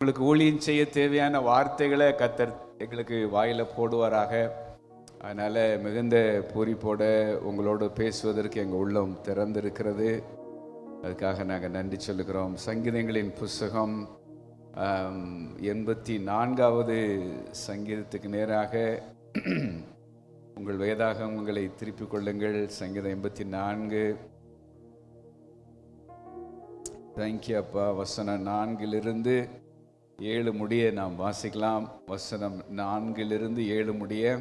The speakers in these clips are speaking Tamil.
உங்களுக்கு ஊழியம் செய்ய தேவையான வார்த்தைகளை கர்த்தர் எங்களுக்கு வாயில போடுவாராக. அதனால மிகுந்த பூரிப்போட உங்களோடு பேசுவதற்கு எங்கள் உள்ளம் திறந்திருக்கிறது. அதுக்காக நாங்கள் நன்றி சொல்லுகிறோம். சங்கீதங்களின் புஸ்தகம் 84வது சங்கீதத்துக்கு நேராக உங்கள் வேதாகமங்களை திருப்பிக் கொள்ளுங்கள். சங்கீதம் 84. தேங்க்யூ அப்பா. வசனம் 4 முடிய நாம் வாசிக்கலாம். வசனம் 4 முடிய.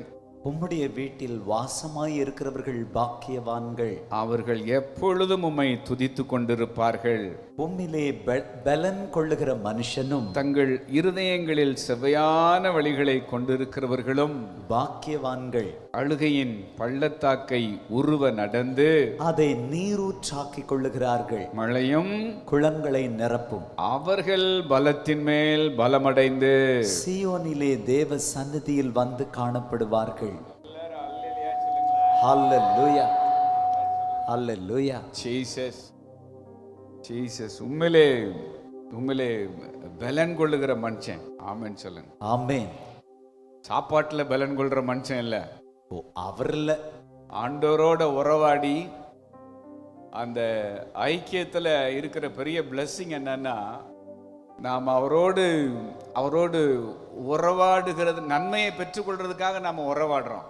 உம்முடைய வீட்டில் வாசமாய் இருக்கிறவர்கள் பாக்கியவான்கள், அவர்கள் எப்பொழுதும் உம்மை துதித்து கொண்டிருப்பார்கள். உம்மிலே பலன் கொள்ளுகிற மனுஷனும் தங்கள் இருதயங்களில் செவ்வையான வழிகளை கொண்டிருக்கிறவர்களும் பாக்கியவான்கள். அழுகையின் பள்ளத்தாக்கை உருவ நடந்து அதை நீரூற்றாக்கிக் கொள்ளுகிறார்கள். மழையும் குளங்களை நிரப்பும். அவர்கள் பலத்தின் மேல் பலமடைந்து சீயோனிலே தேவ சந்நிதியில் வந்து காணப்படுவார்கள். ஹல்லேலூயா, ஹல்லேலூயா. Jesus, Jesus. உண்மையிலே பலன் கொள்ளுகிற மனுஷன். ஆமென் சொல்லுங்க. ஆமென். சாப்பாட்டுல பலன் கொள்ற மனுஷன் இல்ல. அவர்ல ஆண்டவரோட உறவாடி அந்த ஐக்கியத்துல இருக்கிற பெரிய பிளஸ்ஸிங் என்னன்னா, நாம் அவரோடு உறவாடுகிறது, நன்மையை பெற்றுக்கொள்றதுக்காக நாம உறவாடுறோம்.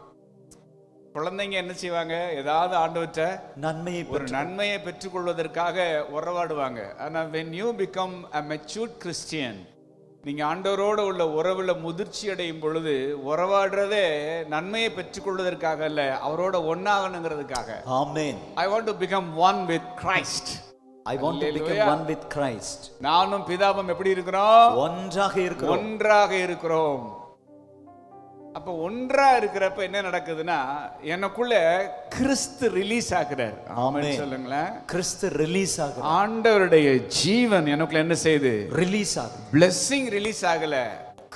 குழந்தைங்க என்ன செய்வாங்க? ஏதாவது ஆண்டவற்ற நன்மையை பெற்றுக்கொள்வதற்காக உறவாடுவாங்க. ஆனா when you become a matured Christian, நீங்க ஆண்டவரோட உள்ள உறவுல முதிர்ச்சி அடையும் பொழுது உறவாடுறதே நன்மையை பெற்றுக்கொள்வதற்காக அல்ல, அவரோட ஒன்னாகணுங்கிறதுக்காக. ஆமென். I want to become one with Christ. I want to become one with Christ. நானும் பிதாவும் எப்படி இருக்கிறோம்? ஒன்றாக இருக்கிறோம். அப்ப ஒன்றா இருக்கிறப்ப என்ன நடக்குதுன்னா, எனக்குள்ள கிறிஸ்து ரிலீஸ் ஆகுறார். ஆமென் சொல்லுங்களேன். கிறிஸ்து ரிலீஸ் ஆகுறார். ஆண்டவருடைய ஜீவன் எனக்குள்ள என்ன செய்யுது? ரிலீஸ் ஆகுது. blessing ரிலீஸ் ஆகல,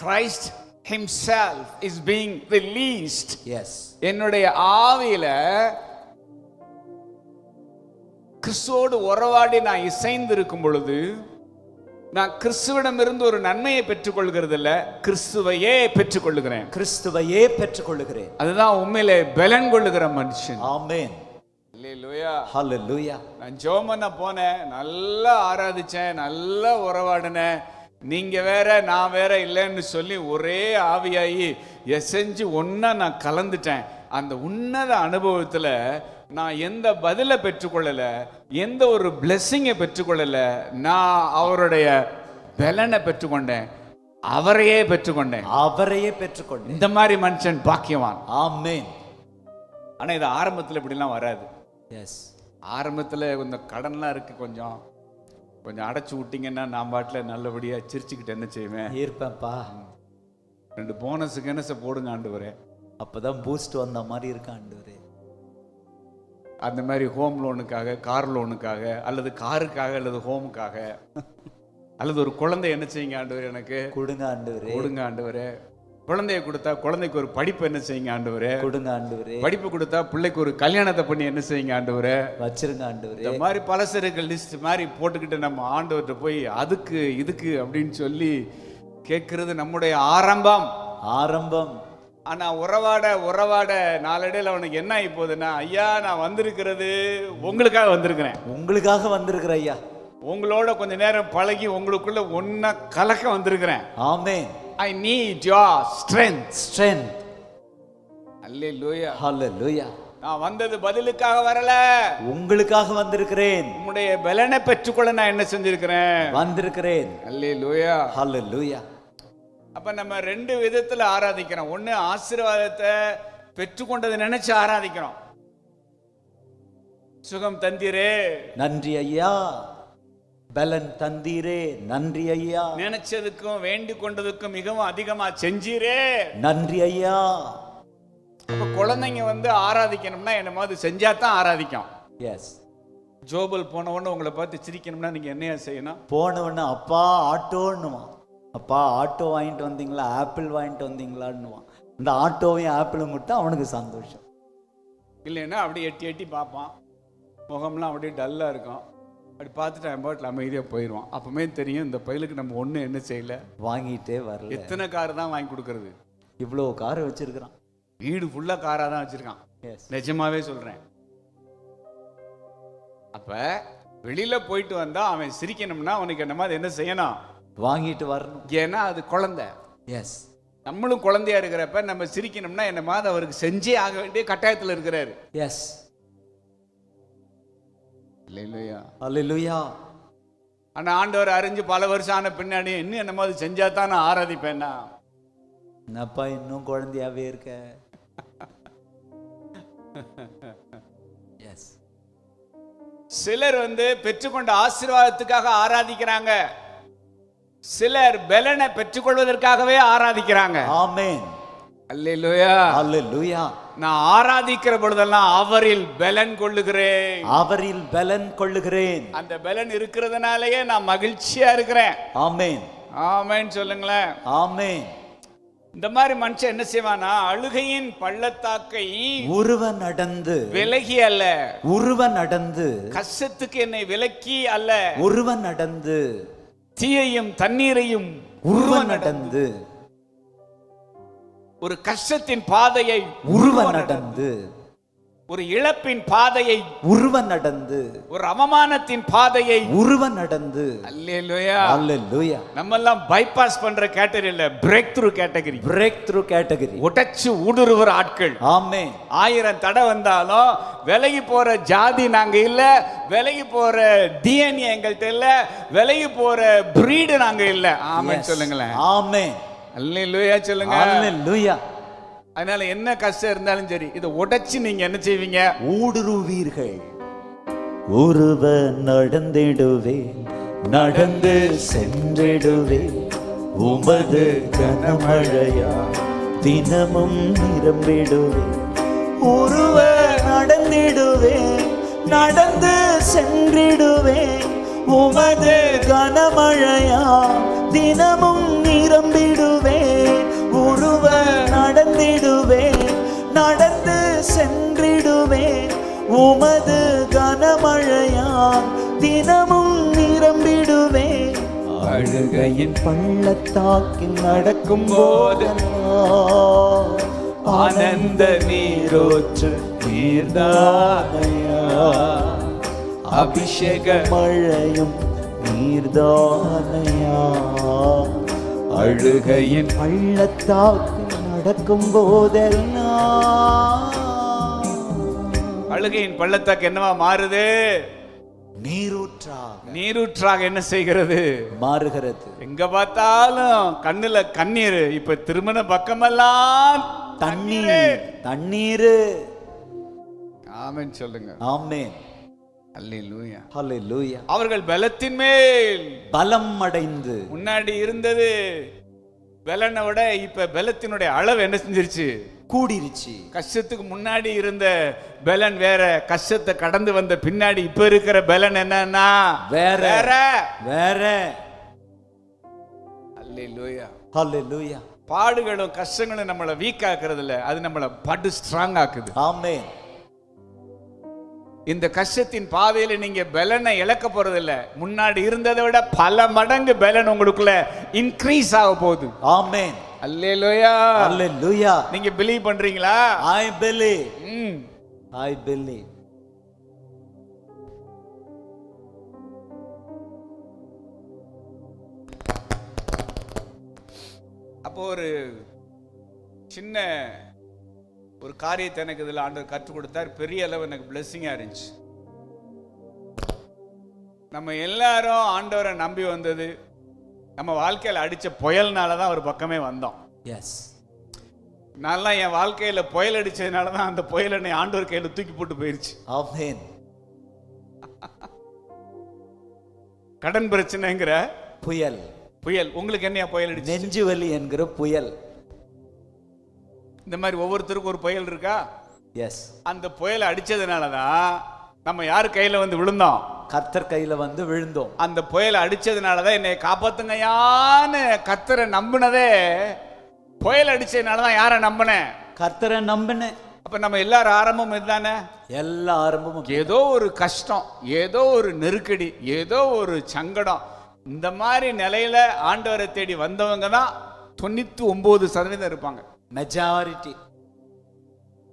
Christ himself is being released. Yes. என்னுடைய ஆவியில கிறிஸ்துவோடு உறவாடி நான் இசைந்து இருக்கும் பொழுது, நான் கிறிஸ்துவிடம் இருந்து ஒரு நன்மையை பெற்றுக்கொள்கிறது இல்ல, கிறிஸ்துவையே பெற்றுக்கொள்ளுகிறேன். அதுதான் உண்மையிலே பலன் கொள்ளுகிற மனுஷன். ஆமென். அல்லேலூயா, ஹல்லேலூயா. நான் ஜெபம் பண்ண போனேன், நல்லா ஆராதிச்சேன், நல்லா உறவாடினேன். நீங்க வேற நான் வேற இல்லைன்னு சொல்லி ஒரே ஆவியாகி எசைஞ்சு ஒன்னா நான் கலந்துட்டேன். அந்த உன்னத அனுபவத்துல நான் எந்த பதிலை பெற்றுக்கொள்ளல, எந்த ஒரு பிளெஸிங்கை பெற்றுக்கொள்ளல, நான் அவருடைய பலனை பெற்றுக்கொண்டேன், அவரையே பெற்றுக்கொண்டேன். இந்த மாதிரி மனுஷன் பாக்கியவான். ஆமென். ஆனா இது ஆரம்பத்துல இப்படிலாம் வராது. எஸ். ஆரம்பத்துல இந்த கடன்லாம் இருக்கு, கொஞ்சம் அடைச்சு விட்டீங்கன்னா நான் பாட்டில் நல்லபடியா சிரிச்சுக்கிட்டு என்ன செய்வேன்? இருப்பேன்ப்பா. 2 போனஸுக்கு என்ன போடுங்க ஆண்டவரே. அப்பதான் பூஸ்ட் வந்த மாதிரி இருக்கு ஆண்டவரே. அந்த மாதிரி ஹோம் லோனுக்காக, கார் லோனுக்காக, அல்லது காருக்காக, அல்லது ஹோமுக்காக, அல்லது ஒரு குழந்தை என்ன செய்யுங்க ஆண்டவரே, எனக்கு கொடுங்க ஆண்டவரே. குழந்தைய கொடுத்தா குழந்தைக்கு ஒரு படிப்பு என்ன செய்யுங்க ஆண்டவரே, கொடுங்க ஆண்டவரே. படிப்பு கொடுத்தா பிள்ளைக்கு ஒரு கல்யாணத்தை பண்ணி என்ன செய்யுங்க ஆண்டவரே, வச்சிருங்க ஆண்டவரே. இந்த மாதிரி பலசரக்கு லிஸ்ட் மாதிரி போட்டுக்கிட்டு நம்ம ஆண்டவர்கிட்ட போய் அதுக்கு இதுக்கு அப்படின்னு சொல்லி கேட்கறது நம்முடைய ஆரம்பம். ஆனா உறவாட நாளடையில் அவனுக்கு என்ன ஆகி போகுதுன்னா, ஐயா நான் வந்திருக்கிறது உங்களுக்காக வந்திருக்கிறேன் ஐயா, உங்களோட கொஞ்ச நேரம் பழகி உங்களுக்குள்ள ஒன்னா கலக்க வந்திருக்கிறேன். ஆமென். I need your strength. Hallelujah. Hallelujah. நான் வந்தது பதிலுக்காக வரல, உங்களுக்காக வந்திருக்கிறேன். உம்முடைய பலனை பெற்றுக்கொள்ள நான் என்ன செஞ்சிருக்கிறேன்? வந்திருக்கிறேன். Hallelujah. Hallelujah. அப்ப நம்ம 2 விதத்துல ஆராதிக்கிறோம். ஒண்ணு ஆசீர்வாதத்தை பெற்றுக்கொண்டதை நினைச்சு ஆராதிக்கிறோம். சுகம் தந்தீரே நன்றி ஐயா, பலன் தந்தீரே நன்றி ஐயா, நினைச்சதுக்கும் வேண்டிக் கொண்டதுக்கும் மிகவும் அதிகமா செஞ்சீரே நன்றி ஐயா. அப்ப குழந்தைங்க ஆராதிக்கணும்னா என்ன மாதிரி செஞ்சா தான் ஆராதிக்கும். எஸ். ஜோபல் போன உடனே உங்களை பார்த்து சிரிக்கணும்னா நீங்க என்னையா செய்யணும்? போன உடனே அப்பா ஆட்டோன்னுவான். அப்பா ஆட்டோ வாங்கிட்டு வந்தீங்களா, ஆப்பிள் வாங்கிட்டு வந்தீங்களான்னுவான். இந்த ஆட்டோவையும் ஆப்பிளும் மட்டும் அவனுக்கு சந்தோஷம். இல்லைன்னா அப்படியே எட்டி பார்ப்பான், முகம்லாம் அப்படியே டல்லா இருக்கும். அப்படி பார்த்துட்டு அவன் பாட்டில் அமைதியாக போயிடுவான். அப்பவுமே தெரியும் இந்த பையலுக்கு நம்ம ஒன்றும் என்ன செய்யல, வாங்கிட்டே வரல. எத்தனை கார் தான் வாங்கி கொடுக்கறது, இவ்வளோ கார் வச்சிருக்கிறான், வீடு ஃபுல்லாக காராக தான் வச்சிருக்கான். நிஜமாவே சொல்றேன். அப்ப வெளியில போயிட்டு வந்தா அவன் சிரிக்கணும்னா அவனுக்கு என்ன மாதிரி என்ன செய்யணும், வாங்கிட்டு வரணும். ஏன்னா அது குழந்தை. எஸ், நம்மளும் குழந்தையா இருக்கிறப்ப நம்ம சிரிக்கணும்னா என்ன மாதிரி அவருக்கு செஞ்சே ஆக வேண்டிய கட்டாயத்தில் இருக்கிறாரு. எஸ், இல்லையா? அல்லேலூயா. ஆனா ஆண்டவர் அறிஞ்சு பல வருஷம் ஆன பின்னாடி இன்னும் என்ன மாதிரி செஞ்சா தான் நான் ஆராதிப்பேன்னா, என்னப்பா இன்னும் குழந்தையாவே இருக்க. எஸ், சிலர் பெற்றுக்கொண்ட ஆசீர்வாதத்துக்காக ஆராதிக்கிறாங்க, சிலர் பலனை பெற்றுக்கொள்வதற்காகவே ஆராதிக்கிறாங்க. ஆமென், அல்லேலூயா, அல்லேலூயா. நான் ஆராதிக்கிற பொழுதெல்லாம் அவரில் பலன் கொள்ளுகிறேன், அவரில் பலன் கொள்ளுகிறேன். அந்த பலன் இருக்கிறதுனாலயே நான் மகிழ்ச்சியா இருக்கிறேன். ஆமென், ஆமென் சொல்லுங்களேன். ஆமென். இந்த மாதிரி மனுஷன் என்ன செய்வானா, அழுகையின் பள்ளத்தாக்கை உருவ நடந்து, விலகி அல்ல, உருவ நடந்து, கஷ்டத்துக்கு என்னை விலக்கி அல்ல, உருவ நடந்து, தீயையும் தண்ணீரையும் உருவ நடந்து, ஒரு கஷ்டத்தின் பாதையை உருவ நடந்து, ஒரு இழப்பின் பாதையை உருவ நடந்து, ஒரு அவமானத்தின் பாதையை உருவ நடந்து. அல்லேலூயா, அல்லேலூயா. நம்ம எல்லாம் பைபாஸ் பண்ற கேட்டகரி இல்ல, break through category. Break through category. உடைச்சு ஊடுருவற ஆட்கள். ஆமென். 1000 தடை வந்தாலும் விலகி போற ஜாதி நாங்க இல்ல, விலகி போற டிஎன்ஏ எங்கள்கிட்ட இல்ல, விலகி போற பிரீடு நாங்க இல்ல. ஆமென் சொல்லுங்களேன். ஆமென், அல்லேலூயா சொல்லுங்க. அல்லேலூயா. அதனால என்ன கஷ்டம் இருந்தாலும் சரி, இதை உடைச்சு நீங்க என்ன செய்வீங்க, ஊடுருவீர்கள். உருவ நடந்திடுவே, நடந்து சென்றிடுவே, உமது கனமழையா தினமும் நிரம்பிடுவே. உருவ நடந்திடுவே, நடந்து சென்றிடுவே, உமது கனமழையா தினமும் நிரம்பிடுவே. உருவ நடந்திடுவே, நடந்து சென்றிடுவே, உமது கனமழையா தினமும் நிரம்பிடுவே. அழுகையின் பள்ளத்தாக்கில் நடக்கும் போதெல்லாம் ஆனந்த நீரோற்று நீர்தானையா, அபிஷேக மழையும் நீர்தானையா. அழுகையின் பள்ளத்தாக்கில் நடக்கும் போதெல்லாம், அழுகையின் பள்ளத்தாக்கு என்னவா மாறுது, நீரூற்றாக. நீரூற்றாக என்ன செய்கிறது, மாறுகிறது. எங்க பார்த்தாலும் கண்ணுல கண்ணீர். இப்ப திருமண பக்கமெல்லாம் தண்ணீர், தண்ணீர். ஆமென் சொல்லுங்க. ஆமென், அல்லேலூயா, அல்லேலூயா. அவர்கள் பலத்தின் மேல் பலம் அடைந்து, முன்னாடி இருந்தது பலனை விட இப்ப பலத்தினுடைய அளவு என்ன செஞ்சிருச்சு, கூடிருச்சு. கஷ்டத்துக்கு முன்னாடி இருந்த பலன் வேற, கஷ்டத்தை கடந்து வந்த பின்னாடி இப்ப இருக்கிற பலன் என்னன்னா வேற, வேற, வேற. அல்லேலூயா, அல்லேலூயா. பாடுகளும் கஷ்டங்களும் நம்மளை வீக் ஆக்குறது இல்ல, அது நம்மளை படு ஸ்ட்ராங் ஆக்குது. ஆமென். இந்த கஷ்டத்தின் பாதையில நீங்க பலனை இழக்க போறது இல்ல, முன்னாடி இருந்ததை விட பல மடங்கு பலன் உங்களுக்குள்ள இன்க்ரீஸ் ஆக போகுது. ஆமென், அல்லேலூயா, அல்லேலூயா. நீங்க பிலீவ் பண்றீங்களா? I believe, I believe. அப்போ ஒரு சின்ன ஒரு காரியத்தை எனக்கு இதில் ஆண்டவர் கற்றுக் கொடுத்தார். பெரிய அளவு எனக்கு பிளெஸிங்காக இருந்துச்சு. நம்ம எல்லாரும் ஆண்டவரை நம்பி வந்தது நம்ம வாழ்க்கையில் அடித்த புயல்னால தான் ஒரு பக்கமே வந்தோம். எஸ், நான்லாம் என் வாழ்க்கையில் புயல் அடித்ததுனால தான் அந்த புயல் என்னை ஆண்டவர் கையில் தூக்கி போட்டு போயிடுச்சு. ஆமென். கடன் பிரச்சனைங்கிற புயல், புயல் உங்களுக்கு என்னையா புயல் அடிச்சு? நெஞ்சு வலி என்கிற புயல். இந்த மாதிரி ஒவ்வொருத்தருக்கும் ஒரு புயல் இருக்கா? எஸ். அந்த புயல் அடிச்சதுனால தான் நம்ம யார் கையில வந்து விழுந்தோம்? கர்த்தர் கையில வந்து விழுந்தோம். அந்த புயல் அடிச்சதுனால தான் என்னை காப்பாத்துங்கயான்னு கர்த்தரை நம்பினதே புயல் அடிச்சதுனால தான். யாரை நம்பினேன்? கர்த்தரை நம்பினேன். அப்ப அப்ப நம்ம எல்லாரும் ஆரம்பம் இதுதானே. எல்லா ஆரம்பமும் ஏதோ ஒரு கஷ்டம், ஏதோ ஒரு நெருக்கடி, ஏதோ ஒரு சங்கடம், இந்த மாதிரி நிலையில ஆண்டவரை தேடி வந்தவங்க தான் 99% இருப்பாங்க. மெஜாரிட்டி.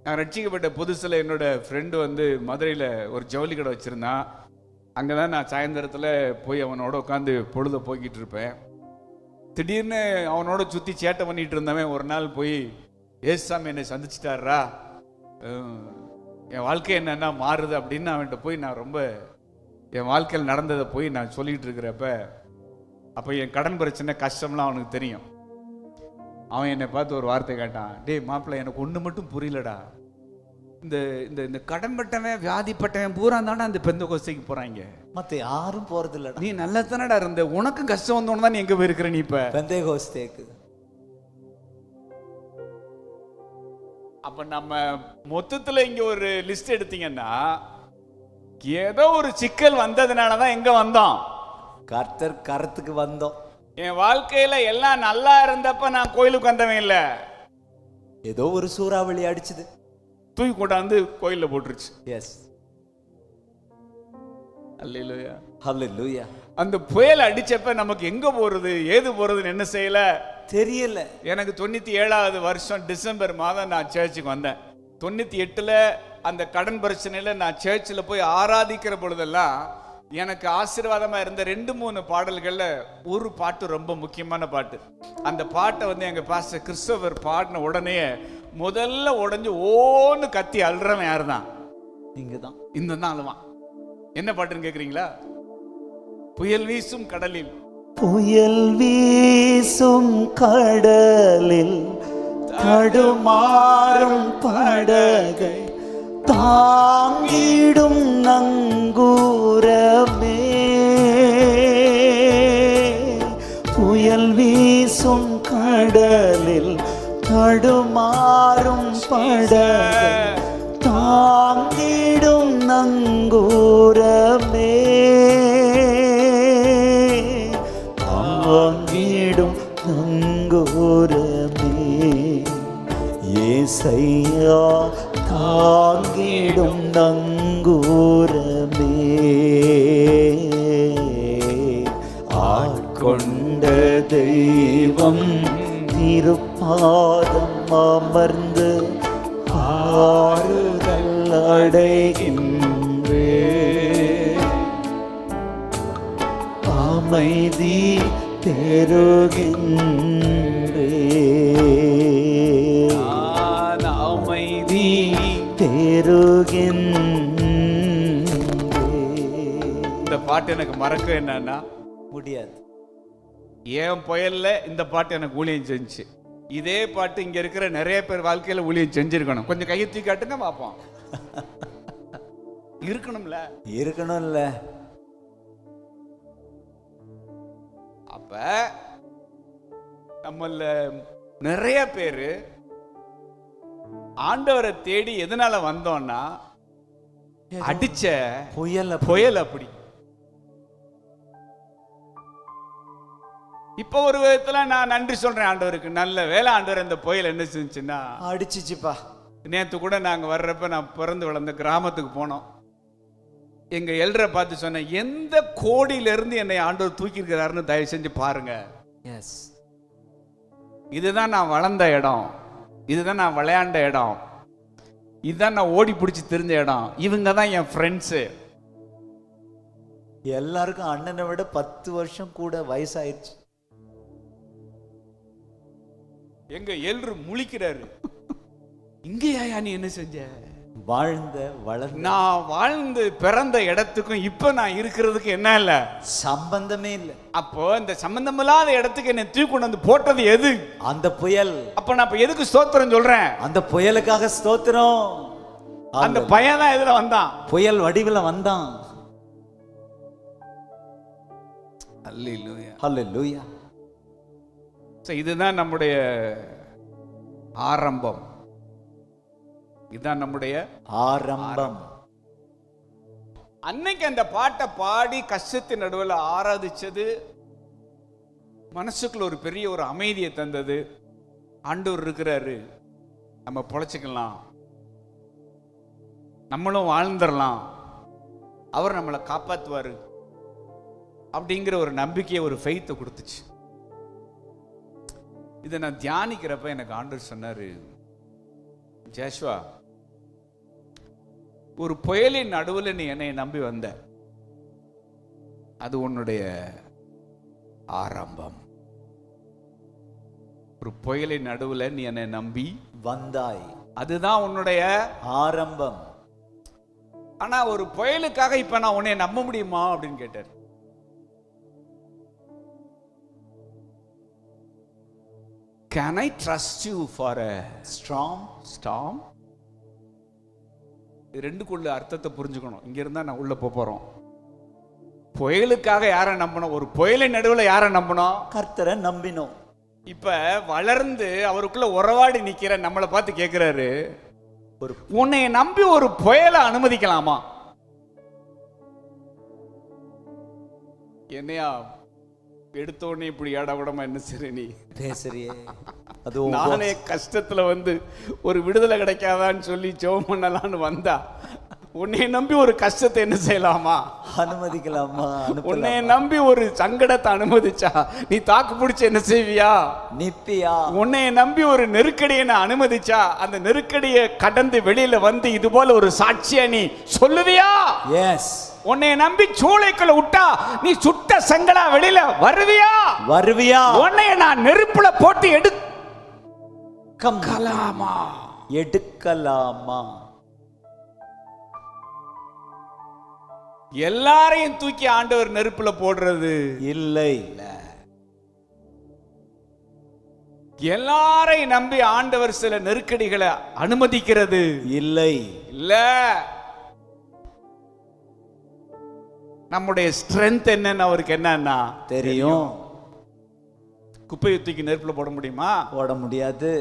நான் ரட்சிக்கப்பட்ட புதுசில் என்னோட ஃப்ரெண்டு வந்து மதுரையில் ஒரு ஜவுளி கடை வச்சுருந்தான். அங்கே தான் நான் சாயந்தரத்தில் போய் அவனோட உட்காந்து பொழுத போய்கிட்டு இருப்பேன். திடீர்னு அவனோட சுற்றி சேட்டை பண்ணிகிட்டு இருந்தவன் ஒரு நாள் போய், ஏசாமி என்னை சந்திச்சிட்டாரா, என் வாழ்க்கை என்னென்னா மாறுது அப்படின்னு அவன்கிட்ட போய் நான் ரொம்ப என் வாழ்க்கையில் நடந்ததை போய் நான் சொல்லிகிட்டு இருக்கிறப்ப, அப்போ என் கடன் பிரச்சனை கஷ்டம்லாம் அவனுக்கு தெரியும். அவன் என்னை பார்த்து ஒரு வார்த்தை கேட்டான், டேய் மாப்பிள்ளை, எனக்கு ஒன்று மட்டும் புரியலடா, இந்த இந்த இந்த கடன்பட்டவன் வியாதிப்பட்டவன் பூரா தானே அந்த பெந்தகோஸ்தைக்கு போகிறாங்க, மற்ற யாரும் போகிறது இல்லைடா. நீ நல்லா தானடா இருந்த, உனக்கும் கஷ்டம் வந்தோன்னு தான் நீ எங்கே போயிருக்கிற நீ இப்போ பெந்தகோஸ்தேக்கு. அப்போ நம்ம மொத்தத்தில் இங்கே ஒரு லிஸ்ட் எடுத்தீங்கன்னா, ஏதோ ஒரு சிக்கல் வந்ததுனால தான் எங்கே வந்தோம், கர்த்தர் கரத்துக்கு வந்தோம். என் வாழ்க்கையில எல்லாம் நல்லா இருந்தப்ப நான் கோயிலுக்கு வந்தவன் இல்ல, ஏதோ ஒரு சூறாவளி அடிச்சுது, தூக்கி கொண்டாந்து கோயில்ல போட்டுருச்சு. எஸ், அல்லேலூயா, ஹல்லேலூயா. அந்த புயல் அடிச்சப்ப நமக்கு எங்க போறது ஏது போறதுன்னு என்ன செய்யல தெரியல. எனக்கு 97வது வருஷம் டிசம்பர் மாதம் நான் சர்ச்சுக்கு வந்தேன். 98ல அந்த கடன் பிரச்சனையில நான் சர்ச்சில் போய் ஆராதிக்கிற பொழுதெல்லாம் எனக்கு ஆசீர்வாதமா இருந்த 2-3 பாடல்கள்ல ஒரு பாட்டு ரொம்ப முக்கியமான பாட்டு. அந்த பாட்டை வந்து எங்க பாஸ்டர் கிறிஸ்டோபர் பாடின உடனே முதல்ல உடஞ்சு ஓன்னு கத்தி அழுறவன் யாரு தான்? நீங்க தான். இந்த தான் அழுவான். என்ன பாட்டுன்னு கேக்குறீங்களா? புயல் வீசும் கடலில், புயல் வீசும் கடலில் தடுமாறும் படகை தாங்கிடும் நங்கூரமே, புயல் வீசும் கடலில் தடுமாறும் படகை தாங்கிடும் நங்கூரமே, தாங்கிடும் நங்கூரமே, ஏசையா தாங்கிடும் நங்கூரமே, ஆட்கொண்ட தெய்வம் திருப்பாதம் அமர்ந்து ஆறுதல் அடைகின்றே, அமைதி பெருகின்றே, அமைதி பெருகின்றே. இந்த பாட்டு எனக்கு மறக்க என்னன்னா முடியாது. என் புயல்ல இந்த பாட்டு எனக்கு ஊழியம் செஞ்சு, இதே பாட்டு இங்க இருக்கிற நிறைய பேர் வாழ்க்கையில ஊழியம் செஞ்சிருக்கணும். கொஞ்சம் கையை தூக்கி காட்டுங்க பாப்போம். இருக்கணும்ல, இருக்கணும்ல. அப்ப நம்மள நிறைய பேரு ஆண்டவரை தேடி எதனால வந்தோம்னா, அடிச்ச புயல் அப்படி. இப்ப ஒரு விதத்துல நான் நன்றி சொல்றேன் ஆண்டவருக்கு. நல்ல வேலை ஆண்டவர் இந்த புயல் என்ன செஞ்சுன்னா அடிச்சிச்சுப்பா. நேற்று கூட நாங்க வர்றப்ப நான் பிறந்து வளர்ந்த கிராமத்துக்கு போனோம். எங்க எல்டரை பார்த்து சொன்னேன், எந்த கோடியில இருந்து என்னை ஆண்டவர் தூக்கி இருக்கிறாருன்னு தயவு செஞ்சு பாருங்க. எஸ், இதுதான் நான் வளர்ந்த இடம், இதுதான் நான் விளையாண்ட இடம், இதுதான் நான் ஓடி பிடிச்சி தெரிஞ்ச இடம், இவங்க தான் என் ஃப்ரெண்ட்ஸு. எல்லாருக்கும் அண்ணனை விட 10 வருஷம் கூட வயசாயிருச்சு. எங்க எல்ரு முழிக்கிறாரு, இங்கேயா நீ என்ன செஞ்ச? வளர்ந்த நான் வாழ்ந்து பிறந்த இடத்துக்கும் இப்ப நான் இருக்கிறதுக்கு என்ன இல்ல சம்பந்தமே இல்லை. அப்போ இந்த சம்பந்தம் இல்லாத இடத்துக்கு என்ன தூக்கி கொண்டு வந்து போட்டது எது? அந்த புயல். அப்ப நான் இப்ப எதுக்கு ஸ்தோத்திரம் சொல்றேன்? அந்த புயலுக்காக ஸ்தோத்திரம். அந்த பையன் தான் எதுல வந்தான்? புயல் வடிவில் வந்தான். அல்லேலூயா, அல்லேலூயா. இதுதான் நம்முடைய ஆரம்பம், இதுதான் நம்முடைய ஆரம்பம். அன்னைக்கு அந்த பாட்டை பாடி கஷ்டத்தின் நடுவில் ஆராதிச்சது மனசுக்குள்ள ஒரு பெரிய ஒரு அமைதியை தந்தது. ஆண்டவர் இருக்கிறாரு, நம்ம பொழைச்சிக்கலாம், நம்மளும் வாழ்ந்துடலாம், அவர் நம்மளை காப்பாற்றுவார் அப்படிங்கிற ஒரு நம்பிக்கையை, ஒரு ஃபெய்த்தை கொடுத்துச்சு. இதை நான் தியானிக்கிறப்ப எனக்கு ஆண்டவர் சொன்னாரு, ஜேஷ்வா, ஒரு புயலின் நடுவில் நீ என்னை நம்பி வந்த, அது உன்னுடைய ஆரம்பம். ஒரு புயலின் நடுவில் நீ என்னை நம்பி வந்தாய், அதுதான் உன்னுடைய ஆரம்பம். ஆனா ஒரு புயலுக்காக இப்ப நான் உன்னை நம்ப முடியுமா அப்படின்னு கேட்டார். Can I trust you for a storm? இது ரெண்டுக்குள்ள அர்த்தத்தை புரிஞ்சுக்கணும். இங்க இருந்தா நான் உள்ள போறோம். புயலுக்காக யாரை நம்பணும்? ஒரு புயலின் நடுவில் யாரை நம்பணும்? கர்த்தரை நம்பினோம். இப்ப வளர்ந்து அவருக்குள்ள உறவாடி நிக்கிற நம்மளை பார்த்து கேட்கிறாரு, ஒரு உன்னை நம்பி ஒரு புயலை அனுமதிக்கலாமா? என்னையா எடுத்த உடனே இப்படி ஏடா விடமா என்ன சரி நீ பேசுறியே? நானே கஷ்டத்துல வந்து ஒரு விடுதலை கிடைக்காதான்னு சொல்லி ஜெபம் பண்ணலான்னு வந்தா, உன்னை நம்பி ஒரு கஷ்டத்தை என்ன செய்யலாமா? அனுமதிக்கலாமா? உன்னை நம்பி ஒரு சங்கடத்தை அனுமதிச்சா நீ தாக்கு பிடிச்சு என்ன செய்வியா? நிப்பியா? உன்னை நம்பி ஒரு நெருக்கடியை நான் அனுமதிச்சா அந்த நெருக்கடியை கடந்து வெளியில வந்து இது போல ஒரு சாட்சியா நீ சொல்லுவியா? எஸ். உன்னை நம்பி சூளைக்குள்ள விட்டா நீ சுட்ட செங்கலா வெளியில வருவியா? வருவியா? உன்னை நான் நெருப்புல போட்டு எடுக்கலாமா? எல்லாரையும் தூக்கி ஆண்டவர் நெருப்புல போடுறது இல்லை. எல்லாரையும் நம்பி ஆண்டவர் சில நெருக்கடிகளை அனுமதிக்கிறது இல்லை. இல்ல. நம்முடைய ஸ்ட்ரென்த் என்னன்னு அவருக்கு என்னன்னா தெரியும். குப்பையை தூக்கி நெருப்புல போட முடியுமா? போட முடியாது.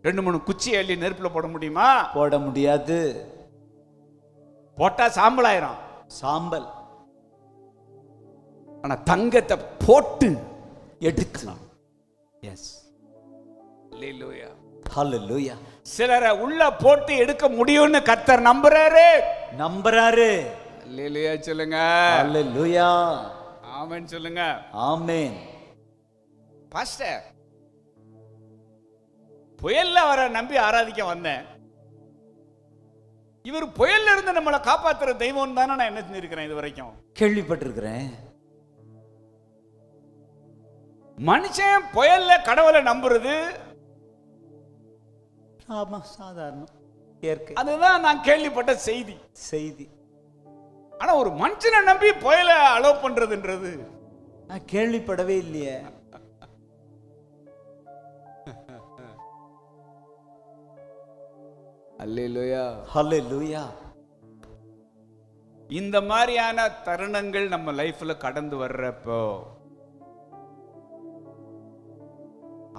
2-3 குச்சி அள்ளி நெருப்புல போட முடியுமா? போட முடியாது. போட்டா சாம்பல் ஆயிரும், சாம்பல். ஆனா தங்கத்தை போட்டு எடுக்கலாம். எஸ். ஹல்லேலூயா. ஹல்லேலூயா. சிலரை உள்ள போட்டு எடுக்க முடியும்னு கர்த்தர் நம்புறாரு. ஹல்லேலூயா சொல்லுங்க. ஹல்லேலூயா. ஆமென் சொல்லுங்க. ஆமென். பாஸ்டர், புயல்ல வர நம்பி ஆராதிக்க வந்தேன், இவர் புயல்ல இருந்து நம்மளை காப்பாத்துற தெய்வம் தானே நான் என்ன செஞ்சிருக்கிறேன் இது வரைக்கும்? கேள்விப்பட்டிருக்கிறேன். மனுஷன் புயல்ல கடவுளை நம்புறது ஆமா, சாதாரணம், இயற்கை. அதுதான் நான் கேள்விப்பட்ட செய்தி. ஆனா ஒரு மனுஷனை நம்பி புயலை அலோவ் பண்றதுன்றது நான் கேள்விப்படவே இல்லையே. அல்லேலூயா. ஹல்லேலூயா. இந்த மாதிரியான தருணங்கள் நம்ம லைஃப்ல கடந்து வர்றப்போ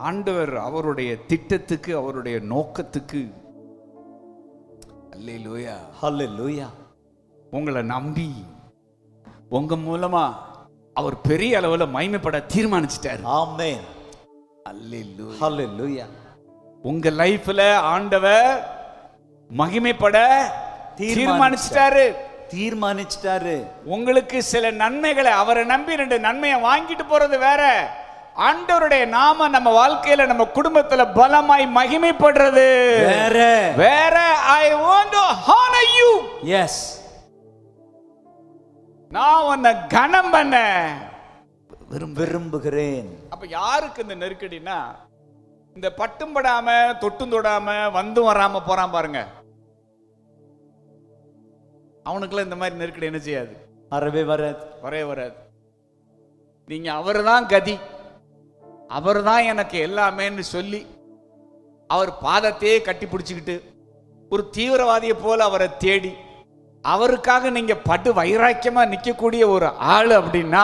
ஆண்டவர் அவருடைய திட்டத்துக்கு, அவருடைய நோக்கத்துக்கு, அல்லேலூயா, ஹல்லேலூயா, உங்களை நம்பி உங்க மூலமா அவர் பெரிய அளவுல மகிமைப்பட தீர்மானிச்சிட்டாரு. ஆமென். அல்லேலூயா. ஹல்லேலூயா. உங்க லைஃப்ல ஆண்டவர் மகிமைப்பட தீர்மானிச்சிட்டாரு. உங்களுக்கு சில நன்மைகளை, அவரை நம்பி 2 நன்மையை வாங்கிட்டு போறது வேற, ஆண்டவருடைய நாம நம்ம வாழ்க்கையில நம்ம குடும்பத்துல பலமாய் மகிமைப்படுறது வேற. I want to honor you. Yes. நான் உன்னை கனம் பண்ண விரும்புகிறேன். அப்ப யாருக்கு இந்த நெருக்கடினா, இந்த பட்டும் படாம தொட்டும் தொடாம வந்தும் வராம போறான் பாருங்க, அவனுக்குள்ள இந்த மாதிரி நெருக்கடி என்ன செய்யாது? வரவே வராது. நீங்க அவர்தான் கதி, அவர்தான் எனக்கு எல்லாமேன்னு சொல்லி அவர் பாதத்தையே கட்டி பிடிச்சுக்கிட்டு ஒரு தீவிரவாதியை போல அவரை தேடி அவருக்காக நீங்க பட்டு வைராக்கியமா நிக்கக்கூடிய ஒரு ஆளு அப்படின்னா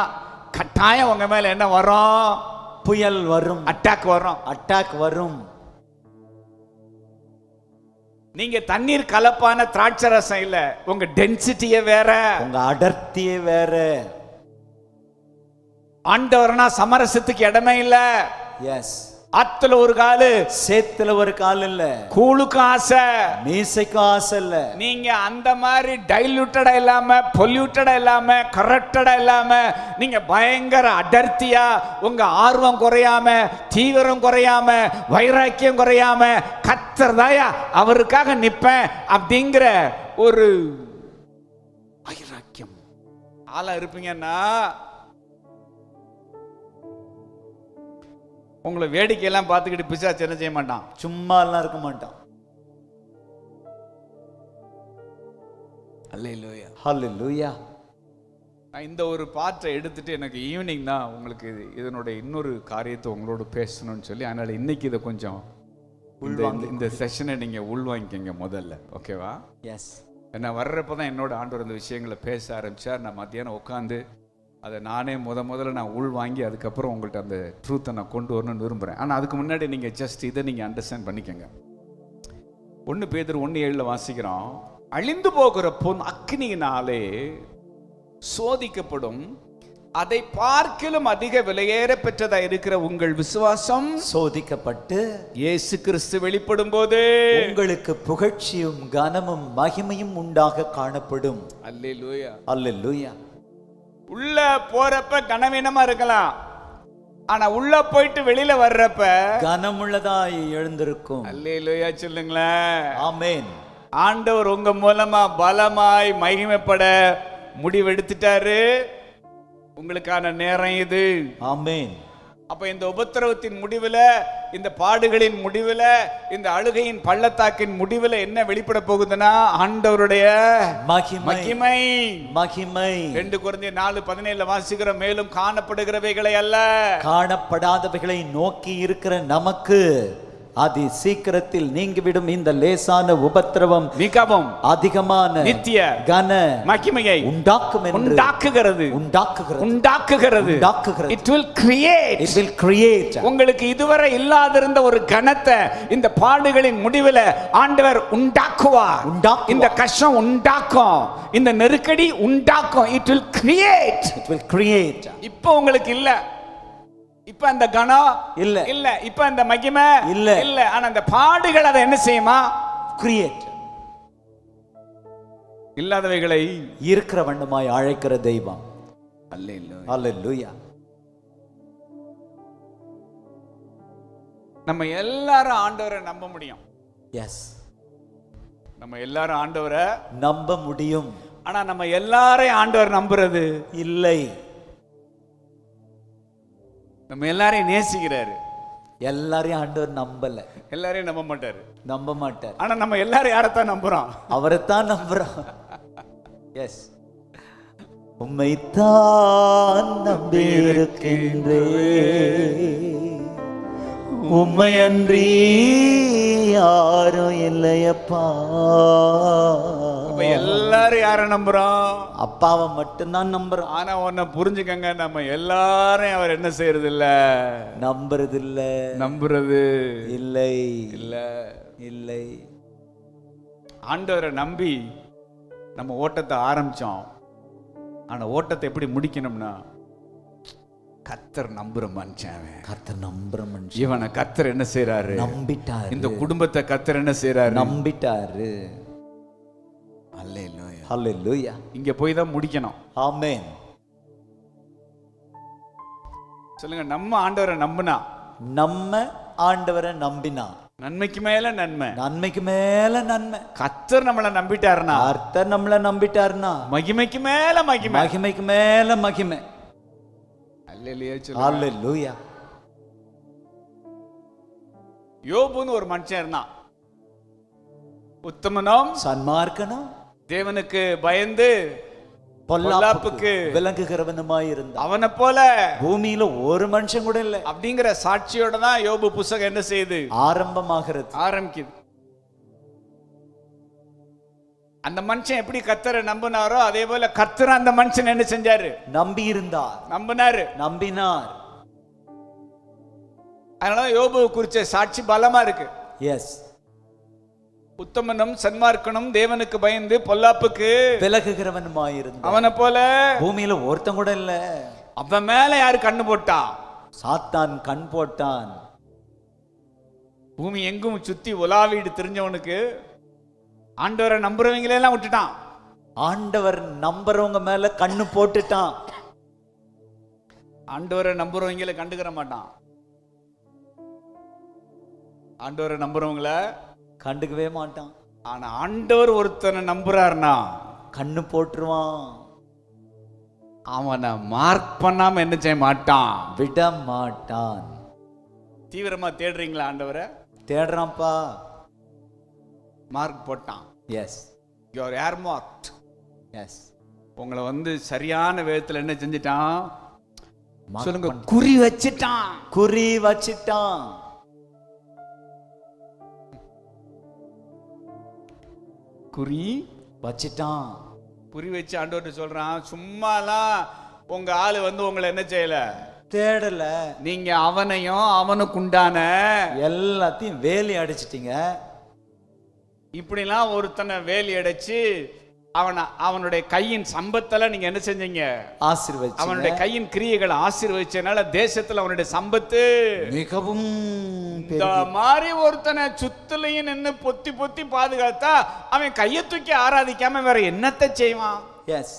கட்டாயம் உங்க மேல என்ன வரும்? புயல் வரும், அட்டாக் வரும். நீங்க தண்ணீர் கலப்பான திராட்சை ரசம் இல்ல, உங்க டென்சிட்டியே வேற, உங்க அடர்த்தியே வேற. ஆண்டவர்னா சமரசத்துக்கு இடமே இல்ல. எஸ். ஆத்துல ஒரு காலு, சேத்துல ஒரு கால் இல்ல, கூழுக்கு ஆசை. மீசைக்கு ஆசை இல்ல. நீங்க அந்த மாதிரி டைல்யூட்டடா இல்லாம, பொல்யூட்டடா இல்லாம, கரெக்டடா இல்லாம, நீங்க பயங்கர அடர்த்தியா, உங்க ஆர்வம் குறையாம, தீவிரம் குறையாம, வைராக்கியம் குறையாம, கர்த்தர்தாயா அவருக்காக நிப்பேன் அப்படிங்கிற ஒரு வைராக்கியம் ஆளா இருப்பீங்கன்னா உங்களை வேடிக்கையெல்லாம் பார்த்துக்கிட்டு பிசாசு என்ன செய்ய மாட்டான், சும்மா எல்லாம் இருக்க மாட்டான். அல்லேலூயா. ஹல்லேலூயா. நான் இந்த ஒரு பாட்டை எடுத்துட்டு எனக்கு ஈவினிங் தான் உங்களுக்கு இதனுடைய இன்னொரு காரியத்தை உங்களோட பேசணும்னு சொல்லி, அதனால இன்னைக்கு இதை கொஞ்சம் இந்த செஷனை நீங்க உள்வாங்கிக்கங்க முதல்ல, ஓகேவா? எஸ். நான் வர்றப்ப தான் என்னோட ஆண்டவர் இந்த விஷயங்களை பேச ஆரம்பிச்சார். நான் மத்தியானம் உட்காந்து அதை நானே முதல்ல நான் உள்வாங்கி அதுக்கப்புறம் உங்கள்கிட்ட அந்த ட்ரூத்தை நான் கொண்டு வரணும்னு விரும்புகிறேன். ஆனால் அதுக்கு முன்னாடி நீங்கள் ஜஸ்ட் இதை நீங்கள் அண்டர்ஸ்டாண்ட் பண்ணிக்கோங்க. 1 பேதுரு 1:7 வாசிக்கிறோம், அழிந்து போகிற பொன் அக்கினியினாலே சோதிக்கப்படும், அதை பார்க்கிலும் அதிக விலையேற பெற்றதா இருக்கிற உங்கள் விசுவாசம் சோதிக்கப்பட்டு இயேசு கிறிஸ்து வெளிப்படும் போது உங்களுக்கு புகழ்ச்சியும் கனமும் மகிமையும் உண்டாக காணப்படும். அல்லேலூயா. அல்லேலூயா. உள்ள போறப்ப கனவீனமா இருக்கலாம், ஆனா உள்ள போயிட்டு வெளியில வர்றப்ப கனமுள்ளதாய் எழுந்திருக்கும். அல்லேலூயா சொல்லுங்களேன். ஆமென். ஆண்டவர் உங்க மூலமா பலமாய் மகிமைப்பட முடிவெடுத்துட்டாரு. உங்களுக்கான நேரம் இது. ஆமென். அப்ப இந்த உபத்திரவத்தின் முடிவுல, இந்த பாடுகளின் முடிவுல, இந்த அழுகையின் பள்ளத்தாக்கின் முடிவுல என்ன வெளிப்பட போகுதுன்னா ஆண்டவருடைய மகிமை. மகிமை. 2 கொரிந்தியர் 4:17 வாசிக்கிற, மேலும் காணப்படுகிறவைகளை அல்ல, காணப்படாதவைகளை நோக்கி இருக்கிற நமக்கு அதி சீக்கிரத்தில் நீங்கிவிடும் இந்த லேசான உபத்திரவம் மிகவும் அதிகமான நித்திய கன மகிமையை உண்டாக்குகிறது. It will create. உங்களுக்கு இதுவரை இல்லாதிருந்த ஒரு கனத்தை இந்த பாடுகளின் முடிவில் ஆண்டவர் உண்டாக்குவார். இந்த கஷ்டம் உண்டாக்கும், இந்த நெருக்கடி உண்டாக்கும். It will create. இப்போ உங்களுக்கு இல்ல, இப்ப அந்த கணம் இல்ல, இப்ப அந்த மகிமை இல்ல, ஆனா அந்த பாடுகள் அதை என்ன செய்யுமா? கிரியேட். இல்லாதவைகளை இருக்கிற வண்ணமாய் அழைக்கிற தெய்வம். அல்லேலூயா. அல்லேலூயா. நம்ம எல்லாரும் ஆண்டவரை நம்ப முடியும். எஸ், நம்ம எல்லாரும் ஆண்டவரை நம்ப முடியும். ஆனா நம்ம எல்லாரையும் ஆண்டவர் நம்புறது இல்லை. நம்ம எல்லாரையும் நேசிக்கிறாரு, எல்லாரையும் ஆண்டவர் நம்பல, எல்லாரையும் நம்ப மாட்டாரு, நம்ப மாட்டார். ஆனா நம்ம எல்லாரும் யாரைத்தான் நம்புறோம்? அவரைத்தான் நம்புறோம். எஸ், உம்மைத்தான் நம்பியிருக்கின்றே, உம்மையன்றி யாரும் இல்லையப்பா. எல்லாரும் யார நம்புறோம்? அப்பாவை மட்டும்தான் நம்புறோம். ஆனா ஒன்ன புரிஞ்சுக்கங்க, நம்ம எல்லாரையும் அவர் என்ன செய்யறது இல்ல, நம்புறது இல்ல, நம்புறது இல்லை இல்ல இல்லை. ஆண்டவரை நம்பி நம்ம ஓட்டத்தை ஆரம்பிச்சோம். ஆனா ஓட்டத்தை எப்படி முடிக்கணும்னா, கர்த்தர் நம்புற மனுஷன், கர்த்தர் நம்புற மனுஷன். இவனை கர்த்தர் என்ன செய்யறாரு? நம்பிட்டாரு. இந்த குடும்பத்தை கர்த்தர் என்ன செய்யறாரு? நம்பிட்டாரு. அல்லேலூயா. அல்லேலூயா. இங்க போய் தான் முடிக்கணும். ஆமென். சொல்லுங்க, நம்ம ஆண்டவரை நம்பினா, நம்ம ஆண்டவரை நம்பினா நன்மைக்கு மேல நன்மை, நன்மைக்கு மேல நன்மை. கர்த்தர் நம்மளை நம்பிட்டாருன்னா, கர்த்தர் நம்மளை நம்பிட்டாருன்னா மகிமைக்கு மேல மகிமை, மகிமைக்கு மேல மகிமை. அல்லேலூயா. அல்லேலூயா. யோபுன்னு ஒரு மனுஷன் இருந்தான், உத்தமனும் சன்மார்க்கனும் தேவனுக்கு பயந்து பொல்லாப்புக்கு விளங்குகிறவனுமாய் இருந்தான். அவனை போல பூமியில ஒரு மனுஷன் கூட இல்லை அப்படிங்கிற சாட்சியோட தான் யோபு புத்தகம் என்ன செய்யுது? ஆரம்பிக்குது. அந்த மனுஷன் எப்படி கர்த்தரை நம்பினாரோ அதே போல கர்த்தர் அந்த மனுஷன் என்ன செஞ்சாரு? நம்பி இருந்தார், நம்பினார். அதனால யோபு குறிச்ச சாட்சி பலமா இருக்கு. எஸ், உத்தமனும் சன்மார்க்கனும் தேவனுக்கு பயந்து பொல்லாப்புக்கு விலகுகிறவனுமாயிருந்தான். அவனை போல பூமியில ஒருத்தன் கூட இல்ல. அவன் மேல யாரு கண்ணு போட்டா? சாத்தான் கண் போட்டான். பூமி எங்கும் சுத்தி உலாவிட்டு தெரிஞ்சவனுக்கு ஆண்டவரை நம்புறவங்களெல்லாம் விட்டுட்டான். ஆண்டவர் நம்புறவங்க மேல கண்ணு போட்டுட்டான். ஆண்டவரை நம்புறவங்களை கண்டுக்கிற மாட்டான். ஆண்டவரை நம்புறவங்கள கண்டுக்கவே மாட்டான். ஆனா ஆண்டவர் ஒருத்தனை நம்புறாருன்னா கண்ணு போட்டுருவான். அவனை மார்க் பண்ணாம என்ன செய்ய மாட்டான், விட மாட்டான். தீவிரமா தேடுறீங்களா ஆண்டவரை? தேடுறான்ப்பா. மார்க் போட்டான். Yes, you are earmarked. Yes. உங்களை சரியான விதத்துல என்ன செஞ்சிட்டான் சொல்லுங்க? பண்ண- குறி வச்சிட்டான். குறி வச்சிட்டான். குறி வச்சிட்டான். குறி வச்சு ஆண்டவர்கிட்ட சொல்றான், சும்மாலாம் உங்க ஆளு உங்களை என்ன செய்யல, தேடல. நீங்க அவனையும் அவனுக்குண்டான எல்லாத்தையும் வேலி அடிச்சிட்டீங்க. இப்படிலாம் ஒருத்தனை வேலி அடைச்சு அவனுடைய கையின் சம்பத்தெல்லாம் நீங்க என்ன செஞ்சீங்க, ஆசீர்வதிச்சீங்க. அவனுடைய கையின் கிரியைகளை ஆசீர்வதிச்சனால தேசத்துல அவனுடைய சம்பத்து மிகவும் இந்த மாதிரி ஒருத்தனை சுத்திலையும் நின்று பொத்தி பொத்தி பாதுகாத்தா அவன் கையை தூக்கி ஆராதிக்காம வேற என்னத்தை செய்வான்? எஸ்.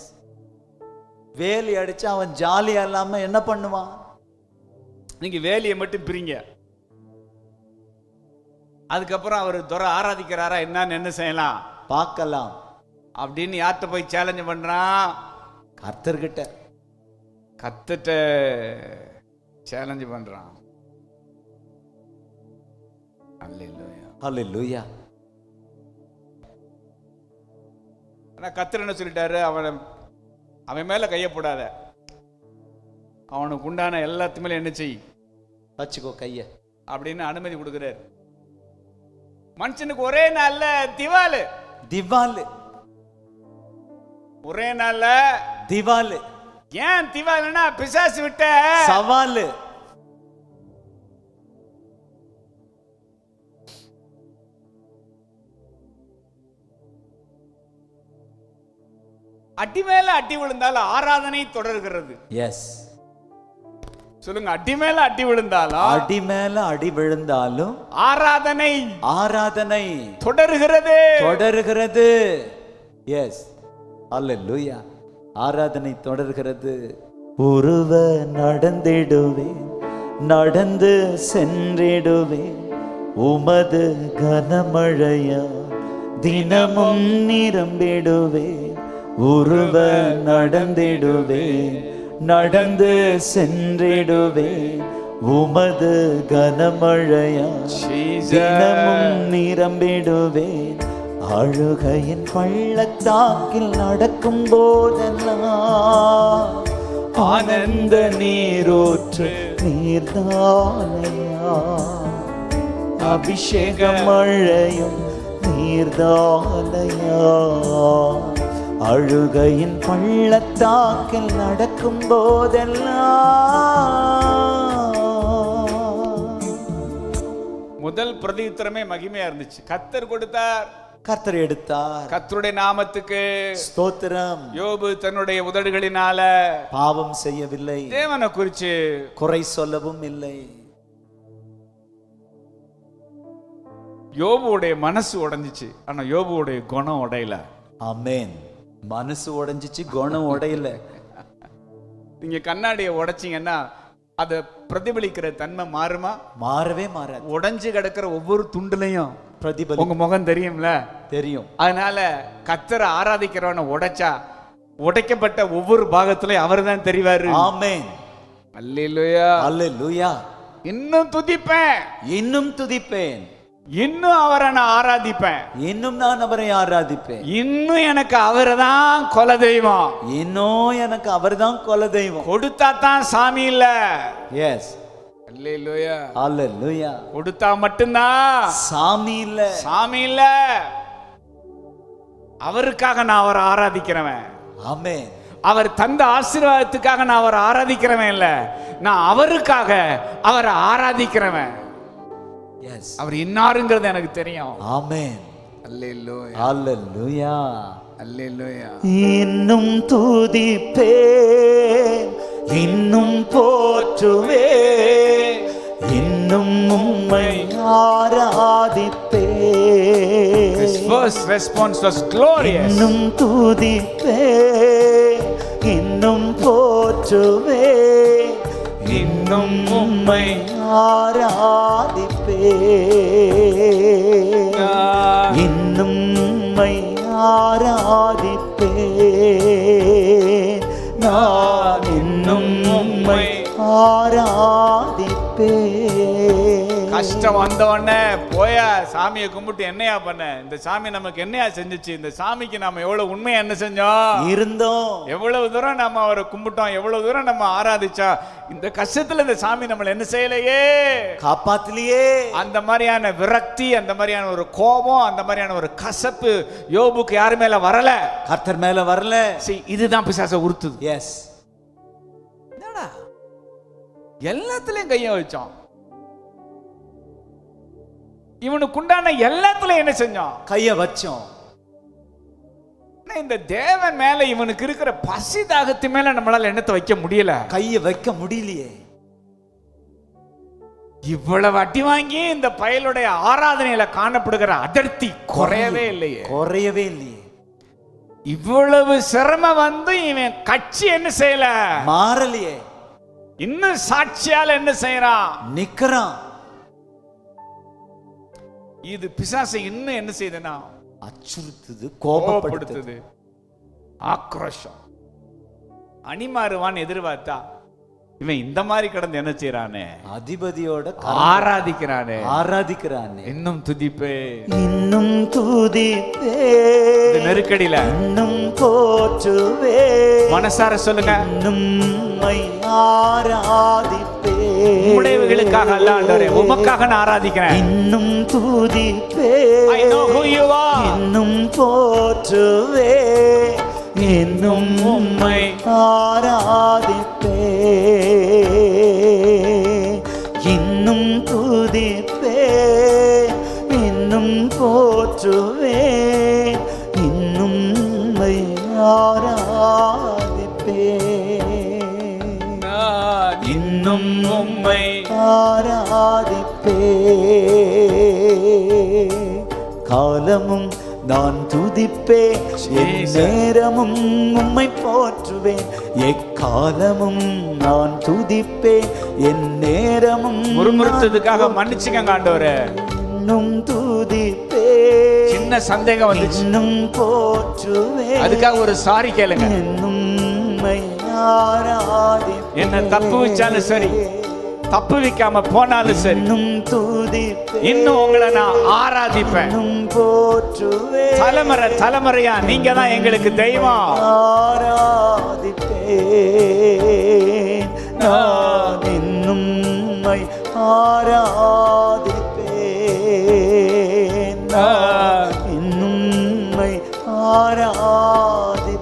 வேலி அடிச்சு அவன் ஜாலியா இல்லாம என்ன பண்ணுவான்? நீங்க வேலியை மட்டும் பிரிங்க. அதுக்கப்புறம் அவர் துறை ஆராதிக்கிறாரா என்னன்னு என்ன செய்யலாம் பார்க்கலாம் அப்படின்னு யார்கிட்ட போய் சேலஞ்ச் பண்றான்? கர்த்தர்கிட்ட. கத்துட்ட சேலஞ்ச் பண்றான். அல்லேலூயா, அல்லேலூயா. ஆனா கர்த்தர் என்ன சொல்லிட்டாரு, அவன் மேல கைய போடாத, அவனுக்கு உண்டான எல்லாத்துமே என்ன செய், வச்சுக்கோ கைய அப்படின்னு அனுமதி கொடுக்கிறார். மனுஷனுக்கு ஒரே நாள்ல திவாலு, திவாலு, ஒரே நாள்ல திவாலு. ஏன் திவாலுன்னா பிசாசு விட்ட சவாலு. அடி மேல அடி விழுந்தாலும் ஆராதனை தொடர்கிறது. எஸ், சொல்லுங்க. அடி மேல அடி விழுந்தாலும், அடி மேல அடி விழுந்தாலும் ஆராதனை ஆராதனை தொடர்கிறது, தொடர்கிறது. எஸ், அல்லேலூயா. ஆராதனை தொடர்கிறது. உருவ நடந்திடுவேன், நடந்து சென்றிடுவேன், உமது கனமழையா தினமும் நிரம்பிடுவேன். உருவ நடந்திடுவேன், நடந்து சென்றிடுவேன், உமது கனமழையா தினமும் நிரம்பிடுவேன். அழுகையின் பள்ளத்தாக்கில் நடக்கும் போதெல்லாம் ஆனந்த நீரோற்று நீர்தானையா, அபிஷேக மழையும் நீர்தானையா. அழுகையின் பள்ளத்தாக்கில் நடக்கும் போதெல்லாம். முதல் பிரதியுத்தரமே மகிமையா இருந்துச்சு. கர்த்தர் கொடுத்தார், கர்த்தர் எடுத்தார். கர்த்தருடைய நாமத்துக்கு ஸ்தோத்திரம். யோபு தன்னுடைய உதடுகளினால பாவம் செய்யவில்லை, தேவனை குறிச்சு குறை சொல்லவும் இல்லை. யோபுடைய மனசு உடைஞ்சிச்சு, ஆனா யோபுடைய குணம் உடையல. ஆமென். மனசு உடைஞ்சிச்சு, குணம் உடையல. நீங்க கண்ணாடியை உடைச்சீங்கன்னா அதை பிரதிபலிக்கிற தன்மை மாறுமா? மாறவே மாறாது. உடைஞ்சு கிடக்கிற ஒவ்வொரு துண்டுலையும் பிரதிபலி உங்க முகம் தெரியும்ல, தெரியும். அதனால கர்த்தரை ஆராதிக்கிறவனை உடைச்சா உடைக்கப்பட்ட ஒவ்வொரு பாகத்திலையும் அவர் தான் தெரிவாரு. ஆமென். அல்லேலூயா, அல்லேலூயா. இன்னும் துதிப்பேன், இன்னும் துதிப்பேன், இன்னும் அவரை நான் ஆராதிப்பேன், இன்னும் நான் அவரை ஆராதிப்பேன், இன்னும் எனக்கு அவரை தான் கொல தெய்வம், இன்னும் எனக்கு அவர்தான் குல தெய்வம். கொடுத்தா தான் சாமி இல்ல. எஸ், அல்லேலூயா. அல்லேலூயா. கொடுத்தா மட்டும்தான் சாமி இல்ல, சாமி இல்ல. அவருக்காக நான் அவரை ஆராதிக்கிறவன். ஆமென். அவர் தந்த ஆசீர்வாதத்துக்காக நான் அவரை ஆராதிக்கிறவன் இல்ல, நான் அவருக்காக அவரை ஆராதிக்கிறவன். எஸ், அவர் இன்னாருங்கிறது எனக்கு தெரியும். ஆமென். அல்லேலூயா, அல்லேலூயா. அல்லேலூயா. இன்னும் துதிப்பே, இன்னும் போற்றுவே, இன்னும் உம்மை ஆராதிப்பே. ஆராதிப்பே. His first response was glorious. இன்னும் துதிப்பே, இன்னும் போற்றுவே, இன்னும் உம்மை ஆராதிப்பே. இன்னும் உம்மை ஆராதிப்பே. நான் இன்னும் உம்மை ஆராதிப்பே. கஷ்டம் வந்த உடனே போயா சாமியை கும்பிட்டு என்னையா பண்ண, இந்த சாமி நமக்கு என்னையா செஞ்சுச்சு, இந்த சாமிக்கு நம்ம எவ்வளவு உண்மையா என்ன செஞ்சோம் இருந்தோம், எவ்வளவு தூரம் நம்ம அவரை கும்பிட்டோம், எவ்வளவு தூரம் நம்ம ஆராதிச்சா, இந்த கஷ்டத்துல இந்த சாமி நம்மள என்ன செய்யலையே, காப்பாத்தலையே. அந்த மாதிரியான விரக்தி, அந்த மாதிரியான ஒரு கோபம், அந்த மாதிரியான ஒரு கசப்பு யோபுக்கு யாரு மேல வரல, கர்த்தர் மேல வரல. இதுதான் பிசாசை உறுத்துது. எஸ், என்னடா எல்லாத்துலயும் கைய வச்சோம், இவனுக்கு உண்டான எல்லாத்துலயும் என்ன செஞ்சோம், கைய வச்சோம். இந்த தேவன் மேல இவனுக்கு இருக்கிற பசி தாகத்து மேல நம்மளால எண்ணத்தை வைக்க முடியல, கைய வைக்க முடியலையே. இவ்வளவு அடி வாங்கி இந்த பயலுடைய ஆராதனையில காணப்படுகிற அதிர்ச்சி குறையவே இல்லையே, குறையவே இல்லையே. இவ்வளவு சிரமம் வந்து இவன் கட்சி என்ன செய்யல, மாறலையே. இன்னும் சாட்சியால என்ன செய்யறான், நிக்கிறான். இது பிசாசை இன்னும் என்ன செய்யுதுன்னா அச்சுறுத்துது, கோபப்படுத்துது, ஆக்ரோஷம். அணிமாறுவான்னு எதிர்பார்த்தா இவன் இந்த மாதிரி கடந்து என்ன செய்யறானே, அதிபதியோட ஆராதிக்கிறானே, ஆராதிக்கிறானே. இன்னும் துதிப்பே, இன்னும் துதிப்பே, இந்த நெருக்கடியில இன்னும் போற்றுவே, மனசார சொல்லுங்க, இன்னும் உம்மை ஆராதிப்பே. உம்முடையவைகளுக்காக அல்ல ஆண்டவரே, உமக்காக நான் ஆராதிக்கிறேன். இன்னும் துதிப்பே, I know who you are. இன்னும் போற்றுவே, இன்னும் உம்மை ஆராதிப்பே. இன்னும் துதிப்பே, இன்னும் போற்றுவே, இன்னும் உம்மை ஆராதிப்பே. இன்னும் உம்மை ஆராதிப்பே. காலமும் நான் துதிப்பேன், நேரமும் உம்மை போற்றுவேன். எக்காலமும் நான் துதிப்பேன், என் நேரமும். முறுமுறுத்ததுக்காக மன்னிச்சுக்கங்க ஆண்டவரே. இன்னும் துதிப்பே, சின்ன சந்தேகம் வந்துச்சு, இன்னும் போற்றுவேன். அதுக்காக ஒரு சாரி கேளுங்க. இன்னும் உம்மை ஆராதிப்பேன். என்ன தப்பு வச்சாலும் சரி, தப்பு வைக்காம போனாலும் சரி, இன்னும் துதிப்பேன், இன்னும் உங்களை நான் ஆராதிப்பேன். இன்னும் போற்றுவேன். தலைமுறை தலைமுறையா நீங்க தான் எங்களுக்கு தெய்வம். ஆராதிப்பேன், நான் இன்னும் உம்மை ஆராதிப்பேன். நான் இன்னும் உம்மை ஆராதிப்பேன்.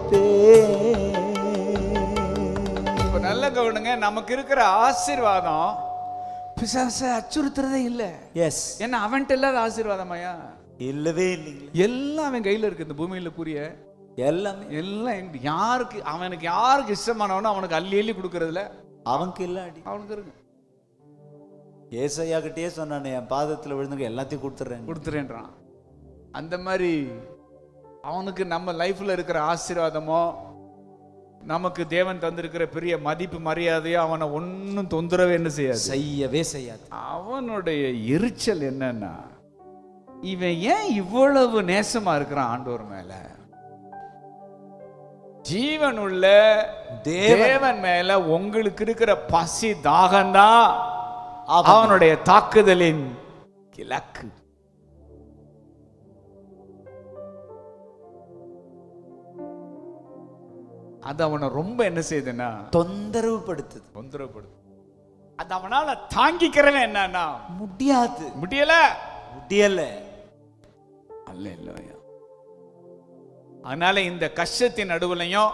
இப்ப நல்ல கவனிங்க, நமக்கு இருக்கிற ஆசீர்வாதம் பிசாசை அச்சுறுத்துறதே இல்ல. எஸ், என்ன அவன்கிட்ட இல்லாத ஆசீர்வாதமாயா? இல்லவே இல்லைங்களா? எல்லாம் அவன் கையில இருக்கு. இந்த பூமியில புரிய எல்லாமே எல்லாம் யாருக்கு, அவனுக்கு யாருக்கு இஷ்டமானவனோ அவனுக்கு அள்ளி அள்ளி கொடுக்கறதுல அவனுக்கு இல்லாடி அவனுக்கு இருக்கு. ஏசையா கிட்டே சொன்னானே, என் பாதத்துல விழுந்துங்க எல்லாத்தையும் கொடுத்துறேன்றான். அந்த மாதிரி அவனுக்கு நம்ம லைஃப்ல இருக்கிற ஆசீர்வாதமோ, நமக்கு தேவன் தந்திருக்கிற பெரிய மதிப்பு மரியாதையோ அவனை ஒன்னும் தொந்தரவே என்ன செய்யவே செய்யாது. அவனுடைய எரிச்சல் என்னன்னா, இவன் ஏன் இவ்வளவு நேசமா இருக்கிறான் ஆண்டவர் மேல, ஜீவன் உள்ள தேவன் மேல உங்களுக்கு இருக்கிற பசி தாகம்தான் அவனுடைய தாக்குதலின் இலக்கு. அது அவனை ரொம்ப என்ன செய்யுதுன்னா தொந்தரவு படுத்துது. அது அவனால தாங்கிக்கிறவன் என்னன்னா முடியல. அல்லேலூயா. அதனால இந்த கஷ்டத்தின் நடுவுலையும்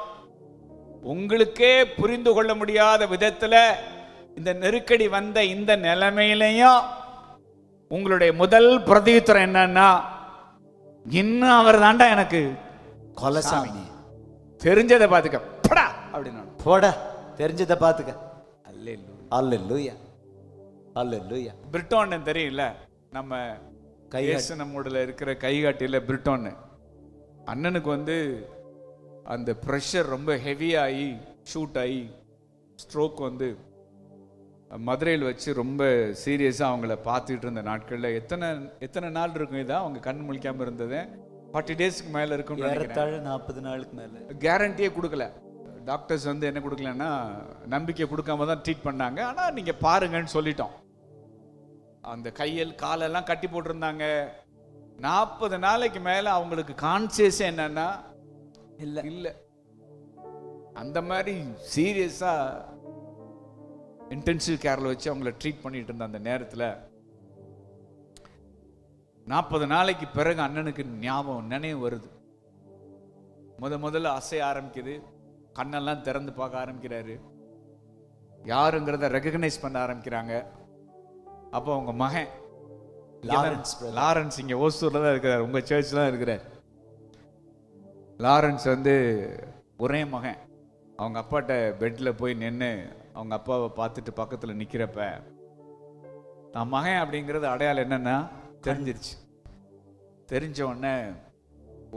உங்களுக்கே புரிந்து கொள்ள முடியாத விதத்துல இந்த நெருக்கடி வந்த இந்த நிலைமையிலையும் உங்களுடைய முதல் பிரதியுத்தரம் என்னன்னா, இன்னும் அவர் தாண்டா எனக்கு கொலசாமி, தெரிஞ்சதை பாத்துக்க போடா அப்படின்னு. போடா, தெரிஞ்சதை பாத்துக்க. அல்லேலூயா, அல்லேலூயா, அல்லேலூயா. பிரிட்டோன்னு தெரியல, நம்ம நம்மோட இருக்கிற கைகாட்டியில் பிரிட்டோன்னு அண்ணனுக்கு வந்து அந்த ப்ரெஷர் ரொம்ப ஹெவியாகி ஷூட் ஆகி ஸ்ட்ரோக் வந்து மதுரையில் வச்சு ரொம்ப சீரியஸாக அவங்கள பார்த்துட்டு இருந்த நாட்களில் எத்தனை நாள் இருக்கும் இதான் அவங்க கண் முழிக்காமல் இருந்தது 40 டேஸ்க்கு மேலே இருக்கும், 40 நாளுக்கு மேலே. கேரண்டியே கொடுக்கல டாக்டர்ஸ் வந்து. என்ன கொடுக்கலன்னா நம்பிக்கை கொடுக்காம தான் ட்ரீட் பண்ணாங்க. ஆனால் நீங்கள் பாருங்கன்னு சொல்லிட்டோம். அந்த கையல் காலெல்லாம் கட்டி போட்டிருந்தாங்க. 40 நாளைக்கு மேலே அவங்களுக்கு கான்சியஸ் என்னன்னா இல்லை அந்த மாதிரி சீரியஸாக இன்டென்சிவ் கேரில் வச்சு அவங்கள ட்ரீட் பண்ணிட்டு இருந்த அந்த நேரத்தில் 40 நாளைக்கு பிறகு அண்ணனுக்கு நினைவு வருது. முதல்ல அசைய ஆரம்பிக்குது, கண்ணெல்லாம் திறந்து பார்க்க ஆரம்பிக்கிறாரு, யாருங்கிறத ரெகக்னைஸ் பண்ண ஆரம்பிக்கிறாங்க. அப்போ அவங்க மகன் லாரன்ஸ் இங்கே ஓசூரில் தான் இருக்கிறார், உங்கள் சர்ச்சில் தான் இருக்கிறார். லாரன்ஸ் வந்து ஒரே மகன். அவங்க அப்பாட்ட பெட்டில் போய் நின்று அவங்க அப்பாவை பார்த்துட்டு பக்கத்தில் நிற்கிறப்ப நான் மகன் அப்படிங்கிறது அடையாளம் என்னன்னா தெரிஞ்சிருச்சு. தெரிஞ்ச உடனே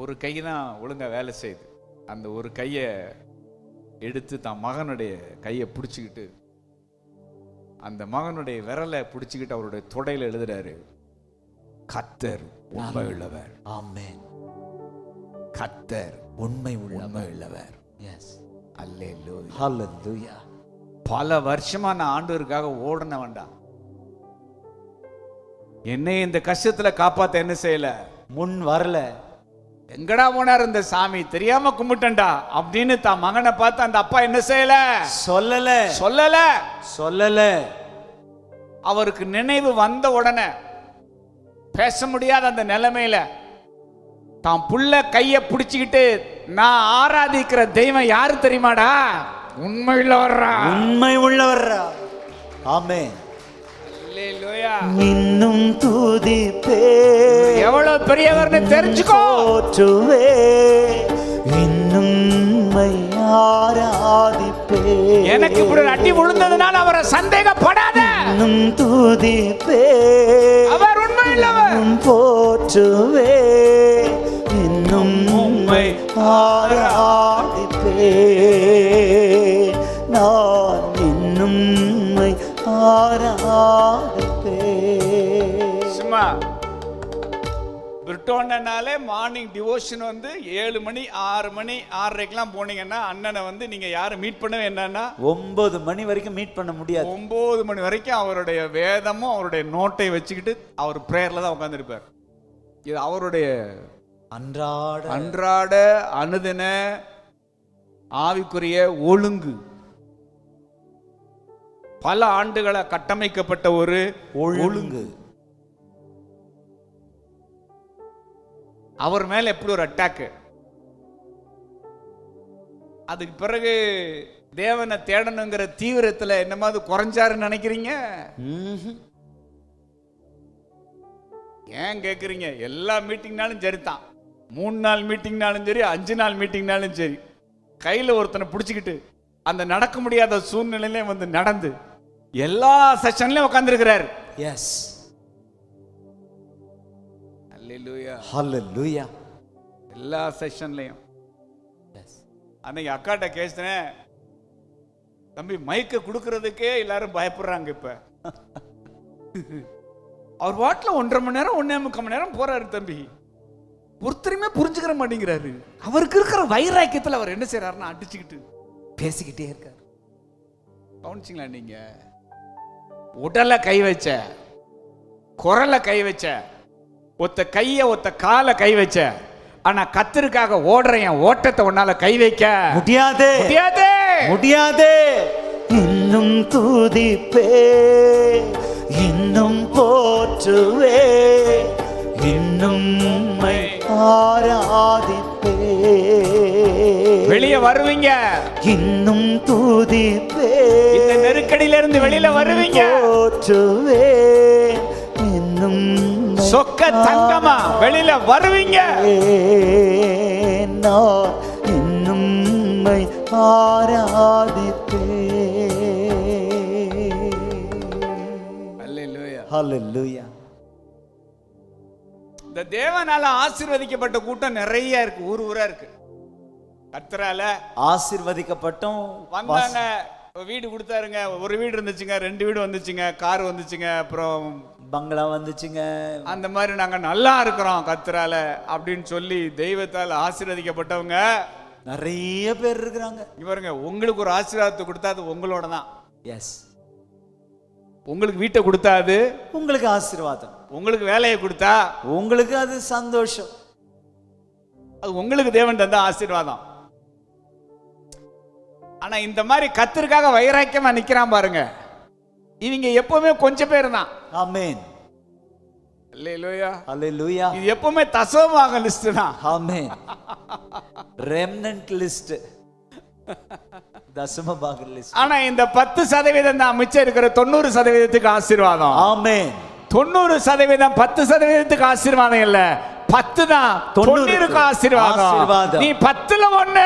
ஒரு கை தான் ஒழுங்காக வேலை செய்யுது. அந்த ஒரு கையை எடுத்து தான் மகனுடைய கையை பிடிச்சிக்கிட்டு அந்த மகனுடைய விரலை பிடிச்சிக்கிட்டு அவருடைய தொடையில் எழுதுறாரு, கர்த்தர் உண்மை உள்ளவர். ஆமென். கர்த்தர் உண்மை உள்ளவர். எஸ், அல்லேலூயா, ஹல்லேலூயா. பல வருஷமா நான் ஆண்டவருக்காக ஓடுன வேண்டாம். என்னை இந்த கஷ்டத்துல காப்பாத்த என்ன செய்யல, முன் வரல. எங்கடா போனார் இந்த சாமி, தெரியாம கும்பிட்டா அப்படின்னு தான் மகனை பார்த்து அந்த அப்பா என்ன செய்யல, சொல்லல. அவருக்கு நினைவு வந்த உடனே பேச முடியாத அந்த நிலைமையில தான் புள்ள கைய பிடிச்சுக்கிட்டு நான் ஆராதிக்கிற தெய்வம் யாரு தெரியுமாடா, உண்மை உள்ளவர்ரா. ஆமென். அல்லேலூயா. இன்னும் துதிப்பே, எவ்வளவு பெரியவர்னு தெரிஞ்சுக்கோ. போற்றுவே, இன்னும் ஆராதிப்பே. எனக்கு இப்படி அடி விழுந்ததுனால அவரை சந்தேகப்படாத. இன்னும் துதிப்பே, அவர் உண்மை உள்ளவர். போற்றுவே, இன்னும் உம்மை ஆராதிப்பே. நான் இன்னும் உம்மை ஆராதிப்பே. சும்மா பிரிட்டோன்னாலே மார்னிங் டிவோஷன் வந்து 7 மணி 6 மணி 6:30க்கெல்லாம் போனீங்கன்னா அண்ணனை வந்து நீங்க யாரும் மீட் பண்ணவே என்னன்னா 9 மணி வரைக்கும் மீட் பண்ண முடியாது. 9 மணி வரைக்கும் அவருடைய வேதமும் அவருடைய நோட்டை வச்சுக்கிட்டு அவர் பிரேயர்ல தான் உட்கார்ந்திருப்பார். இது அவருடைய அன்றாட அனுதின ஆவிக்குரிய ஒழுங்கு. பல ஆண்டுகள கட்டமைக்கப்பட்ட ஒரு ஒழுங்கு. அவர் மேல எப்படி ஒரு அட்டாக். அதுக்கு பிறகு தேவனை தேடணுங்கிற தீவிரத்துல என்னமாவது குறைஞ்சாருன்னு நினைக்கிறீங்க? ஏன் கேக்குறீங்க? எல்லா மீட்டிங்னாலும் சரிதான், 3 நாள் மீட்டிங்னாலும் சரி, 5 நாள் மீட்டிங்னாலும் சரி, கையில ஒருத்தனை பிடிச்சிக்கிட்டு அந்த நடக்க முடியாத சூழ்நிலையில வந்து நடந்து எல்லா செஷன்லயும் உட்கார்ந்திருக்கிறார். எஸ், அல்லேலூயா, ஹல்லேலூயா. எல்லா செஷன்லயும். அன்னைக்கு அக்காட்ட கேசினேன், தம்பி மைக்க கொடுக்கறதுக்கே எல்லாரும் பயப்படுறாங்க. இப்ப அவர் வாட்டில் 1.5 மணி நேரம் 1.25 மணி நேரம் போறாரு தம்பி. ஒருத்தருமே புரிஞ்சுக்கிற மாட்டேங்கிறாரு. அவருக்கு இருக்கிற வைராக்கியத்தில் அவர் என்ன செய்யறாருன்னா அடிச்சுக்கிட்டு பேசிக்கிட்டே இருக்காரு. கவனிச்சிங்களா நீங்க? உடலை கை வச்ச, குரலை கை வச்ச, ஒத்த கைய ஒத்த காலை கை வச்ச, ஆனா கத்தருக்காக ஓடுற என் ஓட்டத்தை உன்னால கை வைக்க முடியாது. இன்னும் துதிப்பே, இன்னும் போற்றுவே, இன்னும் உம்மை ஆராதிப்பே. வெளியே வருவீங்க, இன்னும் துதிப்பே, இந்த நெருக்கடியில இருந்து வெளியில வருவீங்க. போற்றுவே, இன்னும் சொக்க தங்கமா வெளியில வருவீங்க. நான் இன்னும் உம்மை ஆராதிப்பே. அல்லேலூயா, ஹல்லேலூயா. இந்த தேவனால ஆசீர்வதிக்கப்பட்ட கூட்டம் நிறைய இருக்கு, ஊர் ஊரா இருக்கு. கர்த்தரால ஆசீர்வதிக்கப்பட்டோம். வந்தாங்க, வீடு கொடுத்தாருங்க. ஒரு வீடு இருந்துச்சுங்க, 2 வீடு வந்துச்சுங்க, கார் வந்துச்சுங்க, அப்புறம் பங்களா வந்துச்சுங்க. அந்த மாதிரி நாங்க நல்லா இருக்கிறோம் கர்த்தரால அப்படின்னு சொல்லி தெய்வத்தால் ஆசீர்வதிக்கப்பட்டவங்க நிறைய பேர் இருக்கிறாங்க. இவருங்க, உங்களுக்கு ஒரு ஆசீர்வாதத்தை கொடுத்தா அது உங்களோட தான். எஸ், உங்களுக்கு வீட்டை கொடுத்தா அது உங்களுக்கு ஆசீர்வாதம். உங்களுக்கு வேலையை கொடுத்தா உங்களுக்கு அது சந்தோஷம். அது உங்களுக்கு தேவன் தந்த ஆசீர்வாதம். ஆனா இந்த மாதிரி கர்த்தருக்காக வைராக்கியமா நிக்கிறான் பாருங்க, இவங்க எப்பவுமே கொஞ்சம் பேர் தான். ஆமென். அல்லேலூயா, அல்லேலூயா. இது எப்பவுமே தசமபாக லிஸ்ட் தான். ஆமென். ரெம்னன்ட் லிஸ்ட், தசமபாக லிஸ்ட். ஆனா இந்த 10% தான் மிச்சம் இருக்கிற 90%க்கு ஆசீர்வாதம். ஆமென். 90% 10%க்கு ஆசீர்வாதம் இல்ல, 10 தான் 90க்கு ஆசீர்வாதம். நீ 10ல 1.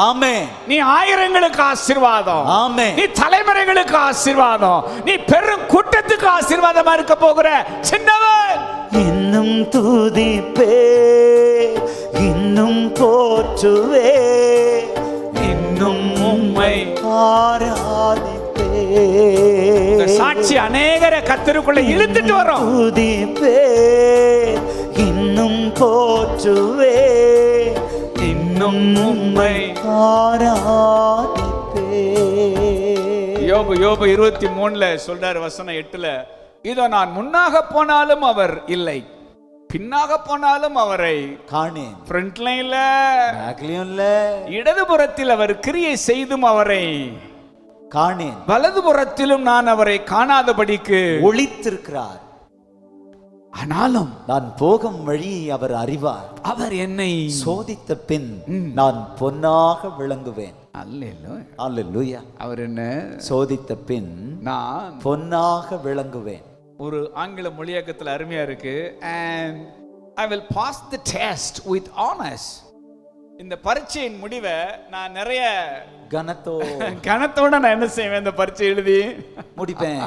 ஆமென். நீ ஆயிரங்களுக்கு ஆசீர்வாதம். ஆமென். நீ தலைமுறைகளுக்கு ஆசீர்வாதம். நீ பெரும் கூட்டத்துக்கு ஆசீர்வாதமா இருக்க போகிற சின்னவன். இன்னும் துதிப்பே, இன்னும் போற்றுவே, இன்னும் உம்மை ஆராதிப்பே. இந்த சாட்சி அநேகரை கர்த்தருக்குள்ள இழுத்துட்டு வரும். துதிப்பே, இன்னும் போற்றுவே, இன்னும் உம்மை ஆராதிப்பே. யோபு 23ல சொல்றாரு, வசனம் 8ல, இதோ நான் முன்னாக போனாலும் அவர் இல்லை, பின்னாக போனாலும் அவரை காணேன். ஃப்ரண்ட் லைன்ல பேக்லயும் இல்ல, இடதுபுறத்தில் அவர் கிரியை செய்தும் அவரை காணேன். வலதுபுறத்திலும் நான் அவரை காணாதபடிக்கு ஒளித்திருக்கிறார். ஆனாலும் நான் போகும் வழி அவர் அறிவார். அவர் என்னை சோதித்த பின் நான் பொன்னாக விளங்குவேன். அல்லேலூயா. அல்லேலூயா. அவர் என்ன சோதித்த பின் நான் பொன்னாக விளங்குவேன். ஒரு ஆங்கில மொழியாக்கத்தில் அருமையா இருக்கு, and I will pass the test with honors. இந்த பரீட்சையின் முடிவை நான் நிறைய கனத்தோட நான் என்ன செய்வேன், இந்த பரீட்சை எழுதி முடிப்பேன்.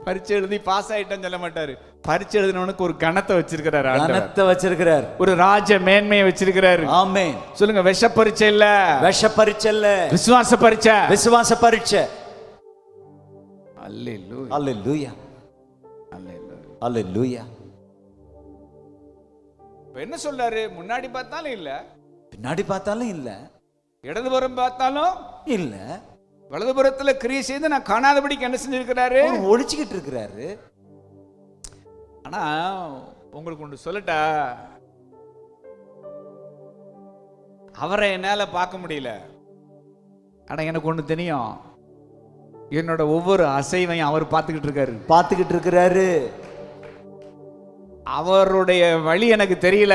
பரீட்சை எழுதி பாஸ் ஆயிட்டேன்னு சொல்ல மாட்டாரு. பரீட்சை எழுதினவனுக்கு ஒரு கணத்தை வச்சிருக்கிறாரு, கனத்தை வச்சிருக்கிறார், ஒரு ராஜ மேன்மையை வச்சிருக்கிறாரு. ஆமென். சொல்லுங்க, விஷ பரீட்சை இல்ல, விஷ பரீட்சை இல்ல, விசுவாச பரீட்சை, விசுவாச பரீட்சை. அல்லேலூயா, அல்லேலூயா, அல்லேலூயா, அல்லேலூயா. என்ன சொல்றாரு, முன்னாடி பார்த்தாலும் இல்ல, பின்னாடி பார்த்தாலும் இல்ல, இடதுபுறம் பார்த்தாலும் இல்ல, வலதுபுறத்துல கிரியை செய்து நான் காணாதபடிக்கு என்ன செஞ்சிருக்கிறாரு, ஒழிச்சுக்கிட்டு இருக்கிறாரு. ஆனா உங்களுக்கு ஒன்று சொல்லட்டா, அவரை என்னால பார்க்க முடியல. ஆனா எனக்கு ஒண்ணு தெரியும், என்னோட ஒவ்வொரு அசைவையும் அவர் பார்த்துக்கிட்டு இருக்காரு. அவருடைய வழி எனக்கு தெரியல,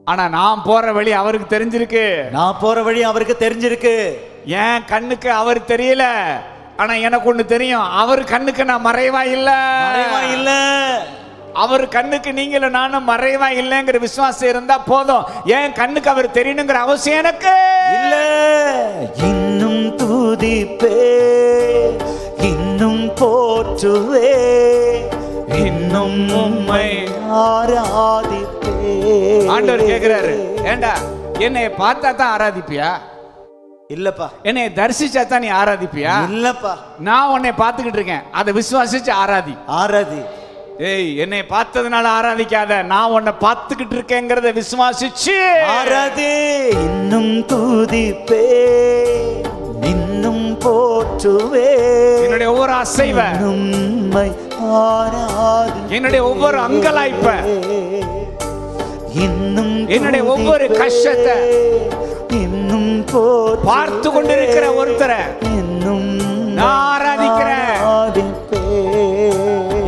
ஆனா நான் போற வழி அவருக்கு தெரிஞ்சிருக்கு. நான் போற வழி அவருக்கு தெரிஞ்சிருக்கு. என் கண்ணுக்கு அவர் தெரியல, ஆனா எனக்கு ஒண்ணு தெரியும், அவர் கண்ணுக்கு நான் மறைவா இல்ல. அவர் கண்ணுக்கு நீங்கள நானும் மறைவா இல்லைங்கிற விசுவாசம் இருந்தா போதும். என் கண்ணுக்கு அவர் தெரியணுங்கிற அவசியம் எனக்கு இல்ல. இன்னும் துதிப்பே, இன்னும் போற்றுவே, இன்னும் உம்மை ஆராதிப்பே. ஆண்டவர் கேக்குறாரு, ஏண்டா என்னை பார்த்தா தான் ஆராதிப்பியா? இல்லப்பா. என்னை தரிசிச்சா தான் நீ ஆராதிப்பியா? இல்லப்பா. நான் உன்னை பார்த்துக்கிட்டு இருக்கேன், அதை விசுவாசிச்சு ஆராதி. ஏய், என்னை பார்த்ததுனால ஆராதிக்காத, நான் உன்னை பார்த்துக்கிட்டு இருக்கேங்கிறத விசுவாசிச்சு ஆராதி. இன்னும் துதிப்பே, இன்னும் போற்றுவே, என்னுடைய ஒவ்வொரு அசைவ, உம்மை ஆராதி, என்னுடைய ஒவ்வொரு அங்கலாய்ப்ப, இன்னும் என்னுடைய ஒவ்வொரு கஷ்டத்தை இன்னும் பார்த்து கொண்டிருக்கிற ஒருத்தரை இன்னும் நான் ஆராதிக்கிறேன்.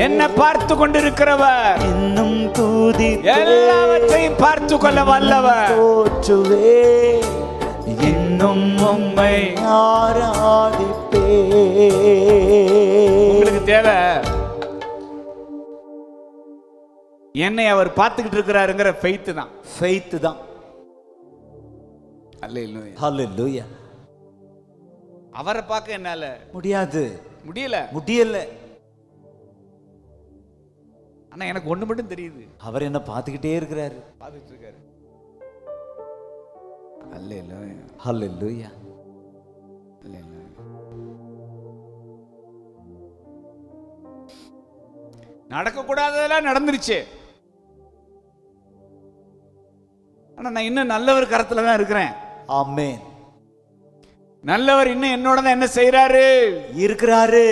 என்ன பார்த்து கொண்டிருக்கிறவர், இன்னும் துதி எல்லாவற்றையும் பார்த்து கொள்ள வல்லவர். போற்றுவே, இன்னும் உம்மை ஆராதிப்பே. உங்களுக்கு தேவை என்னை அவர் பார்த்துக்கிட்டு இருக்கிறாருங்கிற ஃபெய்த் தான். ஃபெய்த் தான். அல்லேலூயா, ஹல்லேலூயா. அவரை பார்க்க என்னால முடியல. முடியல. ஆனா எனக்கு ஒண்ணு மட்டும் தெரியுது, அவர் என்ன பார்த்துக்கிட்டே இருக்கிறாரு. பார்த்துட்டு இருக்காரு. அல்லேலூயா, ஹல்லேலூயா. அல்லேலூயா. நடக்கக்கூடாததெல்லாம் நடந்துருச்சு. ஆனா நான் இன்னும் நல்லவர் கரத்துல தான் இருக்கிறேன். ஆமென். நல்லவர் இன்னும் என்னோட தான் என்ன செய்யறாரு? இருக்கிறாரு.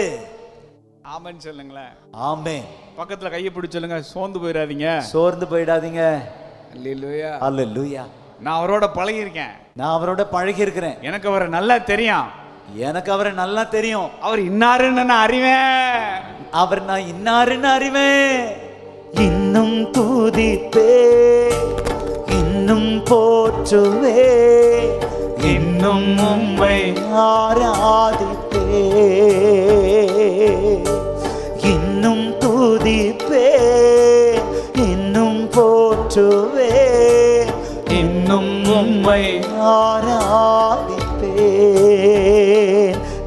ஆமென் சொல்லுங்களேன். ஆமென். பக்கத்துல கையை பிடிச்சு சொல்லுங்க, சோர்ந்து போயிடாதீங்க, சோர்ந்து போயிடாதீங்க. அல்லேலூயா. ஹல்லேலூயா. நான் அவரோட பழகி இருக்கேன், நான் அவரோட பழகி இருக்கிறேன். எனக்கு அவரை நல்லா தெரியும், எனக்கு அவரை நல்லா தெரியும். அவர் இன்னாருன்னு நான் அறிவேன், அவர் நான் இன்னாருன்னு அறிவேன். இன்னும் தூதிப்பே, இன்னும் போற்றுவே, இன்னும் உம்மை ஆராதிப்பே. இன்னும் தூதிப்பே, இன்னும் போற்றுவே, இன்னும் உம்மை ஆராதிப்பே.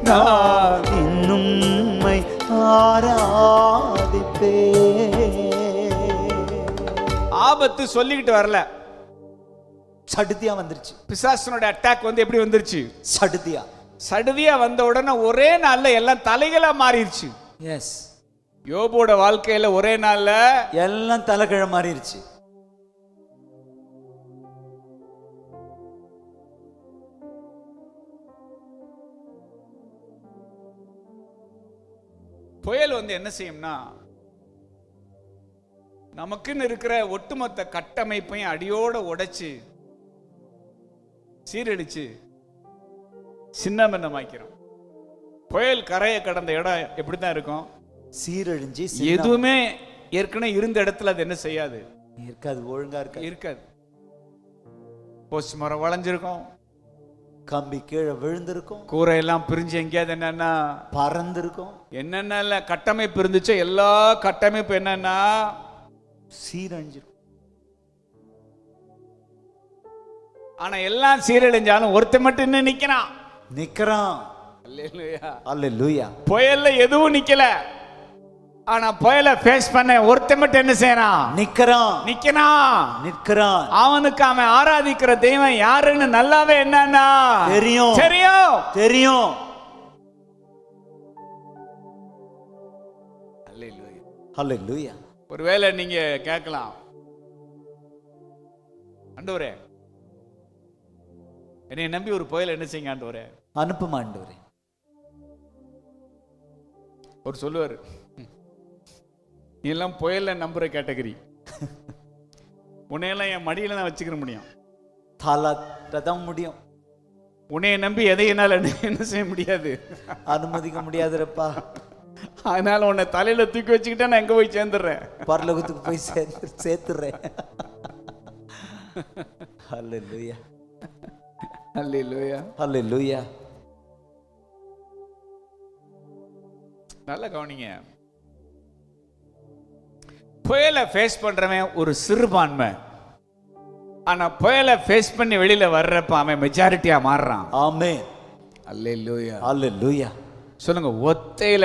நான் இன்னும் உம்மை ஆராதிப்பே. ஆபத்து சொல்லிக்கிட்டு வரல, சடுதியா வந்துருச்சு. பிசாசனோட அட்டாக் வந்து எப்படி வந்துருச்சு? சடுதியா. சடுதியா வந்த உடனே ஒரே நாள்ல எல்லாம் தலைகளா மாறிடுச்சு. எஸ். யோபோட வாழ்க்கையில ஒரே நாள்ல எல்லாம் தலைகிழ மாறிடுச்சு. புயல் வந்து என்ன செய்யும்னா, நமக்குன்னு இருக்கிற ஒட்டுமொத்த கட்டமைப்பையும் அடியோட உடைச்சு சீரழிச்சு சின்னமன்னமாக்கிறோம். புயல் கரையை கடந்த இடம் எப்படித்தான் இருக்கும்? சீரழிஞ்சு எதுவுமே ஏற்கனவே இருந்த இடத்துல அது என்ன செய்யாது, இருக்காது, ஒழுங்கா இருக்காது. போஸ்ட் மரம் வளைஞ்சிருக்கும், கம்பி கீழே விழுந்திருக்கும், கூரை எல்லாம் பிரிஞ்சு எங்கேயாவது என்னன்னா பறந்திருக்கும். என்னென்ன கட்டமைப்பு இருந்துச்சோ எல்லா கட்டமைப்பு என்னன்னா சீரழிஞ்சிருக்கும். ஆனா எல்லாம் சீரழிஞ்சாலும் ஒருத்தன் மட்டும் இன்னும் நிக்கிறான். அல்லேலூயா. அல்லேலூயா. புயல்ல எதுவும் நிக்கல, ஆனா புயலை ஃபேஸ் பண்ண ஒருத்தன் மட்டும் என்ன செய்யறான்? நிக்கிறான். அவனுக்கு அவன் ஆராதிக்கிற தெய்வம் யாருன்னு நல்லாவே என்னன்னா தெரியும். அல்லேலூயா. ஒருவேளை நீங்க கேட்கலாம், ஆண்டவரே என்னை நம்பி ஒரு புயல் என்ன செய்யுங்க ஆண்டவரே, அனுப்புமா ஆண்டவரே. ஒரு சொல்லுவாரு, நீ எல்லாம் புயல்ல நம்புற கேட்டகரி, உன்னையெல்லாம் என் மடியில தான் வச்சுக்கிற முடியும், தான் முடியும். உன்னைய நம்பி எதையினால என்ன செய்ய முடியாது, அனுமதிக்க முடியாதுப்பா. அதனால உன்னை தலையில தூக்கி வச்சுக்கிட்டா நான் எங்க போய் சேர்ந்துடுறேன், பரலோகத்துக்கு போய் சேர்த்துறேன். அல்லேலூயா. அல்லேலூயா. அல்லேலூயா. நல்ல கவனிங்க, புயலை ஃபேஸ் பண்றவன் ஒரு சிறுபான்மை, ஆனா புயலை ஃபேஸ் பண்ணி வெளியில வர்றப்ப அவன் மெஜாரிட்டியா மாறுறான். ஆமென். அல்லேலூயா. அல்லேலூயா. சொல்லுங்க, ஒத்தையில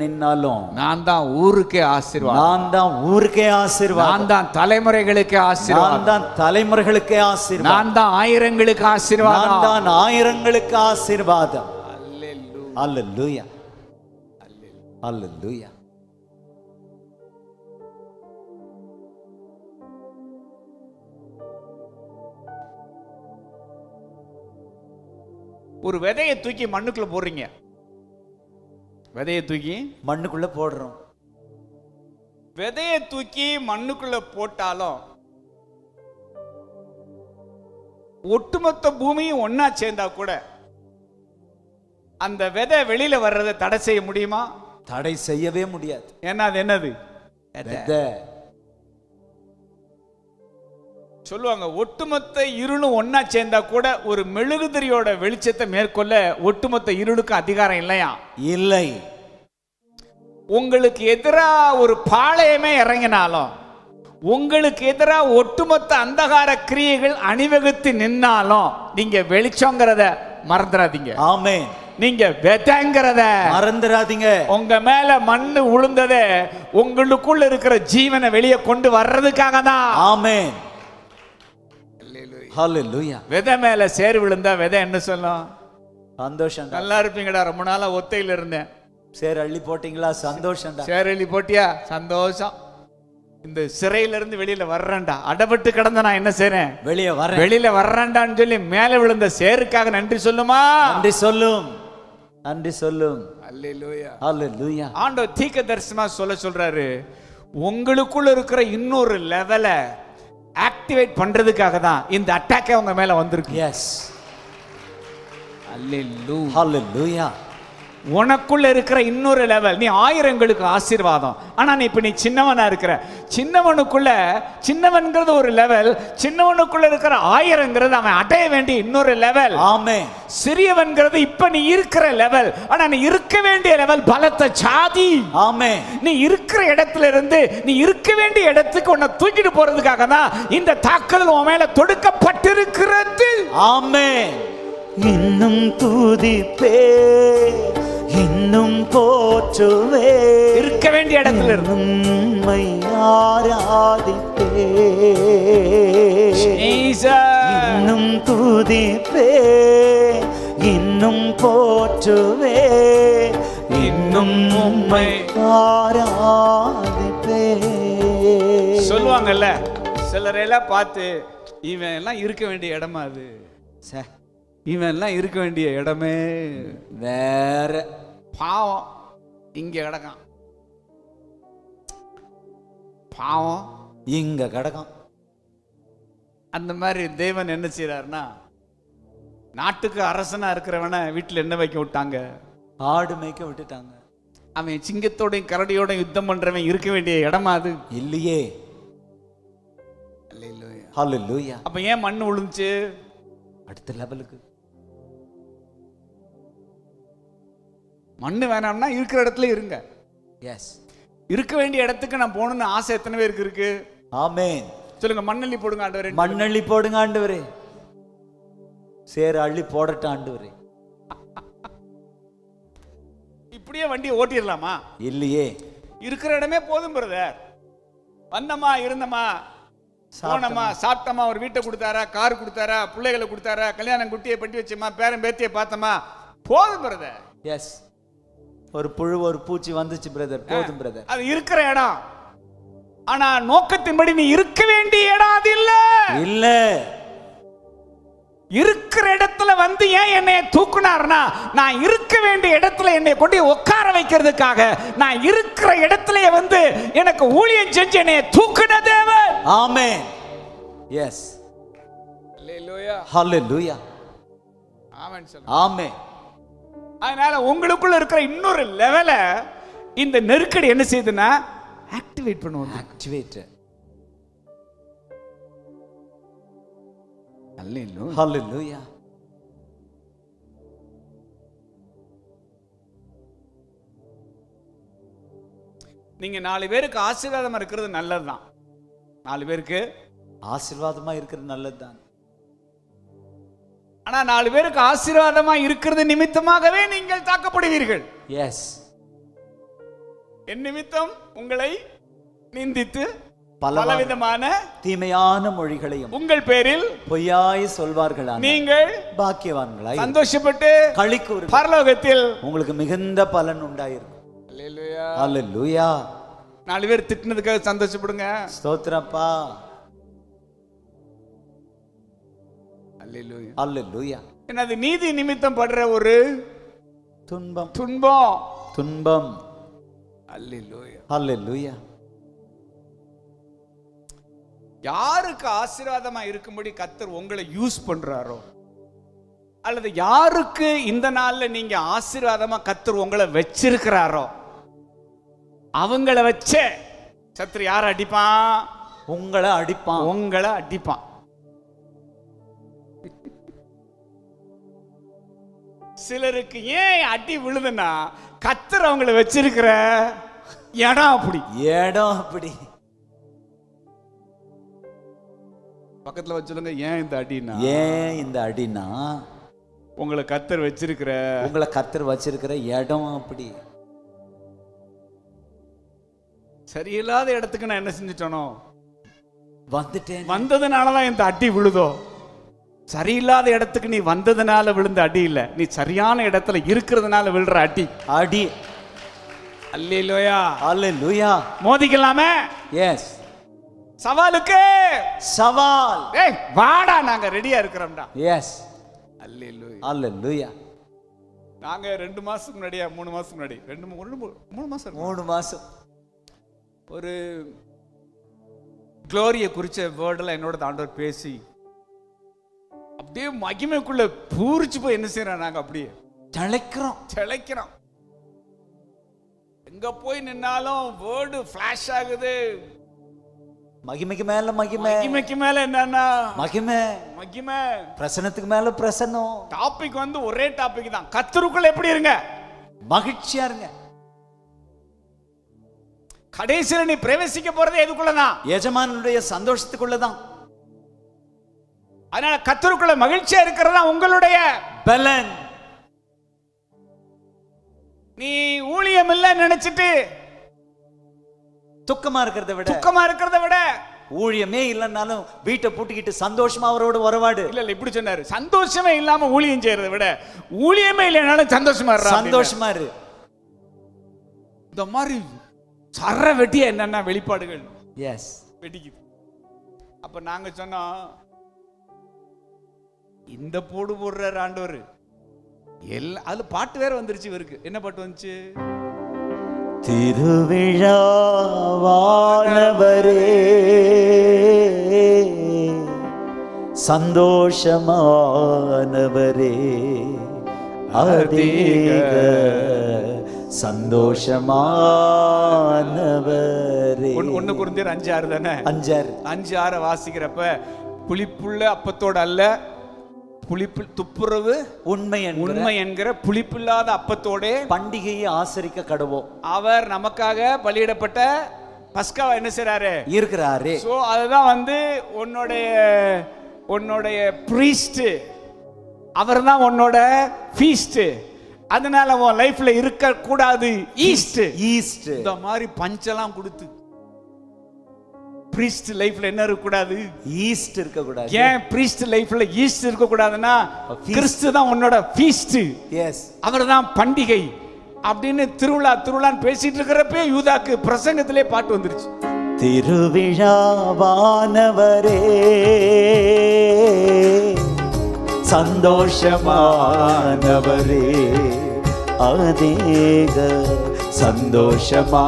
நின்னாலும் நான் தான் ஊருக்கே ஆசீர்வாதம், நான் தான் ஊருக்கே ஆசீர்வாதம், நான் தான் தலைமுறைகளுக்கே ஆசீர்வாதம், நான் தான் தலைமுறைகளுக்கே ஆசீர்வாதம், நான் தான் ஆயிரங்களுக்கு ஆசீர்வாதம், நான் தான் ஆயிரங்களுக்கு ஆசீர்வாதம். அல்லேலூயா. அல்லேலூயா. ஒரு விதையை தூக்கி மண்ணுக்குள்ள போடுறீங்க, விதையை தூக்கி மண்ணுக்குள்ள போடுறோம். விதையை தூக்கி மண்ணுக்குள்ள போட்டாலும் ஒட்டுமொத்த பூமியும் ஒன்னா சேர்ந்தா கூட அந்த விதை வெளியில வர்றதை தடை செய்ய முடியுமா? தடை செய்யவே முடியாது. ஏன்னா அது என்னது? சொல்லுவாங்க, ஒட்டுமொத்த இருளும் ஒன்னா சேர்ந்தா கூட ஒரு மெழுகுதிரியோட வெளிச்சத்தை மேற்கொள்ள ஒட்டுமொத்த இருளுக்கு அதிகாரம் இல்லையா? இல்லை. உங்களுக்கு எதிரா ஒரு பாளையமே இறங்கினாலும், உங்களுக்கு எதிரா ஒட்டுமொத்த அந்தகார கிரியைகள் அணிவகுத்து நின்னாலும் நீங்க வெளிச்சங்கிறத மறந்துடாதீங்க. ஆமென். நீங்க விதைங்கிறத மறந்துடாதீங்க. உங்க மேல மண்ணு உளுந்ததே உங்களுக்குள்ள இருக்கிற ஜீவனை வெளியே கொண்டு வர்றதுக்காக தான். ஆமென். ஹalleluya. விதை மேல சேர் விழுந்தா விதை என்ன சொல்லும்? சந்தோஷம். நல்லா இருப்பீங்கடா, ரொம்ப நாளா ஒத்தையில இருந்தேன். சேர் அள்ளி போட்டீங்களா? சந்தோஷம். சேர் அள்ளி போட்டியா? சந்தோஷம். இந்த சிறையில இருந்து வெளியில வர்றேன்டா, அடபட்டு கிடந்த நான் என்ன செய்றேன்? வெளியில வர்றேன்டான்னு சொல்லி மேல விழுந்த சேருக்காக நன்றி சொல்லுமா? நன்றி சொல்லும். நன்றி சொல்லும். அல்லேலூயா. ஹalleluya. ஆண்டவர் தீர்க்கதரிசனமா சொல்றாரு, உங்களுக்குள்ள இருக்கிற இன்னொரு லெவலை ஆக்டிவேட் பண்றதுக்காக தான் இந்த அட்டாக்கே உங்க மேல வந்திருக்கு. எஸ். அல்லேலூயா. ஹalleluya. உனக்குள்ள இருக்கிற இன்னொரு லெவல். நீ ஆயிரங்களுக்கு ஆசீர்வாதம், ஆனா நீ இப்ப நீ சின்னவனா இருக்கிற. சின்னவன்கிறது ஒரு லெவல், சின்னவனுக்குள்ள இருக்கிற ஆயிரங்கிறது அவன் அடைய வேண்டிய இன்னொரு லெவல். ஆமென். சிறியவன்கிறது இப்ப நீ இருக்கிற லெவல், ஆனா நீ இருக்க வேண்டிய லெவல் பலத்த சாதி. ஆமென். நீ இருக்கிற இடத்துல இருந்து நீ இருக்க வேண்டிய இடத்துக்கு உன்னை தூக்கிட்டு போறதுக்காக தான் இந்த தாக்குதல் உன் மேல தொடுக்கப்பட்டிருக்கிறது. ஆமென். இன்னும் துதிப்பே, இன்னும் போற்றுவே, இருக்க வேண்டிய இடத்துல இருந்து உம்மை ஆராதிப்பே, இன்னும் துதிப்பே, இன்னும் போற்றுவே, இன்னும் உம்மை ஆராதிப்பே. சொல்லுவாங்கல்ல சிலரெல்லாம் பார்த்து, இவன் எல்லாம் இருக்க வேண்டிய இடமா அது, இவன் எல்லாம் இருக்க வேண்டிய இடமே வேற, பாவம் இங்க கிடக்கான், பாவம் இங்க கிடக்கான். அந்த மாதிரி தேவன் என்ன செய்யறாருன்னா, நாட்டுக்கு அரசனா இருக்கிறவன வீட்டுல என்ன வைக்க விட்டாங்க? ஆடு மேய்க்க விட்டுட்டாங்க. அவன் சிங்கத்தோடையும் கரடியோடையும் யுத்தம் பண்றவன் இருக்க வேண்டிய இடமா அது இல்லையே. ஹalleluya. அப்ப ஏன் மண்ணு விழுந்துச்சு? அடுத்த லெவலுக்கு. மண்ணு வேணாம்னா இருக்கிற இடத்துல இருங்க. எஸ். இருக்க வேண்டிய இடத்துக்கு நான் போகணும்னு ஆசை எத்தனை பேருக்கு இருக்கு? ஆமென். சொல்லுங்க, மண்ணள்ளி போடுங்க ஆண்டவரே. மண்ணள்ளி போடுங்க ஆண்டவரே. சேர் அள்ளி போடட்ட ஆண்டவரே. இப்படியே வண்டியை ஓட்டிடலாமா? இல்லையே. இருக்கிற இடமே போதும் பிரதர். வந்தமா, இருந்தமா, போனமா, சாப்பிட்டமா, ஒரு வீட்டை கொடுத்தாரா, கார் கொடுத்தாரா, பிள்ளைகளை கொடுத்தாரா, கல்யாணம் குட்டியை பட்டி வச்சோமா, பேரன் பேத்தியை பார்த்தோமா, போதும் பிரதர். எஸ். ஒரு புழு ஒரு பூச்சி வந்துச்சு பிரதர், போதும் பிரதர். அது இருக்கிற இடம். ஆனா நோக்கத்தின்படி நீ இருக்க வேண்டிய இடம் அது இல்ல. இல்ல. இருக்கிற இடத்துல வந்து ஏன் என்னை தூக்குனார்னா, நான் இருக்க வேண்டிய இடத்துல என்னை கொண்டு உட்கார வைக்கிறதுக்காக, நான் இருக்கிற இடத்துல வந்து எனக்கு ஊழியம் செஞ்சு என்னை தூக்குன தேவன். ஆமென். எஸ். அல்லேலூயா. ஹalleluya. ஆமென் சொல்லுங்க. ஆமென். அதனால உங்களுக்குள்ள இருக்கிற இன்னொரு லெவலை இந்த நெருக்கடி என்ன செய்யுதுன்னா ஆக்டிவேட் பண்ணுவோம். ஆக்டிவேட். அல்லேலூயா. ஹalleluya. நீங்க 4 பேருக்கு ஆசீர்வாதமா இருக்கிறது நல்லதுதான். 4 பேருக்கு ஆசீர்வாதமா இருக்கிறது நல்லதுதான். ஆனா 4 பேருக்கு ஆசீர்வாதமா இருக்கிறது நிமித்தமாகவே நீங்கள் தாக்கப்படுவீர்கள். எஸ். என் நிமித்தம் உங்களை நிந்தித்து பலவிதமான தீமையான மொழிகளையும் உங்கள் பேரில் பொய்யாய் சொல்வார்கள், நீங்கள் பாக்கியவான்களாய் சந்தோஷப்பட்டு களிக்கூறு பரலோகத்தில் உங்களுக்கு மிகுந்த பலன் உண்டாயிருக்கும். அல்லேலூயா. அல்லேலூயா. 4 பேர் திட்டினதுக்காக சந்தோஷப்படுங்க. ஸ்தோத்திரப்பா. அல்லேலூயா. அல்லேலூயா. என்னது நீதி நிமித்தம் படுற ஒரு துன்பம். துன்பம். அல்லேலூயா. அல்லேலூயா. யாருக்கு ஆசீர்வாதமா இருக்கும்படி கர்த்தர் உங்களை யூஸ் பண்றாரோ, அல்லது யாருக்கு இந்த நாள்ல நீங்க ஆசீர்வாதமா கர்த்தர் உங்களை வச்சிருக்கிறாரோ, அவங்கள வச்சே சத்துரு யார அடிப்பான்? உங்களை அடிப்பான். உங்களை அடிப்பான். சிலருக்கு ஏன் அடி விழுதுன்னா, கர்த்தர் அவங்களை வச்சிருக்கிற இடம் அப்படி. பக்கத்துல வச்சு சொல்லுங்க, ஏன் இந்த அடினா உங்களை கர்த்தர் வச்சிருக்கிற உங்களை கர்த்தர் வச்சிருக்கிற இடம் அப்படி. சரியில்லாத இடத்துக்கு நான் என்ன செஞ்சுட்டேனோ வந்துட்டேன். வந்ததுனாலதான் இந்த அடி விழுதோ. சரியில்லாத இடத்துக்கு நீ வந்ததுனால விழுந்த அடி இல்ல, நீ சரியான இடத்துல இருக்கிறதுனால விழுற அடி. அடி. அல்லேலூயா. அல்லேலூயா. மோதிக்கலாமே. எஸ். சவாலுக்கு சவால். ஏய் வாடா, நாங்க ரெடியா இருக்கிறோம்டா. எஸ். அல்லேலூயா. அல்லேலூயா. நாங்க 2 மாசத்துக்கு முன்னாடியா 3 மாசத்துக்கு முன்னாடி 3 மாசம் 3 மாசம் ஒரு குளோரிய குறிச்ச வேர்டெல்லாம் என்னோட ஆண்டவர் பேசி அப்படியே மகிமைக்குள்ள பூரிச்சு போய் என்ன செய்யறோம், நாங்க அப்படியே திளைக்கிறோம். எங்க போய் நின்னாலும் வேர்டு ஃபிளாஷ் ஆகுது. மகிமைக்கு மேல மகிமை, மகிமைக்கு மேல என்னன்னா மகிமை, பிரசன்னத்துக்கு மேல பிரசன்னம். டாபிக் வந்து ஒரே டாபிக் தான். கர்த்தருக்குள்ள எப்படி இருங்க, மகிழ்ச்சியா இருங்க. கடைசியில நீ பிரவேசிக்க போறது எதுக்குள்ளதான்? எஜமானுடைய சந்தோஷத்துக்குள்ளதான். அதனால கர்த்தருக்குள்ள மகிழ்ச்சியா இருக்கிறதா உங்களுடைய பலன். நீ ஊழியம் இல்ல நினைச்சிட்டு துக்கமா இருக்கிறத விட ஊழியமே இல்லைன்னாலும் வீட்டை பூட்டிக்கிட்டு சந்தோஷமா அவரோட உறவாடு. இல்ல இப்படி சொன்னாரு, சந்தோஷமே இல்லாம ஊழியம் செய்யறதை விட ஊழியமே இல்லைனாலும் சந்தோஷமா இரு. இந்த மாதிரி சர வெட்டியா என்னன்னா வெளிப்பாடுகள் வெட்டிக்குது. அப்ப நாங்க சொன்னோம், இந்த போடுற ஆண்டவர் எல்லாம் அதுல பாட்டு வேற வந்துருச்சு இவருக்கு. என்ன பாட்டு வந்துச்சு? திருவிழாவானவரே சந்தோஷமானவரே அதிக சந்தோஷமானவரே. 1 கொரிந்தியர் 5:6 தானே? 5:6 வாசிக்கிறப்ப புளிப்புள்ள அப்பத்தோட அல்ல, புளிப்பு துப்புரவு உண்மை என்கிற புளிப்பில்லாத அப்பத்தோட பண்டிகையை ஆசரிக்க கடவோம். அவர் நமக்காக பலியிடப்பட்ட பஸ்காவை என்ன செய்றாரு? இருக்கிறாரு. சோ அதுதான் வந்து உன்னுடைய பிரீஸ்ட், அவர் தான் உன்னோட ஃபீஸ்ட். அதனால உன் லைஃப்ல இருக்க கூடாது ஈஸ்ட். இந்த மாதிரி பஞ்செல்லாம் கொடுத்து பிரீஸ்ட் லைஃப்ல என்ன இருக்க கூடாது? ஈஸ்ட் இருக்க கூடாது. ஏன் பிரீஸ்ட் லைஃப்ல ஈஸ்ட் இருக்க கூடாதுன்னா, கிறிஸ்து தான் உன்னோட ஃபீஸ்ட். எஸ், அவர்தான் பண்டிகை அப்படின்னு திருவிழான்னு பேசிட்டு இருக்கிறப்பே யூதாக்கு பிரசங்கத்திலே பாட்டு வந்துருச்சு. திருவிழாவானவரே சந்தோஷமானவரே அதிக சந்தோஷமானவரே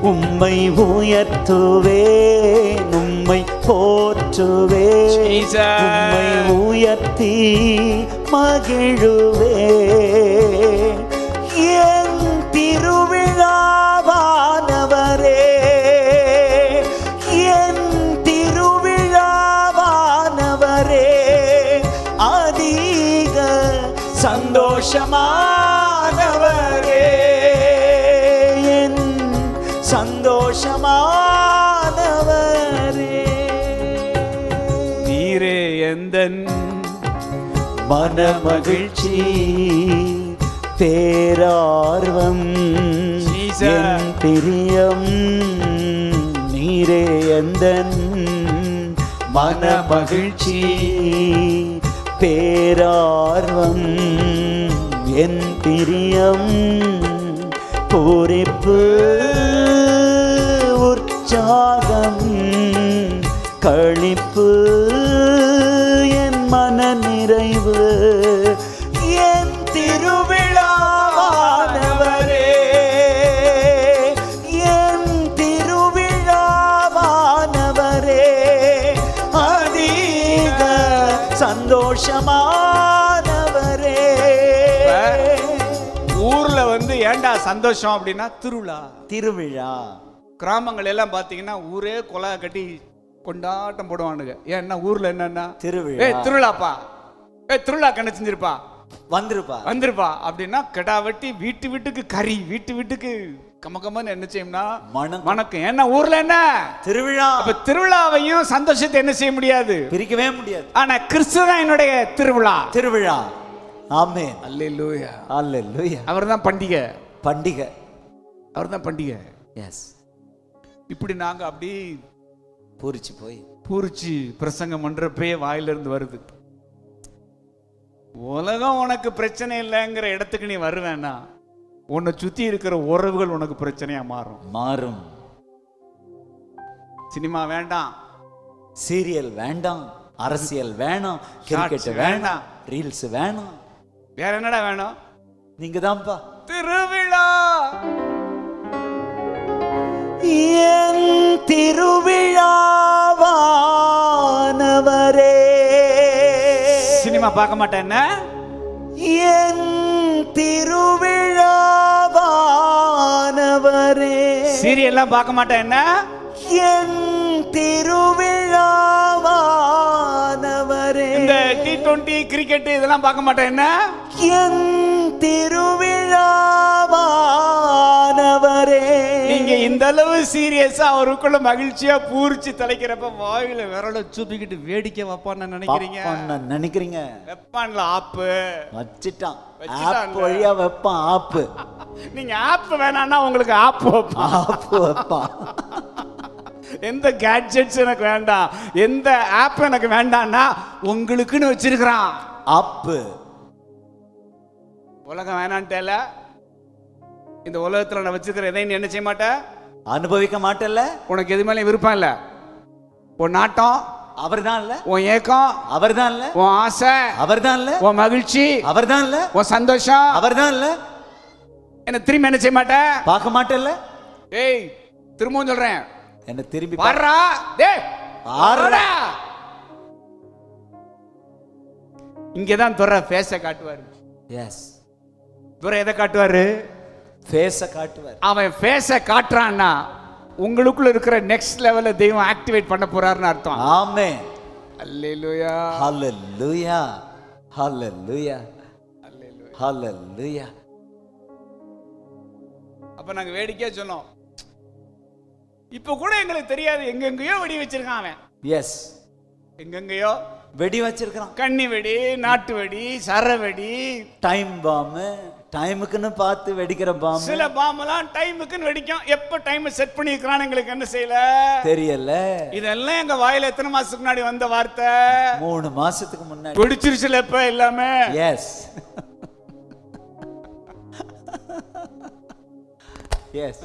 உம்மை உயர்த்துவேன், உம்மை போற்றுவேன், உம்மை உயர்த்தி மகிழுவேன். என் திருவிழாவானவரே, என் திருவிழாவானவரே அதிக சந்தோஷமானவரே, என் சந்தோஷமானவரே. நீரே எந்தன் மனமகிழ்ச்சி பேரார்வம் என் பிரியம். நீரே எந்தன் மனமகிழ்ச்சி பேரார்வம் என் பிரியம். பூரிப்பு உற்சாகம் களிப்பு என் மன நிறைவு. என் திருவிழாவானவரே, என் திருவிழாவானவரே அதிக சந்தோஷமானவரே. ஊர்ல வந்து ஏண்டா சந்தோஷம் அப்படின்னா திருவிழா. கிராமங்கள் எல்லாம் பாத்தீங்கன்னா ஊரே கொலை கட்டி கொண்டாட்டம் போடுவானுங்க. ஏன்னா ஊர்ல என்னன்னா திருவிழாப்பா, திருவிழா கண்ணு செஞ்சிருப்பா, வந்திருப்பா அப்படின்னா கெடா வெட்டி வீட்டுக்கு கறி, வீட்டுக்கு கமகமன்னு என்ன செய்யும்னா மணக்கும். வணக்கம். ஏன்னா ஊர்ல என்ன திருவிழா. அப்ப திருவிழாவையும் சந்தோஷத்தை என்ன செய்ய முடியாது, பிரிக்கவே முடியாது. ஆனா கிறிஸ்து தான் என்னுடைய திருவிழா. திருவிழா. ஆமென். அல்லேலூயா. அல்லேலூயா. அவர்தான் பண்டிகை. பண்டிகை. அவர்தான் பண்டிகை. எஸ். இப்படி நாங்க அப்படி பூரிச்சு போய் பூரிச்சு பிரசங்கம் பண்றப்பே வாயிலிருந்து வருது, உலகம் உனக்கு பிரச்சனை இல்லைங்கிற இடத்துக்கு நீ வருவேன்னா உன்னை சுத்தி இருக்கிற உறவுகள் உனக்கு பிரச்சனையா மாறும். சினிமா வேண்டாம், சீரியல் வேண்டாம், அரசியல் வேணாம், கிரிக்கெட் வேண்டாம், ரீல்ஸ் வேணாம். வேற என்னடா வேணும்? நீங்க தான்ப்பா திருவிழா. என் திருவிழாவானவரே. சினிமா பார்க்க மாட்டேன் என்ன? என் திருவிழாவானவரே. சீரியல்லாம் பார்க்க மாட்டேன் என்ன? என் திருவிழாவானவரே. இந்த T20 கிரிக்கெட் இதெல்லாம் பார்க்க மாட்டேன் என்ன? என் திருவிழாவானவரே. நீங்க இந்த அளவு சீரியஸா அவருக்குள்ள மகிழ்ச்சியா பூரிச்சு தலைக்கிறப்ப வாயில விரல சூப்பிக்கிட்டு வேடிக்கை வைப்பான்னு நினைக்கிறீங்க? வெப்பான்ல ஆப்பு வச்சிட்டான். வச்சிட்டான்ல. ஆப் வழியா வைப்பான். ஆப்பு. நீங்க ஆப் வேணாம்னா உங்களுக்கு ஆப் வைப்பான். ஆப்பு வைப்பான். எந்த கேட்ஜெட்ஸ் எனக்கு வேண்டாம், எந்த ஆப் எனக்கு வேண்டாம்னா உங்களுக்குன்னு வச்சிருக்கிறான் ஆப்பு. உலகம் வேணான்ட்டேல, இந்த உலகத்துல நான் வச்சிருக்கிற எதையும் நீ என்ன செய்ய மாட்டேன், அனுபவிக்க மாட்டேல்ல. உனக்கு எது மேலே விருப்பம் இல்ல, உன் நாட்டம் அவர்தான் இல்ல, உன் ஏக்கம் அவர்தான் இல்ல, உன் ஆசை அவர்தான் இல்ல, உன் மகிழ்ச்சி அவர்தான் இல்ல, உன் சந்தோஷம் அவர்தான் இல்ல, என்ன திரும்பி என்ன செய்ய மாட்டேன், பார்க்க மாட்டேல்ல. ஏய் திரும்பவும் சொல்றேன், என்ன திரும்பி பாருடா, டேய் பாருடா. இங்கதான் துறை ஃபேஸை காட்டுவாரு. எஸ். துறை எதை காட்டுவாரு? ஃபேஸை காட்டுவார். அவன் ஃபேஸை காட்டுறான்னா உங்களுக்குள்ள இருக்கிற நெக்ஸ்ட் லெவல்ல தெய்வம் ஆக்டிவேட் பண்ண போறாருன்னு அர்த்தம். ஆமென். அல்லேலூயா. ஹல்லேலூயா. ஹல்லேலூயா. ஹல்லேலூயா. அப்ப நாங்க வேடிக்கையா சொன்னோம், இப்ப கூட எங்களுக்கு தெரியாது, எங்கெங்கயோ வெடி வச்சிருக்கான் அவன். எஸ். எங்கெங்கயோ வெடி வச்சிருக்கான். கன்னி வெடி, நாட்டு வெடி, சர வெடி, டைம் பாம், டைமுக்குன்னு பார்த்து வெடிக்கிற பாம். சில பாம்பெல்லாம் டைமுக்குன்னு வெடிக்கும். எப்ப டைம் செட் பண்ணி இருக்கிறான் எங்களுக்கு என்ன செய்யல தெரியல. இதெல்லாம் எங்க வாயில எத்தனை மாசத்துக்கு முன்னாடி வந்த வார்த்தை? 3 மாசத்துக்கு முன்னாடி. பிடிச்சிருச்சுல இப்ப எல்லாமே. எஸ். எஸ்.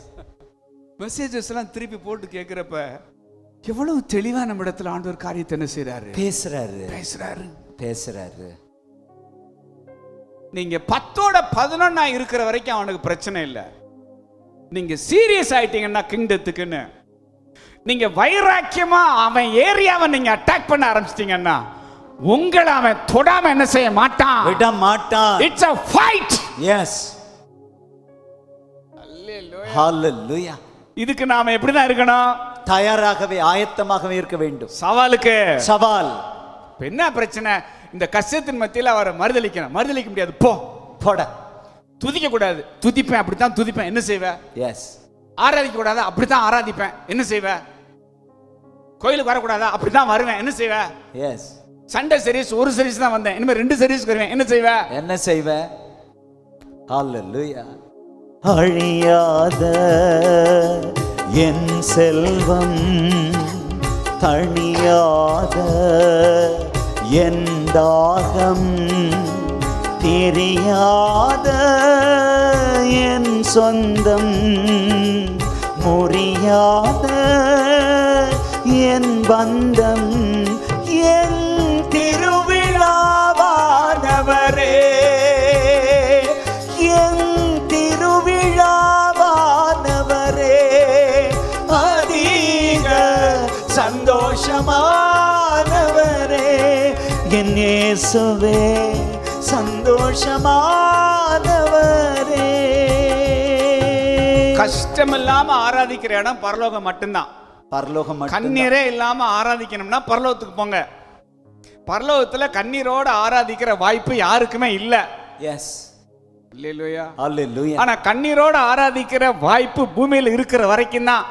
மெசேஜஸ் எல்லாம் திருப்பி போட்டு கேட்கிறப்ப எவ்வளவு தெளிவா நம்ம இடத்துல ஆண்டவர் காரியத்தை என்ன செய்றாரு, பேசுறாரு. நீங்க 10-11 இருக்கிற வரைக்கும் அவனுக்கு பிரச்சனை இல்லை. நீங்க சீரியஸ் ஆயிட்டீங்கன்னா கிங்டத்துக்குன்னு, நீங்க வைராக்கியமா அவன் ஏரியாவை நீங்க அட்டாக் பண்ண ஆரம்பிச்சிட்டீங்கன்னா உங்களை அவன் தொடாம என்ன செய்ய மாட்டான், விட மாட்டான். It's a fight. எஸ். ஹல்லேலூயா. இதுக்கு நாம எப்படிதான் இருக்கணும்? தயாராகவே ஆயத்தமாகவே இருக்க வேண்டும். சவாலுக்கு சவால். என்ன பிரச்சனை? இந்த கஷ்டத்தின் மத்தியில் அவரை மறுதளிக்கணும். மறுதளிக்க முடியாது, போட. துதிக்க கூடாது, துதிப்பேன், அப்படித்தான் துதிப்பேன், என்ன செய்வ? எஸ். ஆராதிக்க கூடாதா? அப்படித்தான் ஆராதிப்பேன், என்ன செய்வ? கோயிலுக்கு வரக்கூடாதா? அப்படித்தான் வருவேன், என்ன செய்வ? எஸ். சண்டே சர்வீஸ் ஒரு சர்வீஸ் தான் வந்தேன், இனிமே 2 சர்வீஸ் வருவேன், என்ன செய்வ? என்ன செய்வ? ஹல்லேலூயா. அழியாத என் செல்வம், தணியாத என் தாகம், தெரியாத என் சொந்தம், முறியாத என் பந்தம், என் திருவிழாவானவரே, என் திருவிழாவானவரே, அதிக சந்தோஷமானவரே, என் இயேசுவே சந்தோஷமானவரே. கஷ்டம் இல்லாம ஆராதிக்கிற இடம் பரலோகம் மட்டும்தான். பரலோகம் கண்ணீரே இல்லாம ஆராதிக்கணும்னா பரலோகத்துக்கு போங்க. பரலோகத்துல கண்ணீரோட ஆராதிக்கிற வாய்ப்பு யாருக்குமே இல்ல. எஸ். அல்லேலூயா. ஹalleluya. ஆனா கண்ணீரோட ஆராதிக்கிற வாய்ப்பு பூமியில இருக்கிற வரைக்கும் தான்.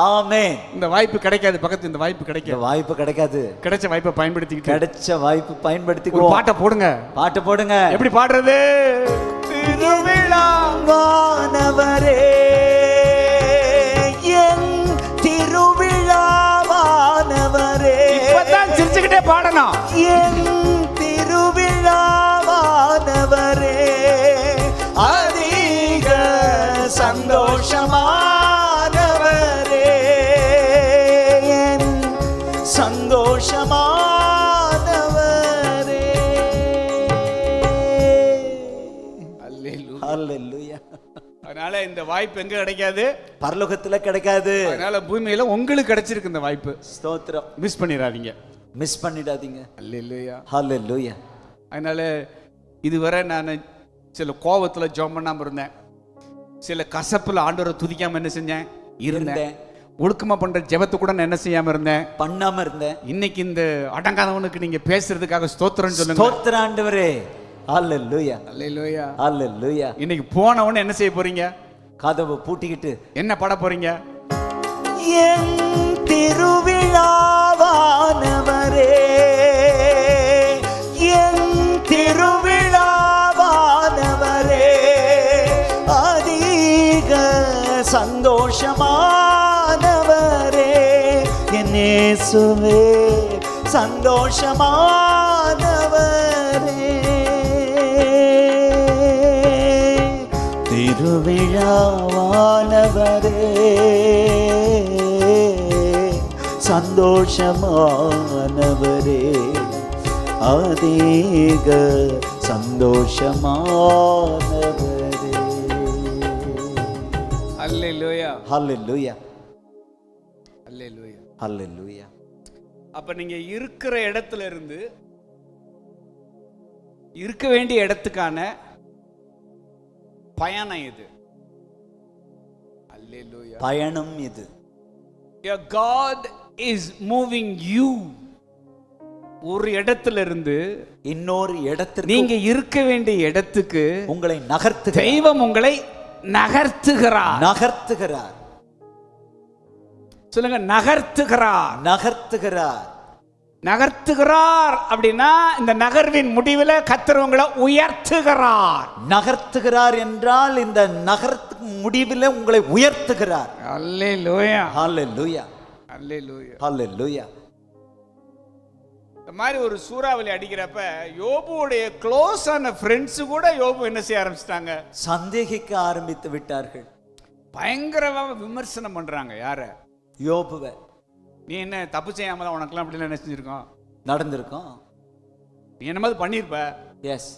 ஆமென். இந்த வாய்ப்பு கிடைக்காது. பக்கத்து இந்த வாய்ப்பு இந்த கிடைக்காது. வாய்ப்பு கிடைக்காது. கிடைச்ச வாய்ப்பை பயன்படுத்திக்கிட்டு கிடைச்ச வாய்ப்பு ஒரு பயன்படுத்திக்குவோம். பாட்டை போடுங்க. பாட்டு போடுங்க. எப்படி பாடுறது? திருவிழா வானவரே என் திருவிழாவானவரே. இப்பதான் சிரிச்சுக்கிட்டே பாடணும். என் திருவிழாவானவரே அதிக சந்தோஷமானவரே என் சந்தோஷமானவரே. அல்லேலூயா. ஹalleluya. அதனால இந்த வாய்ப்பு எங்க கிடைக்காது? பரலோகத்துல கிடைக்காது. அதனால பூமியில உங்களுக்கு கிடைச்சிருக்கு இந்த வாய்ப்பு. ஸ்தோத்திரம். மிஸ் பண்ணிடாதீங்க. மிஸ் பண்ணிடாதீங்க. அல்லேலூயா. ஹalleluya. அதனால இதுவரை நான் சில கோபத்துல ஜெபம் பண்ணாம இருந்தேன். சில கசப்புல ஆண்டவரை துதிக்காம என்ன செஞ்சேன்? இருந்தேன். ஒழுக்கமா பண்ற ஜெபத்தை கூட நான் என்ன செய்யாம இருந்தேன்? பண்ணாம இருந்தேன். இன்னைக்கு இந்த அடங்காதவனுக்கு நீங்க பேசுறதுக்காக ஸ்தோத்திரம் சொல்லுங்க. ஸ்தோத்திரம் ஆண்டவரே. ஹalleluya. அல்லேலூயா. ஹalleluya. இன்னைக்கு போனவன என்ன செய்ய போறீங்க? கதவு பூட்டிக்கிட்டு என்ன பாட போறீங்க? என் திருவிழாவானவரே என் திருவிழாவானவரே அதிக சந்தோஷமானவரே என் இயேசுவே சந்தோஷமானவரே திருவிழாவானவரே சந்தோஷமானவரே அதிக சந்தோஷமானவரே. அல்லேலூயா. ஹalleluya. அல்லேலூயா. ஹalleluya. அப்ப நீங்க இருக்கிற இடத்துல இருந்து இருக்க வேண்டிய இடத்துக்கான பயணம் இது. அல்லேலூயா. பயணம் இது. Your God is moving you. ஒரு இடத்துல இருந்து இன்னொரு இடத்திற்கு நீங்க இருக்க வேண்டிய இடத்துக்கு உங்களை நகர்த்துகிறார். தெய்வம் உங்களை நகர்த்துகிறார். நகர்த்துகிறார். சொல்லுங்க, நகர்த்துகிறார். நகர்த்துகிறார். நகர்த்துகிறார் அப்படின்னா இந்த நகர்வின் முடிவில் கர்த்தர் உங்களை உயர்த்துகிறார். நகர்த்துகிறார் என்றால் இந்த நகர்த்து முடிவில் உங்களை உயர்த்துகிறார். அல்லேலூயா. ஹalleluya. அல்லேலூயா. ஹalleluya. இந்த மாதிரி ஒரு சூறாவளி அடிக்கிறப்ப யோபுடைய க்ளோஸான ஃப்ரெண்ட்ஸ் கூட யோபு என்ன செய்ய ஆரம்பிச்சிட்டாங்க? சந்தேகிக்க ஆரம்பித்து விட்டார்கள். பயங்கரமாக விமர்சனம் பண்றாங்க. யார? யோபுவை. நீ என்ன தப்பு செய்யாம தான் உனக்கெல்லாம் அப்படிலாம் என்ன செஞ்சிருக்கோம்? நடந்திருக்கும். நீ என்னமாதிரி பண்ணியிருப்ப. எஸ்.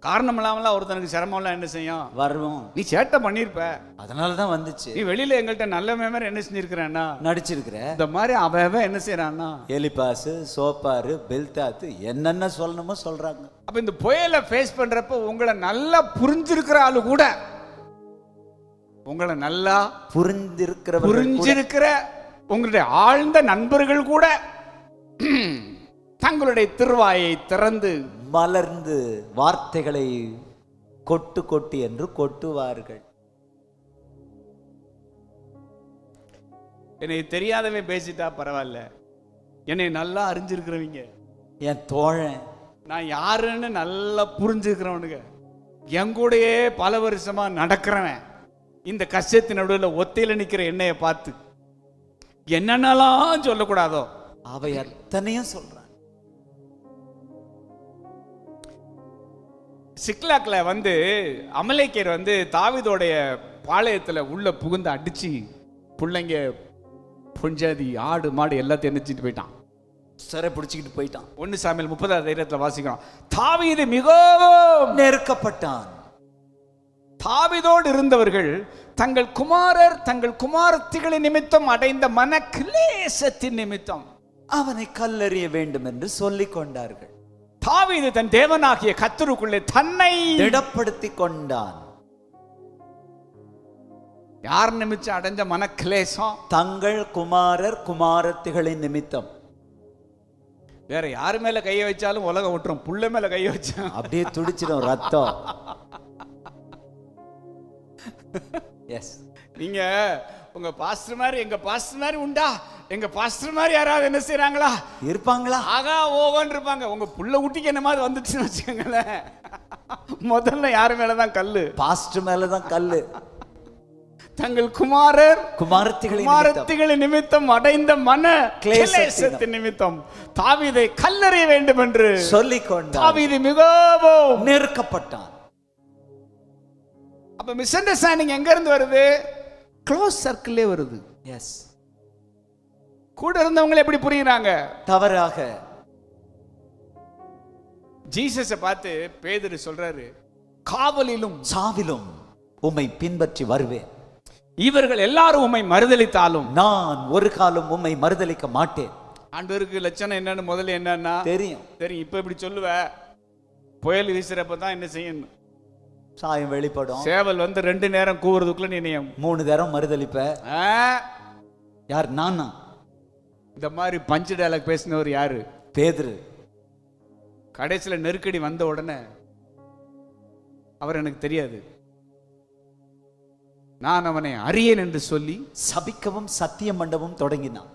காரணம் இல்லாமலாம் ஒருத்தனுக்கு சிரமம்லாம் என்ன செய்யும்? வரும். நீ சேட்டை பண்ணியிருப்ப. அதனால தான் வந்துச்சு. நீ வெளியில எங்கள்கிட்ட நல்ல மேமர் என்ன செஞ்சிருக்கிறேன்னா நடிச்சிருக்கிற. இந்த மாதிரி அவன் என்ன செய்யறான்னா எலிபாசு சோப்பாரு பெல்தாத்து என்னென்ன சொல்லணுமோ சொல்றாங்க. அப்ப இந்த புயலை ஃபேஸ் பண்றப்ப உங்களை நல்லா புரிஞ்சிருக்கிற ஆளு கூட, உங்களை நல்லா புரிஞ்சிருக்கிற உங்களுடைய ஆழ்ந்த நண்பர்கள் கூட தங்களுடைய திருவாயை திறந்து மலர்ந்து வார்த்தைகளை கொட்டு கொட்டி என்று கொட்டுவார்கள். என்னை தெரியாதவன் பேசிட்டா பரவாயில்ல, என்னை நல்லா அறிஞ்சிருக்கிறவங்க, என் தோழன், நான் யாருன்னு நல்லா புரிஞ்சுக்கிறவனுங்க, என் கூடயே பல வருஷமா நடக்கிறவன், இந்த கஷ்டத்தின் நடுவில் ஒத்தையில நிற்கிற என்னைய பார்த்து என்னென்னலாம் சொல்லக்கூடாதோ அவை அத்தனையும் சொல்றான். சிக்லாக்ல அமலேக்கியர் தாவீதோடைய பாளையத்துல உள்ள புகுந்து அடிச்சு பிள்ளைங்க பொஞ்சாதி ஆடு மாடு எல்லாத்தையும் நினைச்சிட்டு போயிட்டான். சிறை பிடிச்சிக்கிட்டு போயிட்டான். 1 சாமுவேல் 30 வாசிக்கிறோம். தாவீது மிகவும் நெருக்கப்பட்டான். தாவீதோடு இருந்தவர்கள் தங்கள் குமாரர் தங்கள் குமாரத்திகளின் நிமித்தம் அடைந்த மன கிளேசத்தின் நிமித்தம் அவனை கல்லெறிய வேண்டும் என்று சொல்லிக் கொண்டார்கள். தாவீது தன் தேவனாகிய கர்த்தருக்குள்ளே தன்னை திடப்படுத்தி கொண்டான். யார் நிமித்தம் அடைஞ்ச மன கிளேசம்? தங்கள் குமாரர் குமாரத்திகளின் நிமித்தம். வேற யாரு மேல கைய வச்சாலும் உலகம் விட்டுரும், புள்ள மேல கைய வச்சா அப்படியே துடிச்சிடும் ரத்தம். எஸ். நீங்க உங்க பாஸ்டர் மாதிரி எங்க பாஸ்டர் மாதிரி உண்டா, எங்க பாஸ்டர் மாதிரி யாராவது என்ன செய்யறாங்களா இருப்பாங்களா? ஆகா ஓகோன்னு இருப்பாங்க. உங்க புள்ள குட்டிக்கு என்ன மாதிரி வந்துச்சுன்னு வச்சுக்கோங்களேன், முதல்ல யாரு மேலதான் கல்லு? பாஸ்டர் மேலதான் கல்லு. தங்கள் குமாரர் குமாரத்திகளின் நிமித்தம் அடைந்த மன கிளேசத்தின் நிமித்தம் தாவீதை கல்லெறிய வேண்டும் என்று சொல்லிக் கொண்டார். தாவீது மிகவும் நெருக்கப்பட்டான். அப்ப மிஸ் அண்டர்ஸ்டாண்டிங் எங்க இருந்து வருது? க்ளோஸ் சர்க்கிளே வருது. எஸ். கூட இருந்தவங்க எப்படி புரியுறாங்க? தவறாக. ஜீசஸை பார்த்து பேதுரு சொல்றாரு, காவலிலும் சாவிலும் உம்மை பின்பற்றி வருவேன். இவர்கள் எல்லாரும் உம்மை மறுதலித்தாலும் நான் ஒரு காலம் உம்மை மறுதலிக்க மாட்டேன். ஆண்டவருக்கு லட்சணம் என்னன்னு முதல்ல என்னன்னா தெரியும். இப்ப இப்படி சொல்லுவ, புயல் வீசுறப்பதான் என்ன செய்யணும்? சாயம் வெளிப்படும். சேவல் வந்து 2 நேரம் கூவுறதுக்குள்ள நீ 3 தரம் மறுதலிப்ப. யார்? நானா? இந்த மாதிரி பஞ்சு டயலாக் பேசினவர் யாரு? பேதுரு. கடைசியில நெருக்கடி வந்த உடனே அவர் எனக்கு தெரியாது, நான் அவனை அறியேன் என்று சொல்லி சபிக்கவும் சத்தியம் மண்டபம் தொடங்கினான்.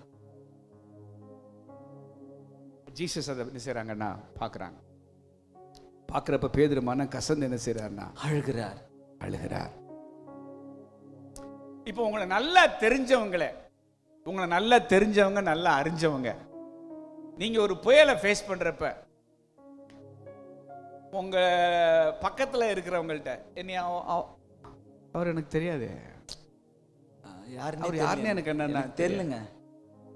ஜீசஸ் அதை என்ன செய்யறாங்கன்னா பாக்குறாங்க. பாக்குறப்ப பேதுரு மனம் கசந்து என்ன செய்யறாருன்னா அழுகிறார். இப்போ உங்களை நல்லா தெரிஞ்சவங்க நல்லா அறிஞ்சவங்க, நீங்க ஒரு புயலை ஃபேஸ் பண்றப்ப உங்க பக்கத்துல இருக்கிறவங்கள்ட்ட என்ன அவர் எனக்கு தெரியாது, யாருன்னு எனக்கு என்னன்னா தெரியலங்க,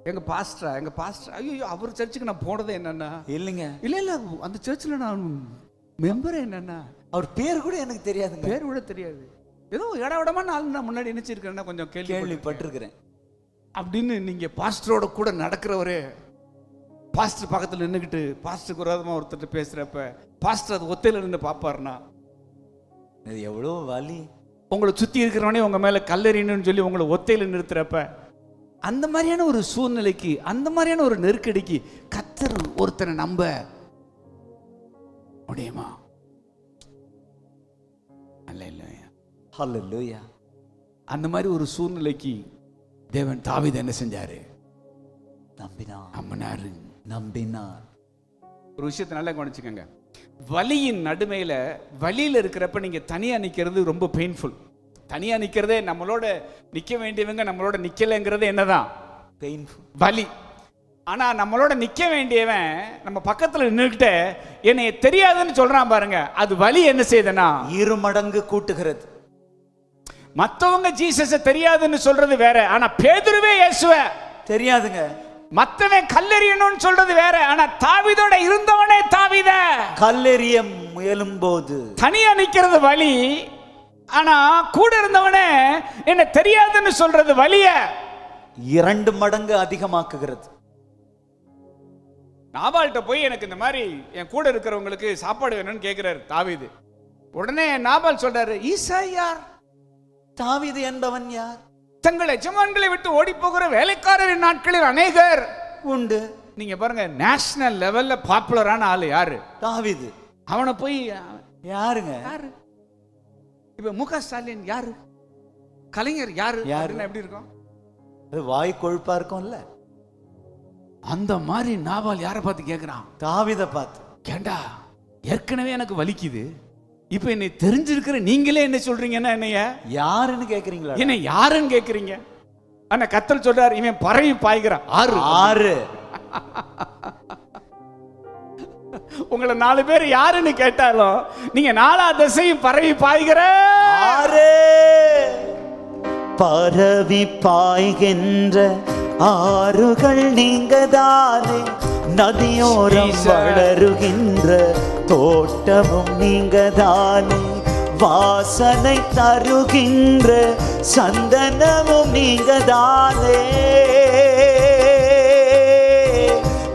எங்க பாஸ்டர் ஐயோ அவர் சர்ச்சுக்கு நான் போனதே என்னன்னா இல்லைங்க, இல்ல அந்த சர்ச்சில் நான் மெம்பர் என்னன்னா அவர் பேர் கூட எனக்கு தெரியாதுங்க. பேர் கூட தெரியாது, ஏதோ இடமா நான் முன்னாடி நினைச்சிருக்கேன்னா கொஞ்சம் கேள்விப்பட்டிருக்கிறேன் அப்படின்னு நீங்க பாஸ்டரோட கூட நடக்கிறவரே பாஸ்டர் பக்கத்தில் நின்றுக்கிட்டு பாஸ்டருக்கு விரோதமா ஒருத்தர் பேசுறப்ப பாஸ்டர் அது ஒத்தையில நின்று பாப்பாருன்னா அது எவ்வளோ வலி. உங்களை சுத்தி இருக்கிறவனே உங்க மேல கல்லெறியணும்னு சொல்லி உங்களை ஒத்தையில நிறுத்துறப்ப, அந்த மாதிரியான ஒரு சூழ்நிலைக்கு, அந்த மாதிரியான ஒரு நெருக்கடிக்கு கர்த்தர் ஒருத்தனை நம்ப முடியுமா? ஹல்லேலூயா. அந்த மாதிரி ஒரு சூழ்நிலைக்கு தேவன் தாவீது என்ன செஞ்சாரு? நம்பினார். ஒரு விஷயத்தை நல்லா கவனிச்சுக்கங்க. வலியின் நடுமையில, வலியில இருக்கிறப்ப நீங்க தனியா நிக்கிறது ரொம்ப பெயின்ஃபுல். தனியா நிக்கிறதே, நம்மளோட நிக்க வேண்டியவங்க நம்மளோட நிக்கலைங்கிறது என்னதான் பெயின்ஃபுல், வலி. ஆனா நம்மளோட நிக்க வேண்டியவன் நம்ம பக்கத்துல நின்னுக்கிட்ட என்னைய தெரியாதுன்னு சொல்றான் பாருங்க, அது வலி என்ன செய்யுதுன்னா 2 மடங்கு கூட்டுகிறது. மத்தவங்க ஜீசஸ தெரியாதுன்னு சொல்றது வேற, ஆனா பேதுருவே இயேசுவ தெரியாதுங்க. மத்தவன் கல்லெறியணும்னு சொல்றது வேற, ஆனா தாவீதோட இருந்தவனே தாவீத கல்லெறிய முயலும் போது தனியா நிக்கிறது வலி, ஆனா கூட இருந்தவனே என்ன தெரியாதுன்னு சொல்றது வலிய 2 மடங்கு அதிகமாக்குகிறது. நாபால்கிட்ட போய் எனக்கு இந்த மாதிரி என் கூட இருக்கிறவங்களுக்கு சாப்பாடு வேணும்னு கேட்கிறாரு தாவீது. உடனே நாபால் சொல்றாரு, ஈசா யார்? தாவீது என்பவன் யார்? தங்கள் எஜமான்களை விட்டு ஓடி போகிற வேலைக்காரரின் நாட்களில் அநேகர் உண்டு. நீங்க பாருங்க, நேஷனல் லெவல்ல பாப்புலரான ஆளு யாரு? தாவீது. அவனை போய் யாருங்க? இப்ப முக ஸ்டாலின் யாரு? கலைஞர் யாரு? எப்படி இருக்கும்? அது வாய் கொழுப்பா இருக்கும்ல. அந்த மாதிரி நாபால் யாரை பார்த்து கேட்கிறான்? தாவீதை பார்த்து. கேண்டா, ஏற்கனவே எனக்கு வலிக்குது, இப்ப என்னை தெரிஞ்சிருக்கிற நீங்களே என்ன சொல்றீங்கன்னா என்னைய யாருன்னு கேக்குறீங்களா? என்ன யாருன்னு கேக்குறீங்க? ஆனா கர்த்தர் சொல்றார், இவன் பரவி பாய்கிறான். 6 உங்களை 4 பேர் யாருன்னு கேட்டாலும் நீங்க 4 திசையும் பரவி பாய்கிற 6 பரவி பாய்கின்ற ஆறுகள் நீங்க தானே, நதியோரம் வளருகின்ற தோட்டமும் நீங்க தானே, வாசனை தருகின்ற சந்தனமும் நீங்க தானே,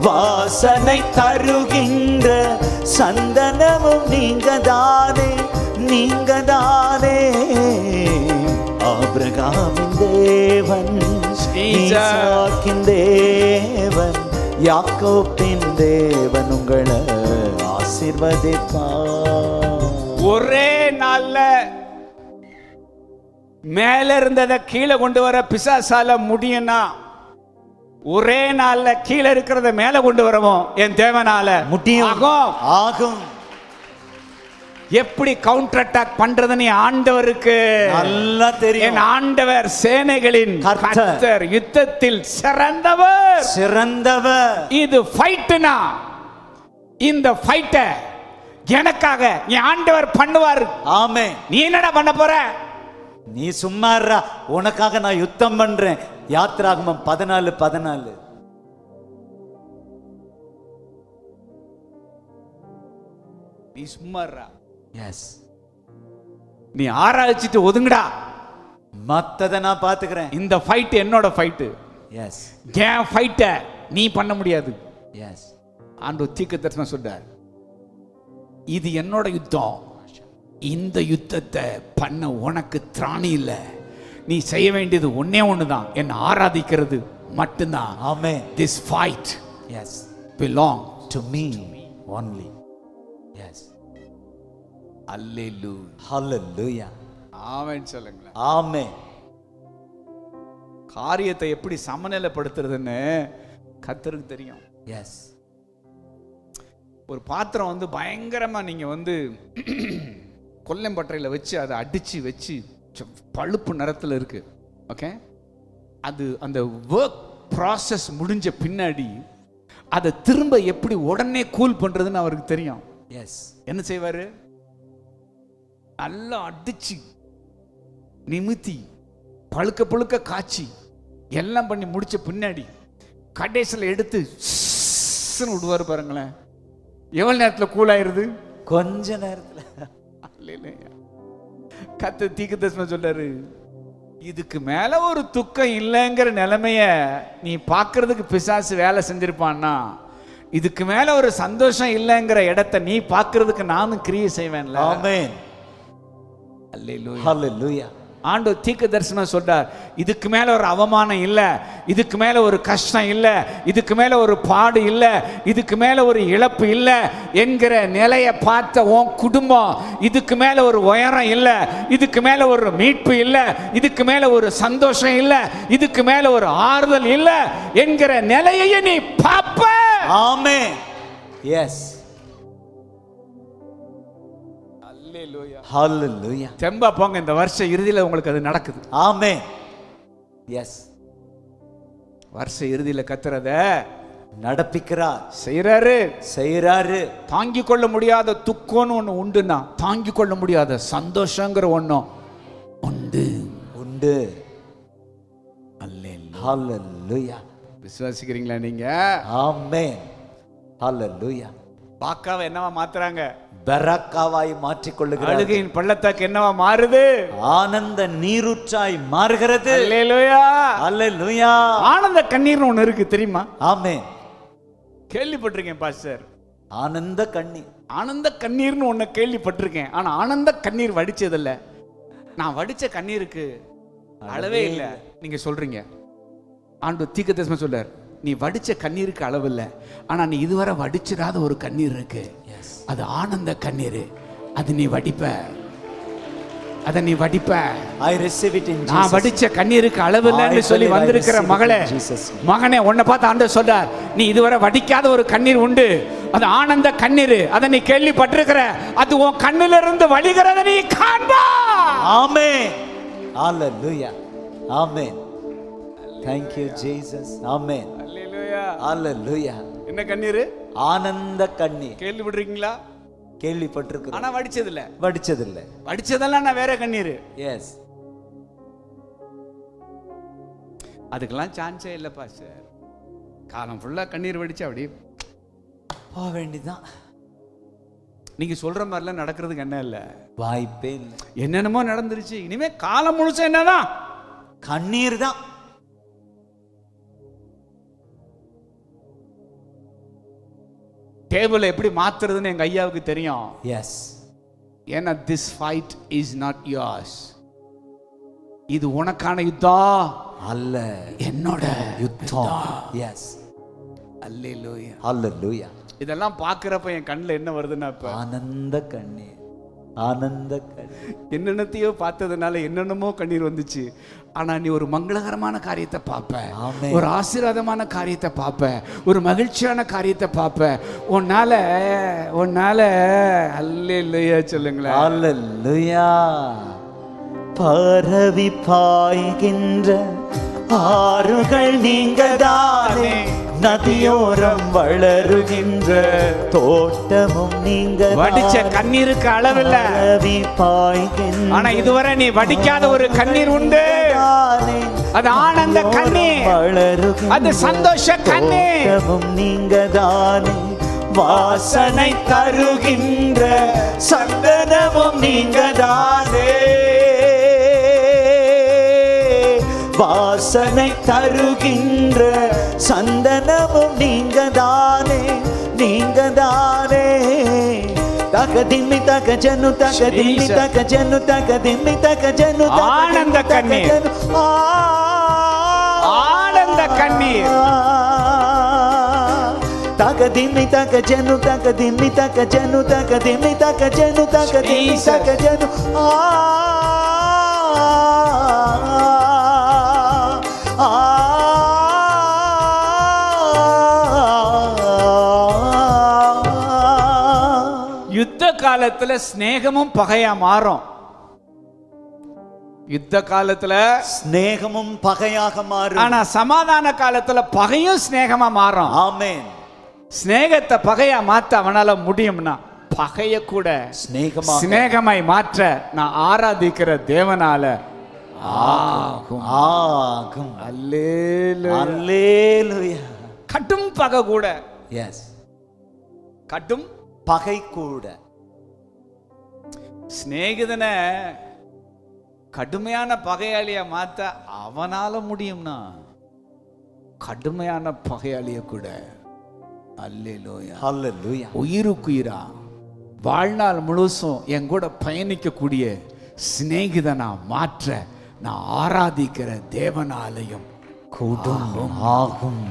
வாசனை தருகின்ற சந்தனமும் நீங்க தானே, நீங்க தானே. ஆபிரகாமின் தேவன், ஈசாக்கின் தேவன், யாக்கோபின் தேவன் உங்களை ஆசீர்வதிப்பார். ஒரே நாள்ல மேல இருந்ததை கீழே கொண்டு வர பிசாசால முடியும்னா, ஒரே நாள்ல கீழே இருக்கிறத மேல கொண்டு வரவும் என் தேவனால முடியும். ஆகும். ஆகும். எப்படி கவுண்டர் அட்டாக் பண்றதுன்னு ஆண்டவருக்கு நல்லா தெரியும். என் ஆண்டவர் சேனைகளின் கர்த்தர். கர்த்தர், யுத்தத்தில் சிறந்தவர். சிறந்தவர். இது ஃபைட்னா, இந்த ஃபைட்ட எனக்காக என் ஆண்டவர் பண்ணுவார். ஆமென். நீ என்னடா பண்ண போற? நீ சும்மா இருடா, உனக்காக நான் யுத்தம் பண்றேன். யாத்திராகமம் 14:14. நீ சும்மா இருடா, எஸ். நீ ஆராய்ச்சிட்டு ஒதுங்கடா, மத்தத நான் பாத்துக்கிறேன். இந்த ஃபைட் என்னோட ஃபைட். எஸ். என் ஃபைட்ட நீ பண்ண முடியாது. எஸ். ஆண்டவர் தீர்க்கதரிசனம் சொல்றார், இது என்னோட யுத்தம், இந்த யுத்தத்தை பண்ண உனக்கு திராணி இல்ல. நீ செய்ய வேண்டியது ஒன்னே ஒண்ணுதான், என்ன ஆராதிக்கிறது மட்டும்தான். ஆமென். This fight Yes. belong To me only. Yes. Hallelujah. Hallelujah. ஆமென் சொல்லுங்களேன். ஆமென். காரியத்தை எப்படி சமநிலைப்படுத்துறதுன்னு கர்த்தருக்கு தெரியும். எஸ். ஒரு பாத்திரம் வந்து பயங்கரமா நீங்க வந்து கொல்லைம்பட்டறையில் வச்சு அதை அடிச்சு வச்சு பழுப்பு நிறத்தில் இருக்கு. ஓகே, அது அந்த ஒர்க் ப்ராசஸ் முடிஞ்ச பின்னாடி அதை திரும்ப எப்படி உடனே கூல் பண்றதுன்னு அவருக்கு தெரியும். எஸ். என்ன செய்வாரு? நல்லா அடிச்சு நிமித்தி பழுக்க பழுக்க காய்ச்சி எல்லாம் பண்ணி முடிச்ச பின்னாடி கடைசியில் எடுத்து விடுவாரு. பாருங்களேன், எவ்வளவு நேரத்தில் கூல் ஆயிருது? கொஞ்ச நேரத்துல. கர்த்தர் தீர்க்கதரிசனம் சொல்றாரு, இதுக்கு மேல ஒரு துக்கம் இல்லைங்கிற நிலைமைய நீ பார்க்கிறதுக்கு பிசாசு வேலை செஞ்சிருப்பான்னா, இதுக்கு மேல ஒரு சந்தோஷம் இல்லைங்கிற இடத்தை நீ பார்க்கிறதுக்கு நானும் கிரியை செய்வேன்ல. ஆமென். அல்லேலூயா. ஹalleluya. ஆண்டவர் தீர்க்கதரிசனம் சொல்றார், இதுக்கு மேல ஒரு அவமானம் இல்ல, இதுக்கு மேல ஒரு கஷ்டம் இல்ல, இதுக்கு மேல ஒரு பாடு இல்ல, இதுக்கு மேல ஒரு இழப்பு இல்ல என்கிற நிலையை பார்த்த உன் குடும்பம், இதுக்கு மேல ஒரு உயரம் இல்ல, இதுக்கு மேல ஒரு மீட்பு இல்ல, இதுக்கு மேல ஒரு சந்தோஷம் இல்ல, இதுக்கு மேல ஒரு ஆறுதல் இல்ல என்கிற நிலையை நீ பாப்ப. ஆமென். எஸ். ஹalleluya. தெம்பா போங்க, இந்த வருஷ இறுதியில உங்களுக்கு அது நடக்குது. ஆமென். எஸ். வருஷ இறுதியில கத்துறத நடப்பிக்கிறார், செய்யறாரு. தாங்கிக் கொள்ள முடியாத துக்கம்னு ஒண்ணு உண்டுன்னா, தாங்கிக் கொள்ள முடியாத சந்தோஷங்கிற ஒண்ணும் உண்டு. ஹalleluya. விசுவாசிக்கிறீங்களா நீங்க? ஆமென். ஹalleluya. பாக்காவை என்னவா மாத்துறாங்க? பரக்காவாய் மாற்றிக் கொள்ளுகிறார். அழுகையின் பள்ளத்தாக்கு என்னவா மாறுது? ஆனந்த நீரூற்றாய் மாறுகிறது. அல்லேலூயா. அல்லேலூயா. ஆனந்த கண்ணீர்னு ஒண்ணு இருக்கு, தெரியுமா? ஆமென். கேள்விப்பட்டிருக்கேன் பாஸ்டர், ஆனந்த கண்ணீர். ஆனந்த கண்ணீர்னு ஒண்ணு கேள்விப்பட்டிருக்கேன். ஆனா ஆனந்த கண்ணீர் வடிச்சதில்ல. நான் வடிச்ச கண்ணீருக்கு அளவே இல்ல. நீங்க சொல்றீங்க, ஆண்டவர் தீர்க்கதரிசனம் சொல்றார், நீ வடிச்ச கண்ணீருக்கு அளவு இல்ல, ஆனா நீ இதுவரை வடிச்சிடாத ஒரு கண்ணீர் இருக்கு. அது ஆனந்த கண்ணீர். அது நீ வடிப்ப, அதை நீ வடிப்ப. I receive it in Jesus. நான் வடிச்ச கண்ணீருக்கு அளவு இல்லைன்னு சொல்லி வந்திருக்கிற மகளே, மகனே, உன்னை பார்த்து ஆண்டவர் சொல்றார், நீ இதுவரை வடிக்காத ஒரு கண்ணீர் உண்டு. அது ஆனந்த கண்ணீர். அதை நீ கேள்விப்பட்டிருக்கிற, அது உன் கண்ணில இருந்து வழிகிறத நீ காண்பா. ஆமென். ஹalleluya. ஆமென். Thank you Jesus. ஆமென். அல்லேலூயா. ஹalleluya. என்ன கண்ணீர்? ஆனந்த கண்ணீர். கேள்விப்பட்டிருக்கீங்களா? கேள்விப்பட்டிருக்கிறேன். ஆனா வடிச்சதில்ல. வடிச்சதில்லை. வடிச்சதெல்லாம் நான் வேற கண்ணீர். எஸ். அதுக்கெல்லாம் சான்ஸே இல்லப்பா சார். காலம் ஃபுல்லா கண்ணீர் வடிச்சு அப்படியே போக வேண்டியதான். நீங்க சொல்ற மாதிரிலாம் நடக்கிறதுக்கு என்ன இல்ல, வாய்ப்பே இல்லை. என்னென்னமோ நடந்துருச்சு. இனிமே காலம் முழுச என்னதான் கண்ணீர் தான். டேபிளை எப்படி மாத்துறதுன்னு எங்க ஐயாவுக்கு தெரியும். எஸ். ஏன்னா this fight is not yours. இது உனக்கான யுத்தம் அல்ல, என்னோட யுத்தம். எஸ். அல்லேலூயா. ஹalleluya. இதெல்லாம் பார்க்கறப்ப என் கண்ணுல என்ன வருதுன்னா, இப்ப ஆனந்த கண்ணீர். ஆனந்த கண்ணீர். என்னென்னத்தையோ பார்த்ததுனால என்னென்னமோ கண்ணீர் வந்துச்சு. ஆனா நீ ஒரு மங்களகரமான காரியத்தை பார்ப்ப, ஆமென். ஒரு ஆசீர்வாதமான காரியத்தை பார்ப்ப, ஒரு மகிழ்ச்சியான காரியத்தை பார்ப்ப. உன்னால அல்லேலூயா சொல்லுங்களேன். அல்லேலூயா. பரவி பாய்கின்ற ஆறுகள் நீங்கதானே, நதியோரம் வளருகின்ற தோட்டமும் நீங்க. வடிச்ச கண்ணீருக்கு அளவில்ல, பரவி பாய்கின்ற ஆனா இதுவரை நீ வடிக்காத ஒரு கண்ணீர் உண்டு. அது ஆனந்த கண்ணீர், வளருகின்ற அது சந்தோஷ கண்ணீர். தோட்டமும் நீங்கதானே, வாசனை தருகின்ற சந்தனமும் நீங்கதானே, வாசனை தருகின்ற சந்தனமும் நீங்கதானே, நீங்கதானே. தகதிம்மி தக ஜனு தகதிம்மி தக ஜனு தகதிம்மி தக ஜனு ஆனந்த கண்ணீர், ஆனந்த கண்ணீர். தகதிம்மி தக ஜனு தகதிம்மி தக ஜனு தகதிம்மி தக ஜனு தகதிம்மி தக ஜனு. யுத்த காலத்துல ஸ்நேகமும் பகையா மாறும். யுத்த காலத்துல ஸ்நேகமும் பகையாக மாறும். ஆனா சமாதான காலத்துல பகையும் ஸ்நேகமா மாறும். ஆமென். ஸ்நேகத்தை பகையா மாத்த அவனால முடியும்னா பகைய கூட ஸ்நேகமாய் மாற்ற நான் ஆராதிக்கிற தேவனால ஆகும். ஆகும். அல்லேலூயா. அல்லேலூயா. கடும் பகை கூட, எஸ், கடும் பகை கூட சிநேகிதனை கடுமையான பகையாளிய மாத்த அவனால முடியும்னா கடுமையான பகையாளிய கூட அல்லேலூயா. அல்லேலூயா. உயிருக்குயிரா வாழ்நாள் முழுசும் என் கூட பயணிக்கக்கூடிய சிநேகிதனா மாற்ற நான் ஆராதிக்கிற தேவனாலயம் கூடும். ஆகும்.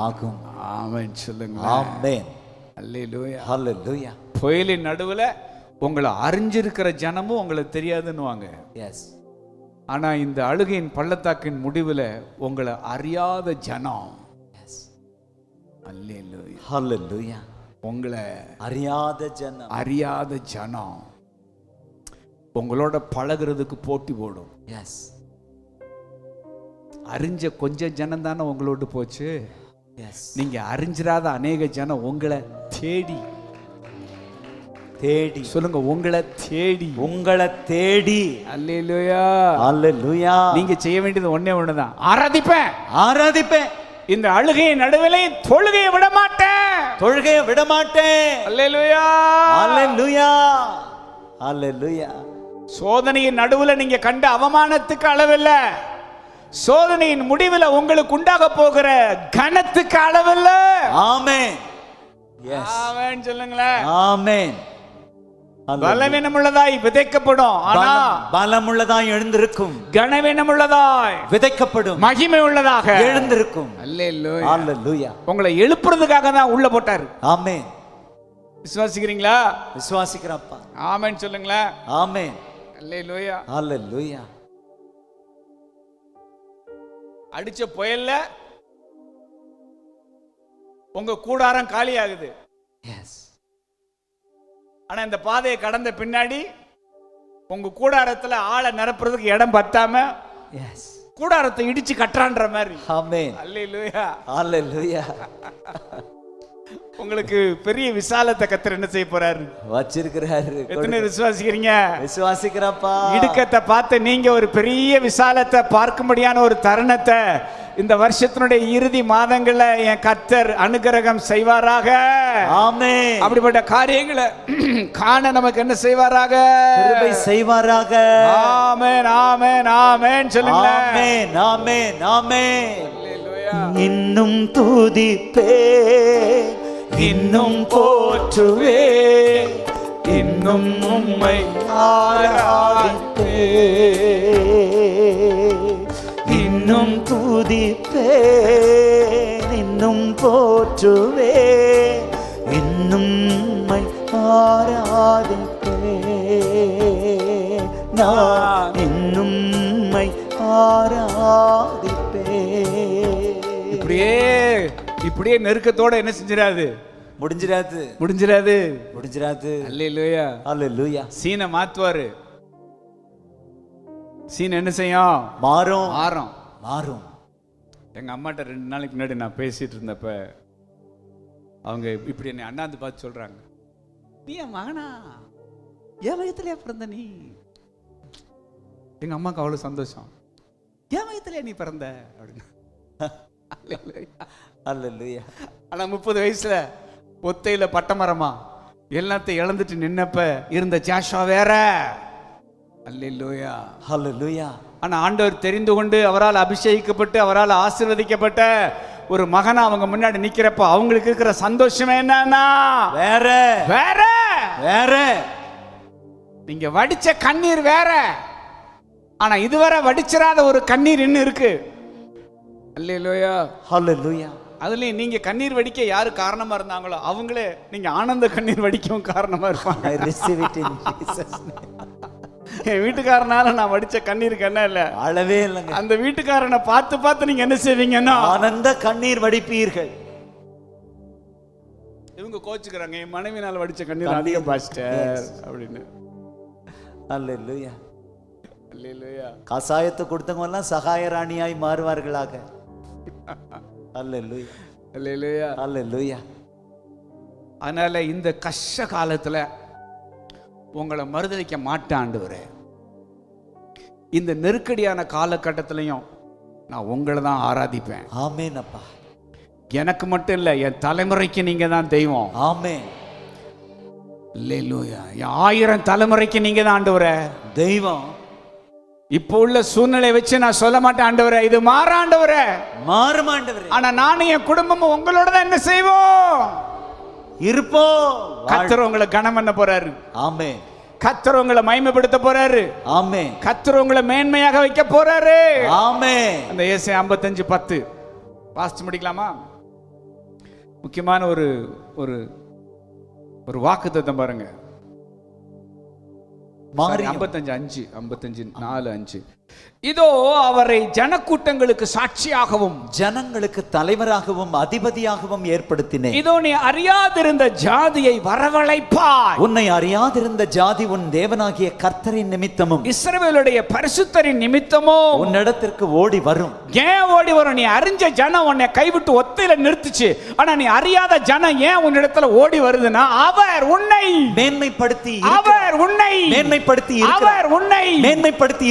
ஆகும். ஆமென் சொல்லுங்க. ஆமென். அல்லேலூயா. அல்லேலூயா. புயலின் நடுவுல உங்களை அறிஞ்சிருக்கிற ஜனமும் உங்களுக்கு தெரியாதுன்னுவாங்க. எஸ். ஆனா இந்த அழுகையின் பள்ளத்தாக்கின் முடிவுல உங்களை அறியாத ஜனம். எஸ். அல்லேலூயா. அல்லேலூயா. உங்களை அறியாத ஜனம் உங்களோட பழகுறதுக்கு போட்டி போடும். எஸ். அறிஞ்ச கொஞ்சம் ஜனம் தானே உங்களோட போச்சு. எஸ். நீங்க அறிஞ்சிராத அநேக ஜனம் உங்களை தேடி தேடி சொல்லுங்க, உங்களை தேடி. அல்லேலூயா. அல்லேலூயா. நீங்க செய்ய வேண்டியது ஒண்ணுதான், ஆராதிப்பேன். இந்த அழுகையின் நடுவிலே தொழுகையை விட மாட்டேன். அல்லேலூயா. அல்லேலூயா. அல்லேலூயா. சோதனையின் நடுவுல நீங்க கண்ட அவமானத்துக்கு அளவில்ல, சோதனையின் முடிவில் உங்களுக்கு உண்டாக போகிற கனத்துக்கு அளவில்ல. ஆமென். எஸ். ஆமென் சொல்லுங்களேன். ஆமென். பலவீனமுள்ளதாய் விதைக்கப்படும், ஆனா பலமுள்ளதாய் எழுந்திருக்கும். கனவீனமுள்ளதாய் விதைக்கப்படும், மகிமை உள்ளதாக எழுந்திருக்கும். அல்லேலூயா. அல்லேலூயா. உங்களை எழுப்புறதுக்காக தான் உள்ள போட்டாரு. ஆமென். விசுவாசிக்கிறீங்களா? விசுவாசிக்கிறப்பா. ஆமென் சொல்லுங்களேன். ஆமென். அல்லேலூயா. அல்லேலூயா. அடிச்ச புயல்ல உங்க கூடாரம் காலி ஆகுது. எஸ். ஆனா இந்த பாதையை கடந்த பின்னாடி உங்க கூடாரத்துல ஆளை நிரப்புறதுக்கு இடம் பத்தாம எஸ், கூடாரத்தை இடிச்சு கட்டுறான்ற மாதிரி. ஆமென். அல்லேலூயா. அல்லேலூயா. உங்களுக்கு பெரிய விசாலத்தை கர்த்தர் என்ன செய்ய போறாரு, வச்சிருக்கிறாரு. எத்தனை விசுவாசிக்கிறீங்க? விசுவாசிக்கிறப்பா. இடுக்கத்தை பார்த்து நீங்க ஒரு பெரிய விசாலத்தை பார்க்கும்படியான ஒரு தருணத்தை இந்த வருஷத்தினுடைய இறுதி மாதங்கள்ல என் கர்த்தர் அனுகிரகம் செய்வாராக. ஆமென். அப்படிப்பட்ட காரியங்களை காண நமக்கு என்ன செய்வாராக? கிருபை செய்வாராக. ஆமென். ஆமென். ஆமென் சொல்லுங்க. ஆமென். ஆமென். ஆமென். இன்னும் துதிப்பே, இன்னும் போற்றுவே, இன்னும் உம்மை ஆராதிப்பே, இன்னும் துதிப்பே, இன்னும் போற்றுவே, இன்னும் உம்மை ஆராதிப்பே. நான் இன்னும் உம்மை ஆராதிப்பேன். இப்படியே நெருக்கத்தோட என்ன செஞ்சிடாது, முடிஞ்சிடாது. அல்லேலூயா, அல்லேலூயா. சீனை மாத்துவாரு. சீன் என்ன செய்யும்? மாறும். எங்க அம்மாட்ட 2 நாளைக்கு முன்னாடி நான் பேசிட்டு இருந்தப்ப அவங்க இப்படி என்னை அண்ணாந்து பார்த்து சொல்றாங்க, நீ என் மகனா, என் வயத்துல பிறந்த நீ. எங்க அம்மாவுக்கு அவ்வளவு சந்தோஷம், என் வயத்துல நீ பிறந்த அப்படின்னு. அல்லேலூயா. ஆனா 30 வயசுல ஒத்தையில பட்டமரமா எல்லாத்தையும் இழந்துட்டு நின்னப்ப இருந்த ஜாஷுவா வேற. அல்லேலூயா, அல்லேலூயா. ஆனா ஆண்டவர் தெரிந்து கொண்டு அவரால் அபிஷேகிக்கப்பட்டு அவரால் ஆசீர்வதிக்கப்பட்ட ஒரு மகனா அவங்க முன்னாடி நிக்கிறப்ப அவங்களுக்கு இருக்கிற சந்தோஷமே என்னன்னா வேற. நீங்க வடிச்ச கண்ணீர் வேற, ஆனா இதுவரை வடிச்சிராத ஒரு கண்ணீர் இன்னும் இருக்கு. அல்லேலூயா, அல்லேலூயா. அதுலயும் நீங்க கண்ணீர் வடிக்க யாரு காரணமா இருந்தாங்களோ அவங்களே நீங்க ஆனந்த கண்ணீர் வடிக்கவும் காரணமா இருப்பாங்க. I receive it in Jesus name. என் வீட்டுக்காரனால நான் வடிச்ச கண்ணீருக்கு என்ன இல்ல, அளவே இல்லைங்க. அந்த வீட்டுக்காரனை பார்த்து நீங்க என்ன செய்வீங்கன்னா ஆனந்த கண்ணீர் வடிப்பீர்கள். இவங்க கோச்சுக்கிறாங்க, என் மனைவினால வடிச்ச கண்ணீர் அதிக பாஸ்டர் அப்படின்னு. அல்லேலூயா, அல்லேலூயா. கசாயத்தை கொடுத்தவங்க எல்லாம் சகாய ராணியாய் மாறுவார்களாக. அல்லேலூயா, அல்லேலூயா, அல்லேலூயா. அதனால இந்த கஷ்ட காலத்துல உங்களை மறுதலிக்க மாட்டேன் ஆண்டவரே. இந்த நெருக்கடியான காலகட்டத்திலையும் நான் உங்களை தான் ஆராதிப்பேன். ஆமென் அப்பா. எனக்கு மட்டும் இல்ல, என் தலைமுறைக்கு நீங்க தான் தெய்வம். ஆமென். அல்லேலூயா. என் 1000 தலைமுறைக்கு நீங்க தான் ஆண்டவரே தெய்வம். இப்போ உள்ள சூழ்நிலை வச்சு நான் சொல்ல மாட்டேன் ஆண்டவரே, இது மாற ஆண்டவரே, மாறும் ஆண்டவரே. ஆனா நானும் என் குடும்பமும் உங்களோட தான் என்ன செய்வோம், இருப்போம். கர்த்தர் உங்களை கனம் பண்ண போறாரு. ஆமென். கர்த்தர் உங்களை மகிமைப்படுத்த போறாரு. ஆமென். கர்த்தர் உங்களை மேன்மையாக வைக்க போறாரு. ஆமென். அந்த ஏசாயா 55:10 வாசிச்சு முடிக்கலாமா? முக்கியமான ஒரு ஒரு ஒரு வாக்குத்தத்தம் பாருங்க. 55:4-5. இதோ அவரை ஜனக்கூட்டங்களுக்கு சாட்சியாகவும் ஜனங்களுக்கு தலைவராகவும் அதிபதியாகவும் ஏற்படுத்தினேன். இதோ நீ அறியாதிருந்த ஜாதியை வரவழைப்பாய். உன்னை அறியாதிருந்த ஜாதி உன் தேவனாகிய கர்த்தரின் நிமித்தமும் இஸ்ரவேலுடைய பரிசுத்தரின் நிமித்தமும் உன்னிடத்திற்கு ஓடி வரும். ஏன் ஓடி வரும்? நீ அறிஞ்ச ஜனம் உன்னை கைவிட்டு ஒத்தையில நிறுத்துச்சு. ஆனா நீ அறியாத ஜனம் ஏன் உன்னிடத்துல ஓடி வருதுன்னா அவர் உன்னை மேன்மைப்படுத்தி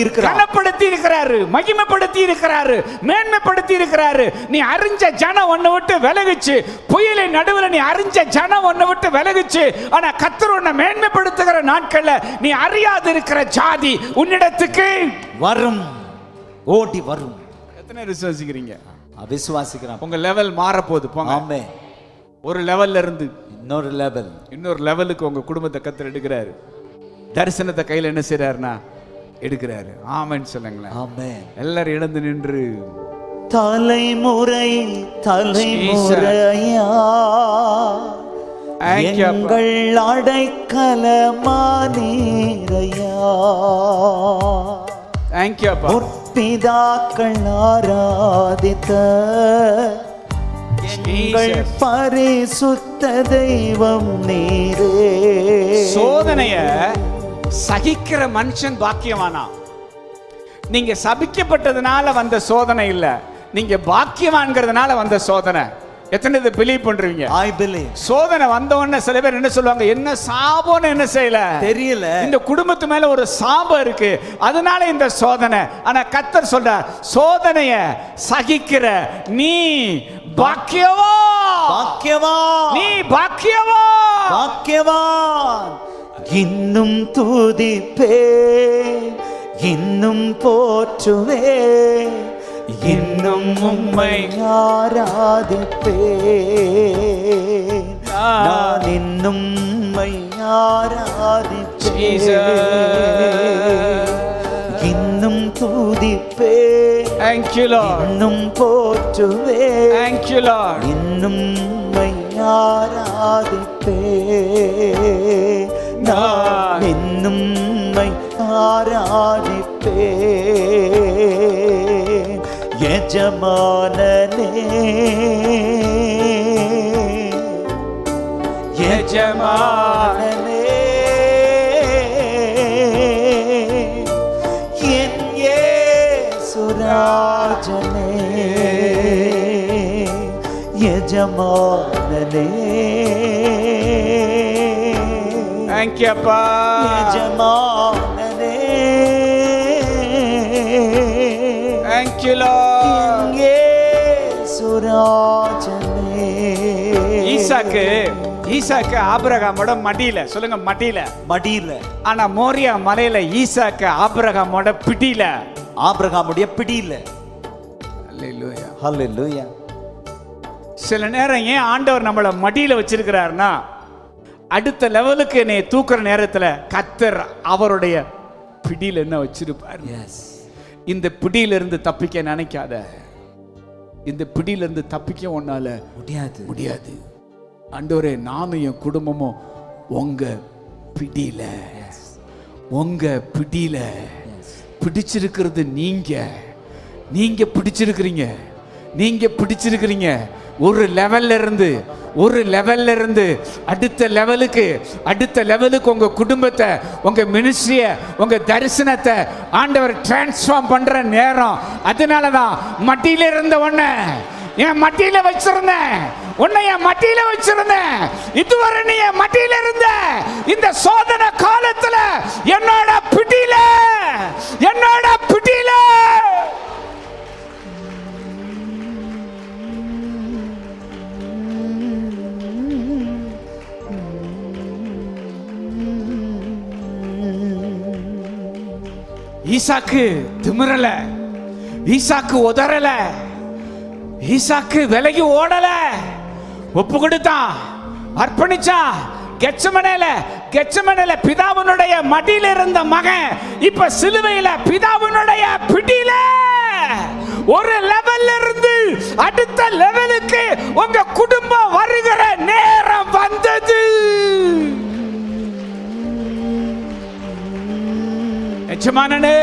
இருக்கிறார். கனப்படுத்தி இருக்கிறாரு, மகிமைப்படுத்தி இருக்கிறாரு, மேன்மைப்படுத்தி இருக்கிறாரு. நீ அறிஞ்ச ஜனம் உன்னை விட்டு விலகுச்சு. புயலின் நடுவில் நீ அறிஞ்ச ஜனம் உன்னை விட்டு விலகுச்சு. ஆனா கர்த்தர் உன்னை மேன்மைப்படுத்துகிற நாட்கள்ல நீ அறியாது இருக்கிற ஜாதி உன்னிடத்துக்கு வரும், ஓடி வரும். எத்தனை விசுவாசிக்கிறீங்க? விசுவாசிக்கிறேன். உங்க லெவல் மாற போகுது. போங்க. ஆமென். ஒரு லெவல்ல இருந்து இன்னொரு லெவலுக்கு உங்க குடும்பத்தை கர்த்தர் எடுக்கிறாரு. தரிசனத்தை கையில என்ன செய்யறாருன்னா எடுக்கிறாரு. ஆமென் சொல்லுங்களேன். ஆமென். எல்லாரும் எழுந்து நின்று தலைமுறை எங்கள் அடைக்கலமானீரையா. முற்பிதாக்கள் ஆராதித்த எங்கள் பரிசுத்த தெய்வம் நீரே. சோதனைய சகிக்கிற மனுஷன் பாக்கியவானா. நீங்க சபிக்கப்பட்டதுனால வந்த சோதனை இல்ல, நீங்க பாக்கியவான்கிறதுனால வந்த சோதனை. எத்தனை இதை பிலீவ் பண்றீங்க? I believe. சோதனை வந்த உடனே சில பேர் என்ன சொல்லுவாங்க, என்ன சாபம்னு என்ன செய்யல தெரியல, இந்த குடும்பத்து மேல ஒரு சாபம் இருக்கு அதனால இந்த சோதனை. ஆனா கர்த்தர் சொல்றார், சோதனைய சகிக்கிற நீ பாக்கியவான், நீ பாக்கியவான். இன்னும் துதிப்பே, இன்னும் போற்றுவே, இன்னும் உம்மை ஆராதிப்பேன். நான் இன்னும் உம்மை ஆராதிப்பேன், இன்னும் துதிப்பேன், இன்னும் போற்றுவேன், இன்னும் உம்மை ஆராதிப்பேன். நான் இன்னும் உம்மை ஆராதிப்பேன் எஜமானனே எஜமானனே என் இயேசுராஜனே எஜமானனே Thank you, அப்பா. எஜமானனே Thank you, Lord. இயேசுராஜனே. ஈசாக்கு ஆபிரகாமோட மடியில, சொல்லுங்க மடியில, மடியில. ஆனா மோரியா மலையில ஈசாக்கு ஆபிரகாமோட பிடியில. ஆபிரகாமுடைய பிடியில. அல்லேலூயா. ஹல்லேலூயா. சில நேரம் ஏன் ஆண்டவர் நம்மள மடியில வச்சிருக்கிறாருன்னா, அடுத்த லெவலுக்கு என்னை தூக்குற நேரத்துல கர்த்தர் அவருடைய பிடியில என்ன வச்சிருப்பார். இந்த பிடியிலிருந்து தப்பிக்க நினைக்காத. இந்த பிடியிலிருந்து தப்பிக்க உன்னால முடியாது. ஆண்டவரே, நானும் என் குடும்பமும் உங்க பிடியில, உங்க பிடியில பிடிச்சிருக்கிறது. நீங்க பிடிச்சிருக்கிறீங்க. ஒரு லெவல்ல இருந்து அடுத்த லெவலுக்கு உங்க குடும்பத்தை, உங்க மினிஸ்ட்ரிய, உங்க தரிசனத்தை ஆண்டவர் டிரான்ஸ்ஃபார்ம் பண்ற நேரம். அதனாலதான் மட்டியில இருந்த உன்னை என் மட்டியில வச்சிருந்தேன். இதுவரை நீ என் மட்டியில இருந்த. இந்த சோதனை காலத்துல என்னோட பிடியில ஈசாக்கு திமிரல, ஈசாக்கு உதறல, ஈசாக்கு விலகி ஓடல, ஒப்பு கொடுத்தான், அர்ப்பணிச்சான். கெச்சமனேல பிதாவினுடைய மடியில இருந்த மகன் இப்ப சிலுவையில பிதாவினுடைய பிடியில. ஒரு லெவல்ல இருந்து அடுத்த லெவலுக்கு உங்க குடும்பம் வருகிற நேரம் வந்தது. எஜமானனே,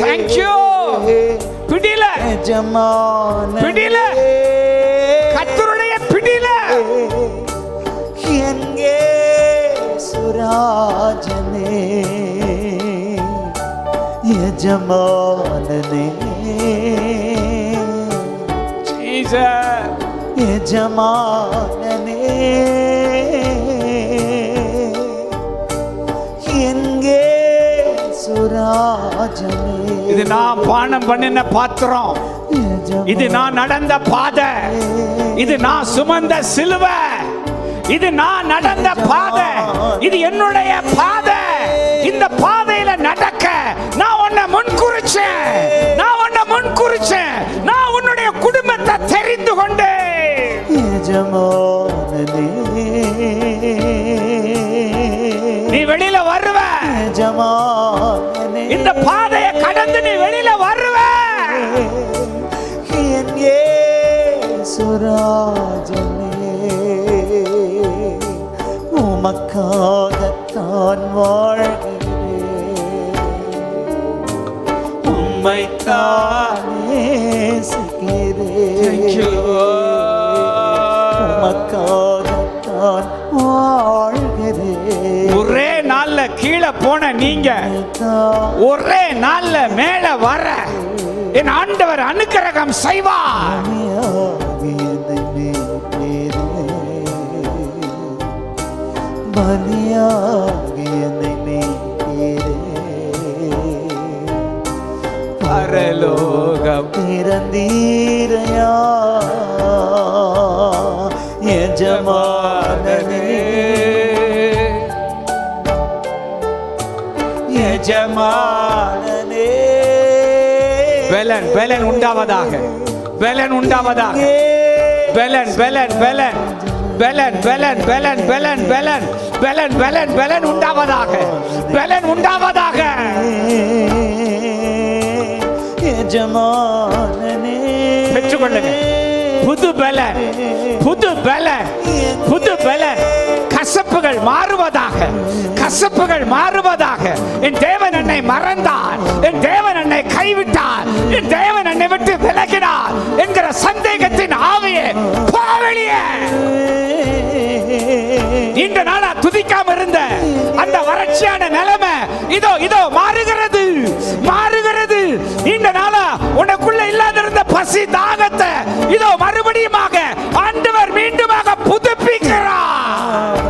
thank you. பிடியில, பிடியில, கர்த்தருடைய பிடியில. என் இயேசுராஜனே எஜமானனே ஜீசஸ், எஜமானனே இது நான் பானம் பண்ணின பாத்திரம், இது நான் நடந்த பாதை, இது நான் சுமந்த சிலுவை, இது நான் நடந்த பாதை, இது என்னுடைய பாதை. இந்த பாதையில நடக்க நான் உன்னை முன்குறிச்சேன். நான் உன்னுடைய குடும்பத்தை தெரிந்து கொண்டேன். நீ வெளியில வருவ. இந்த பாதையை கடந்து நீ வெளியில வருவ. என் இயேசுராஜனே உமக்காகத்தான் வாழ்கிறேன், உம்மைத்தான் நேசிக்கிறேன், உமக்காகத்தான் வாழ்கிறேன். ஒரே நாள்ல கீழே போன நீங்க ஒரே நாள்ல மேல வர என் ஆண்டவர் அனுக்கிரகம் செய்வார். பரலோகம் திறந்தீரையா எஜமானனே, எஜமானனே. பலன் உண்டாவதாக, பலன் உண்டாவதாக, பலன் பலன் பலன் பலன் பலன் பலன் பலன் பலன் பலன் பலன் பலன் உண்டாவதாக, பலன் உண்டாவதாக. எஜமானனே பெற்றுக்கொள்ளுங்க புது பலன், புது பலன், புது பலன். கசப்புகள் மாறுவதாக, கசப்புகள் மாறுவதாக. என் தேவன் என்னை மறந்தார், என் தேவன் என்னை கைவிட்டார், என் தேவன் என்னை விட்டு விலகினார் என்கிற சந்தேகத்தின் ஆவியே போ வெளியே. இந்த நாளா துதிக்காம இருந்த அந்த வறட்சியான நிலைமை இதோ இதோ மாறுகிறது, மாறுகிறது. இந்த நாளா உனக்குள்ள இல்லாத இருந்த பசி தாகத்தை இதோ மறுபடியுமாக ஆண்டவர் மீண்டுமாக புதுப்பிக்கிறார்.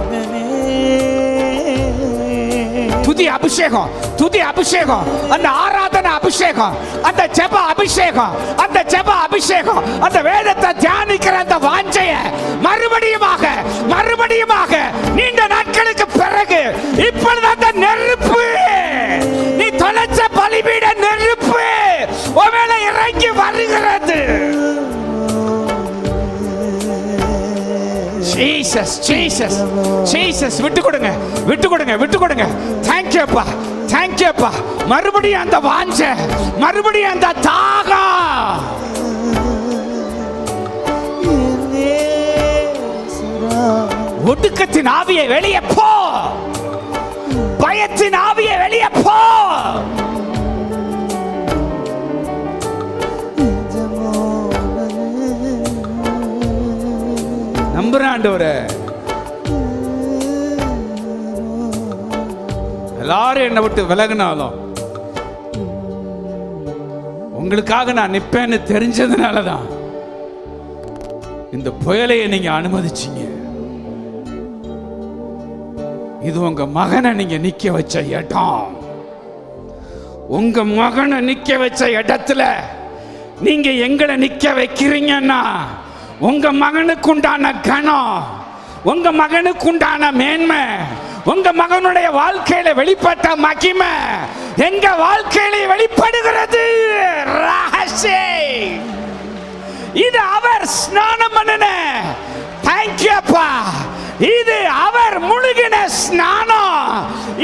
துதி அபிஷேகம், துதி அபிஷேகம், அந்த ஆராதனை அபிஷேகம், அந்த ஜெப அபிஷேகம், அந்த ஜெப அபிஷேகம், அந்த வேதத்தை தியானிக்கிற அந்த வாஞ்சைய மறுபடியுமாக மறுபடியுமாக நீண்ட நாட்களுக்கு பிறகு இப்பொழுது அந்த நெருப்பு, நீ தொலைச்ச பலிபீட நெருப்பு உன்மேல இறங்கி வருகிறது. Jesus Jesus Jesus. விட்டு கொடுங்க, விட்டு கொடுங்க, விட்டு கொடுங்க. தேங்க்யூ அப்பா, தேங்க்யூ அப்பா. மறுபடியும் அந்த வாஞ்ச, மறுபடியும் அந்த தாகம். ஒடுக்கத்தின் ஆவியை வெளியே போ, பயத்தின் ஆவியை வெளியே போ. நம்புறேன் ஆண்டவரே. எல்லாரும் என்னை விட்டு விலகினாலும் உங்களுக்காக நான் நிப்பேன்னு தெரிஞ்சதுனாலதான் இந்த புயலையை நீங்க அனுமதிச்சீங்க. இது உங்க மகனை நீங்க நிக்க வச்ச இடம். உங்க மகனை நிக்க வச்ச இடத்துல நீங்க எங்களை நிக்க வைக்கிறீங்கன்னா உங்க மகனுக்கு உண்டான கணம், உங்க மகனுக்கு உண்டான மேன்மை, உங்க மகனுடைய வாழ்க்கையில வெளிப்பட்ட மகிமை எங்க வாழ்க்கையில வெளிப்படுகிறது. ரகசியம் இது அவர் ஸ்நானம் பண்ணின. தேங்க்யூ அப்பா. இது அவர் முழுகின ஸ்நானம்,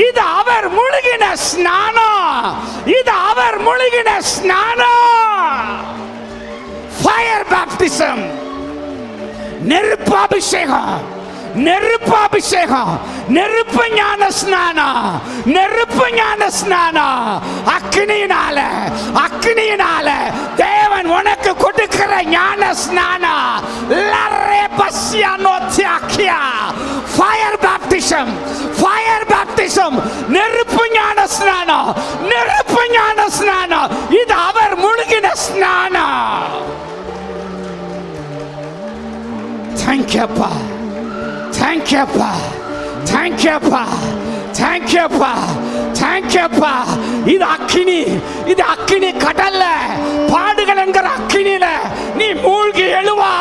இது அவர் முழுகின ஸ்நானம், இது அவர் முழுகின ஸ்நானம். ஃபயர் பேப்டிசம், நெருப்பு அபிஷேகம், நெருப்பு அபிஷேகம், நெருப்பு ஞான ஸ்நானம், நெருப்பு ஞான ஸ்நானம். அக்னியினால, அக்னியினால தேவன் உனக்கு கொடுக்கிற ஞான ஸ்நானம். ஃபயர் பேப்டிசம், ஃபயர் பேப்டிசம், நெருப்பு ஞான ஸ்நானம், நெருப்பு ஞான ஸ்நானம். இது அவர் முழுகின ஸ்நானம். தேங்க்யூ அப்பா, தேங்க்யூ அப்பா, தேங்க்யூ அப்பா, தேங்க்யூ அப்பா, தேங்க்யூ அப்பா. இது அக்கினி, இது அக்கினி கடல்ல பாடுகள் என்கிற அக்கினியில நீ மூழ்கி எழுவா.